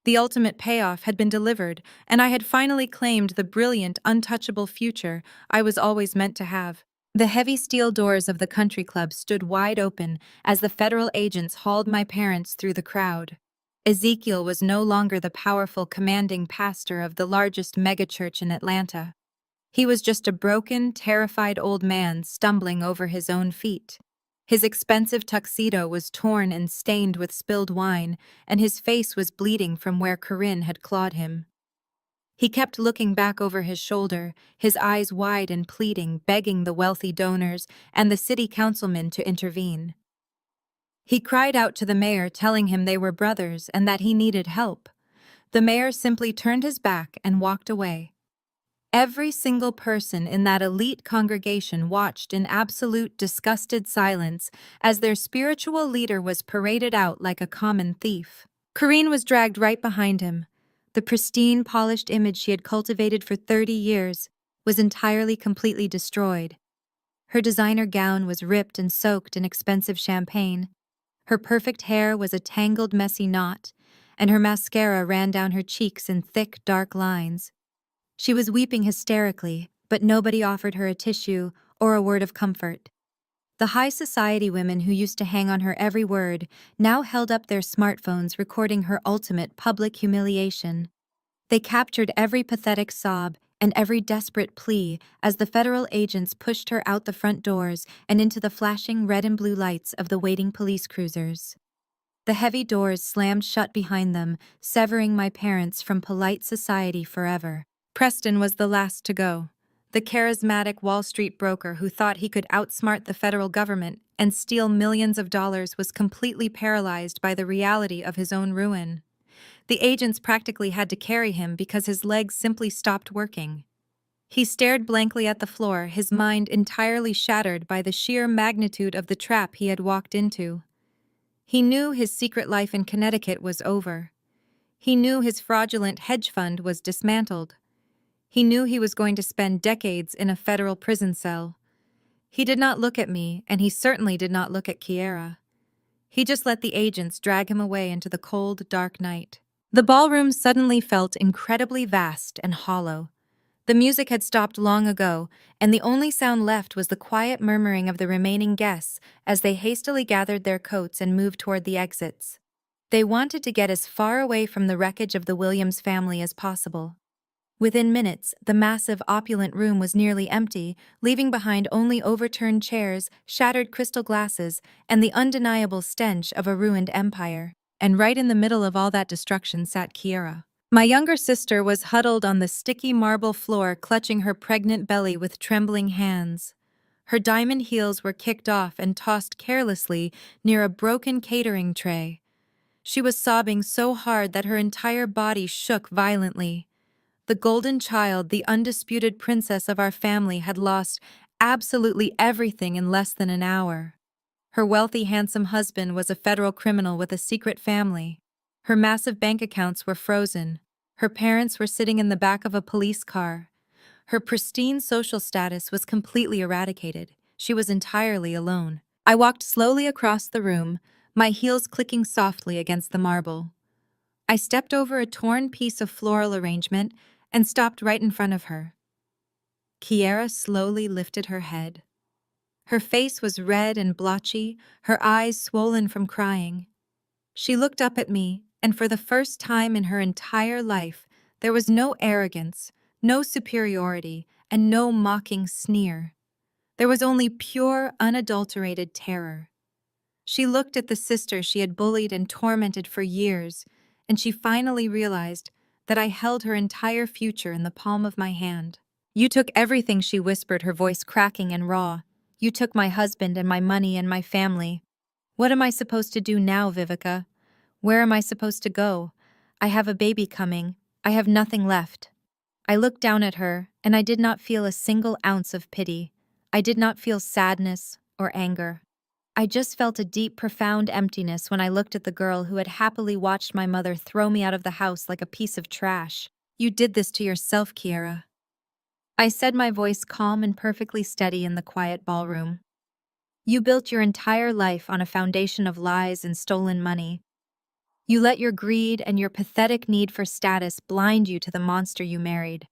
[SPEAKER 1] The ultimate payoff had been delivered, and I had finally claimed the brilliant, untouchable future I was always meant to have. The heavy steel doors of the country club stood wide open as the federal agents hauled my parents through the crowd. Ezekiel was no longer the powerful, commanding pastor of the largest megachurch in Atlanta. He was just a broken, terrified old man stumbling over his own feet. His expensive tuxedo was torn and stained with spilled wine, and his face was bleeding from where Corinne had clawed him. He kept looking back over his shoulder, his eyes wide and pleading, begging the wealthy donors and the city councilmen to intervene. He cried out to the mayor, telling him they were brothers and that he needed help. The mayor simply turned his back and walked away. Every single person in that elite congregation watched in absolute disgusted silence as their spiritual leader was paraded out like a common thief. Corinne was dragged right behind him. The pristine, polished image she had cultivated for 30 years was entirely, completely destroyed. Her designer gown was ripped and soaked in expensive champagne. Her perfect hair was a tangled, messy knot, and her mascara ran down her cheeks in thick, dark lines. She was weeping hysterically, but nobody offered her a tissue or a word of comfort. The high society women who used to hang on her every word now held up their smartphones, recording her ultimate public humiliation. They captured every pathetic sob and every desperate plea as the federal agents pushed her out the front doors and into the flashing red and blue lights of the waiting police cruisers. The heavy doors slammed shut behind them, severing my parents from polite society forever. Preston was the last to go. The charismatic Wall Street broker who thought he could outsmart the federal government and steal millions of dollars was completely paralyzed by the reality of his own ruin. The agents practically had to carry him because his legs simply stopped working. He stared blankly at the floor, his mind entirely shattered by the sheer magnitude of the trap he had walked into. He knew his secret life in Connecticut was over. He knew his fraudulent hedge fund was dismantled. He knew he was going to spend decades in a federal prison cell. He did not look at me, and he certainly did not look at Kiera. He just let the agents drag him away into the cold, dark night. The ballroom suddenly felt incredibly vast and hollow. The music had stopped long ago, and the only sound left was the quiet murmuring of the remaining guests as they hastily gathered their coats and moved toward the exits. They wanted to get as far away from the wreckage of the Williams family as possible. Within minutes, the massive, opulent room was nearly empty, leaving behind only overturned chairs, shattered crystal glasses, and the undeniable stench of a ruined empire. And right in the middle of all that destruction sat Kiera. My younger sister was huddled on the sticky marble floor, clutching her pregnant belly with trembling hands. Her diamond heels were kicked off and tossed carelessly near a broken catering tray. She was sobbing so hard that her entire body shook violently. The golden child, the undisputed princess of our family, had lost absolutely everything in less than an hour. Her wealthy, handsome husband was a federal criminal with a secret family. Her massive bank accounts were frozen. Her parents were sitting in the back of a police car. Her pristine social status was completely eradicated. She was entirely alone. I walked slowly across the room, my heels clicking softly against the marble. I stepped over a torn piece of floral arrangement and stopped right in front of her. Kiera slowly lifted her head. Her face was red and blotchy, her eyes swollen from crying. She looked up at me, and for the first time in her entire life, there was no arrogance, no superiority, and no mocking sneer. There was only pure, unadulterated terror. She looked at the sister she had bullied and tormented for years, and she finally realized that I held her entire future in the palm of my hand. "You took everything," she whispered, her voice cracking and raw. "You took my husband and my money and my family. What am I supposed to do now, Vivica? Where am I supposed to go? I have a baby coming. I have nothing left." I looked down at her, and I did not feel a single ounce of pity. I did not feel sadness or anger. I just felt a deep, profound emptiness when I looked at the girl who had happily watched my mother throw me out of the house like a piece of trash. "You did this to yourself, Kiera," I said, my voice calm and perfectly steady in the quiet ballroom. "You built your entire life on a foundation of lies and stolen money. You let your greed and your pathetic need for status blind you to the monster you married.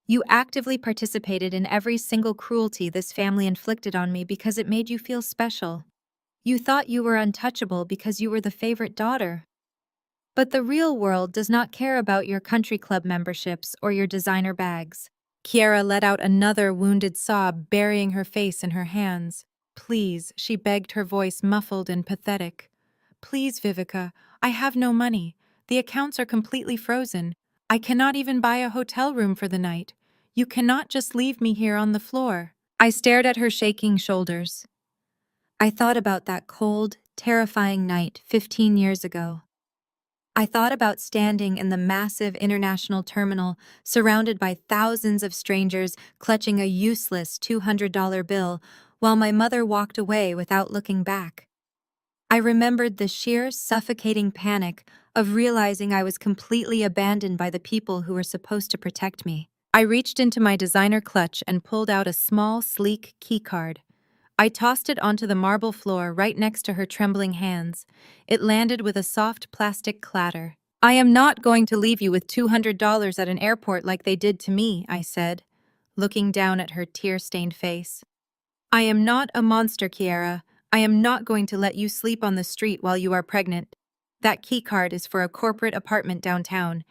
[SPEAKER 1] You actively participated in every single cruelty this family inflicted on me because it made you feel special. You thought you were untouchable because you were the favorite daughter. But the real world does not care about your country club memberships or your designer bags." Kiera let out another wounded sob, burying her face in her hands. "Please," she begged, her voice muffled and pathetic. "Please, Vivica, I have no money. The accounts are completely frozen. I cannot even buy a hotel room for the night. You cannot just leave me here on the floor." I stared at her shaking shoulders. I thought about that cold, terrifying night 15 years ago. I thought about standing in the massive international terminal, surrounded by thousands of strangers clutching a useless $200 bill, while my mother walked away without looking back. I remembered the sheer, suffocating panic of realizing I was completely abandoned by the people who were supposed to protect me. I reached into my designer clutch and pulled out a small, sleek keycard. I tossed it onto the marble floor right next to her trembling hands. It landed with a soft plastic clatter. "I am not going to leave you with $200 at an airport like they did to me," I said, looking down at her tear-stained face. "I am not a monster, Kiera. I am not going to let you sleep on the street while you are pregnant. That keycard is for a corporate apartment downtown.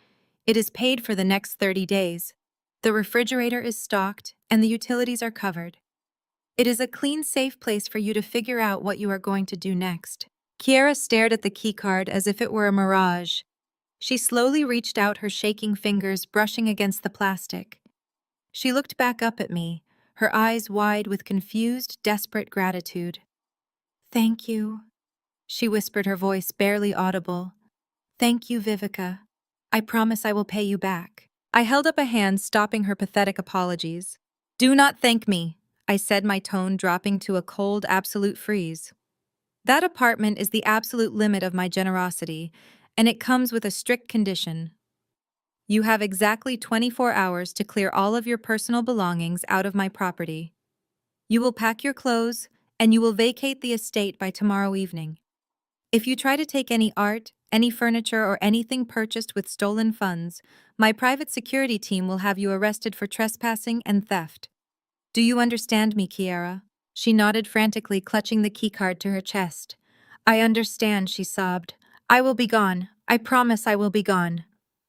[SPEAKER 1] It is paid for the next 30 days. The refrigerator is stocked, and the utilities are covered. It is a clean, safe place for you to figure out what you are going to do next." Kiera stared at the keycard as if it were a mirage. She slowly reached out, her shaking fingers brushing against the plastic. She looked back up at me, her eyes wide with confused, desperate gratitude. "Thank you," she whispered, her voice barely audible. "Thank you, Vivica. I promise I will pay you back." I held up a hand, stopping her pathetic apologies. "Do not thank me," I said, my tone dropping to a cold, absolute freeze. "That apartment is the absolute limit of my generosity, and it comes with a strict condition. You have exactly 24 hours to clear all of your personal belongings out of my property. You will pack your clothes, and you will vacate the estate by tomorrow evening. If you try to take any art, any furniture, or anything purchased with stolen funds, my private security team will have you arrested for trespassing and theft. Do you understand me, Kiera?" She nodded frantically, clutching the keycard to her chest. "I understand," she sobbed. "I will be gone. I promise I will be gone."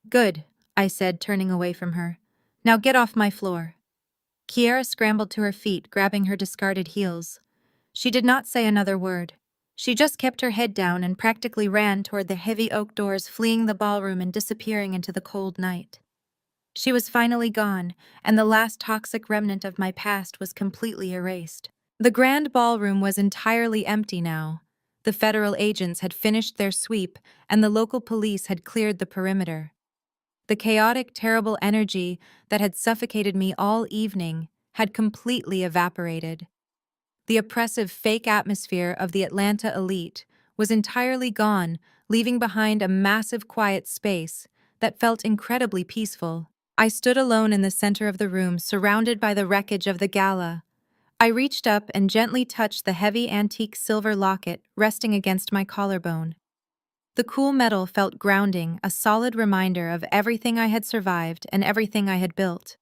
[SPEAKER 1] "Good," I said, turning away from her. "Now get off my floor." Kiera scrambled to her feet, grabbing her discarded heels. She did not say another word. She just kept her head down and practically ran toward the heavy oak doors, fleeing the ballroom and disappearing into the cold night. She was finally gone, and the last toxic remnant of my past was completely erased. The grand ballroom was entirely empty now. The federal agents had finished their sweep, and the local police had cleared the perimeter. The chaotic, terrible energy that had suffocated me all evening had completely evaporated. The oppressive fake atmosphere of the Atlanta elite was entirely gone, leaving behind a massive quiet space that felt incredibly peaceful. I stood alone in the center of the room, surrounded by the wreckage of the gala. I reached up and gently touched the heavy antique silver locket resting against my collarbone. The cool metal felt grounding, a solid reminder of everything I had survived and everything I had built.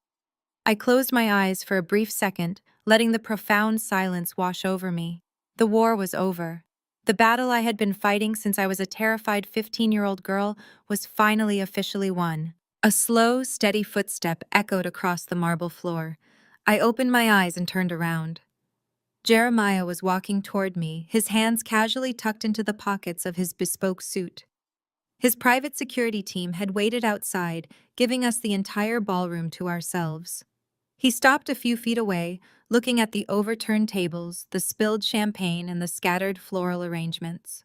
[SPEAKER 1] I closed my eyes for a brief second, letting the profound silence wash over me. The war was over. The battle I had been fighting since I was a terrified 15-year-old girl was finally officially won. A slow, steady footstep echoed across the marble floor. I opened my eyes and turned around. Jeremiah was walking toward me, his hands casually tucked into the pockets of his bespoke suit. His private security team had waited outside, giving us the entire ballroom to ourselves. He stopped a few feet away, looking at the overturned tables, the spilled champagne, and the scattered floral arrangements.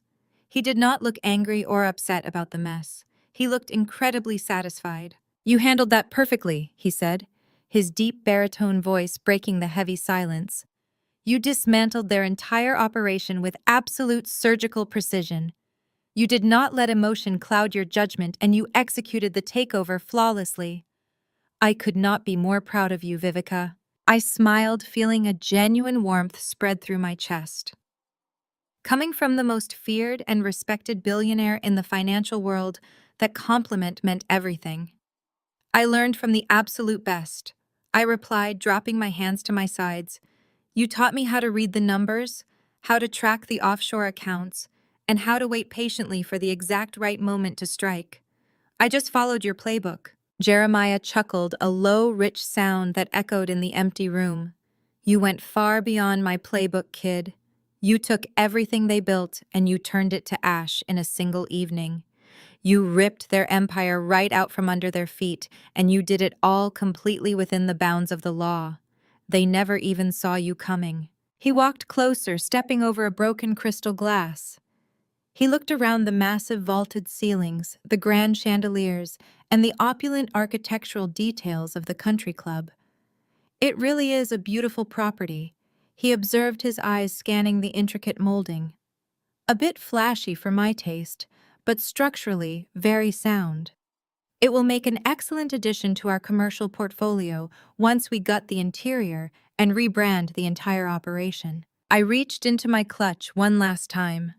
[SPEAKER 1] He did not look angry or upset about the mess. He looked incredibly satisfied. "You handled that perfectly," he said, his deep baritone voice breaking the heavy silence. "You dismantled their entire operation with absolute surgical precision. You did not let emotion cloud your judgment, and you executed the takeover flawlessly. I could not be more proud of you, Vivica." I smiled, feeling a genuine warmth spread through my chest. Coming from the most feared and respected billionaire in the financial world, that compliment meant everything. "I learned from the absolute best," I replied, dropping my hands to my sides. "You taught me how to read the numbers, how to track the offshore accounts, and how to wait patiently for the exact right moment to strike. I just followed your playbook." Jeremiah chuckled, a low, rich sound that echoed in the empty room. "You went far beyond my playbook, kid. You took everything they built and you turned it to ash in a single evening. You ripped their empire right out from under their feet, and you did it all completely within the bounds of the law. They never even saw you coming." He walked closer, stepping over a broken crystal glass. He looked around the massive vaulted ceilings, the grand chandeliers, and the opulent architectural details of the country club. "It really is a beautiful property," he observed, his eyes scanning the intricate molding. "A bit flashy for my taste, but structurally very sound. It will make an excellent addition to our commercial portfolio once we gut the interior and rebrand the entire operation." I reached into my clutch one last time.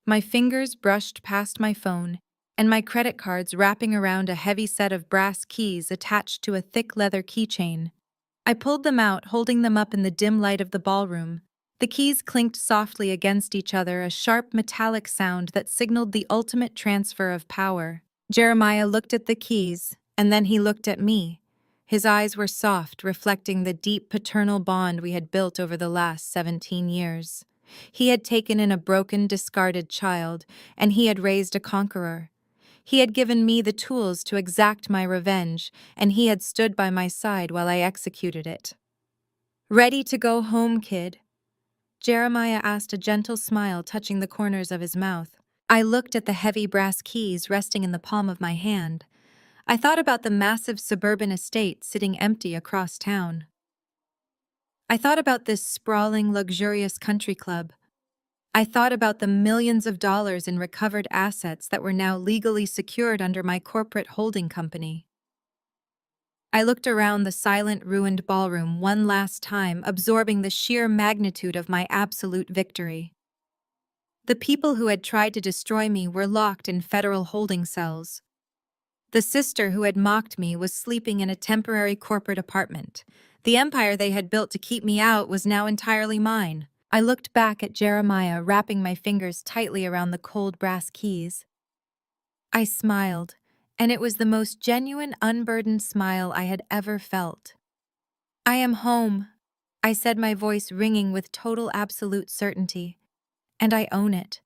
[SPEAKER 1] My fingers brushed past my phone, and my credit cards wrapping around a heavy set of brass keys attached to a thick leather keychain. I pulled them out, holding them up in the dim light of the ballroom. The keys clinked softly against each other, a sharp metallic sound that signaled the ultimate transfer of power. Jeremiah looked at the keys, and then he looked at me. His eyes were soft, reflecting the deep paternal bond we had built over the last 17 years. He had taken in a broken, discarded child, and he had raised a conqueror. He had given me the tools to exact my revenge, and he had stood by my side while I executed it. "Ready to go home, kid?" Jeremiah asked, a gentle smile touching the corners of his mouth. I looked at the heavy brass keys resting in the palm of my hand. I thought about the massive suburban estate sitting empty across town. I thought about this sprawling, luxurious country club. I thought about the millions of dollars in recovered assets that were now legally secured under my corporate holding company. I looked around the silent, ruined ballroom one last time, absorbing the sheer magnitude of my absolute victory. The people who had tried to destroy me were locked in federal holding cells. The sister who had mocked me was sleeping in a temporary corporate apartment. The empire they had built to keep me out was now entirely mine. I looked back at Jeremiah, wrapping my fingers tightly around the cold brass keys. I smiled, and it was the most genuine, unburdened smile I had ever felt. "I am home," I said, my voice ringing with total absolute certainty. "And I own it."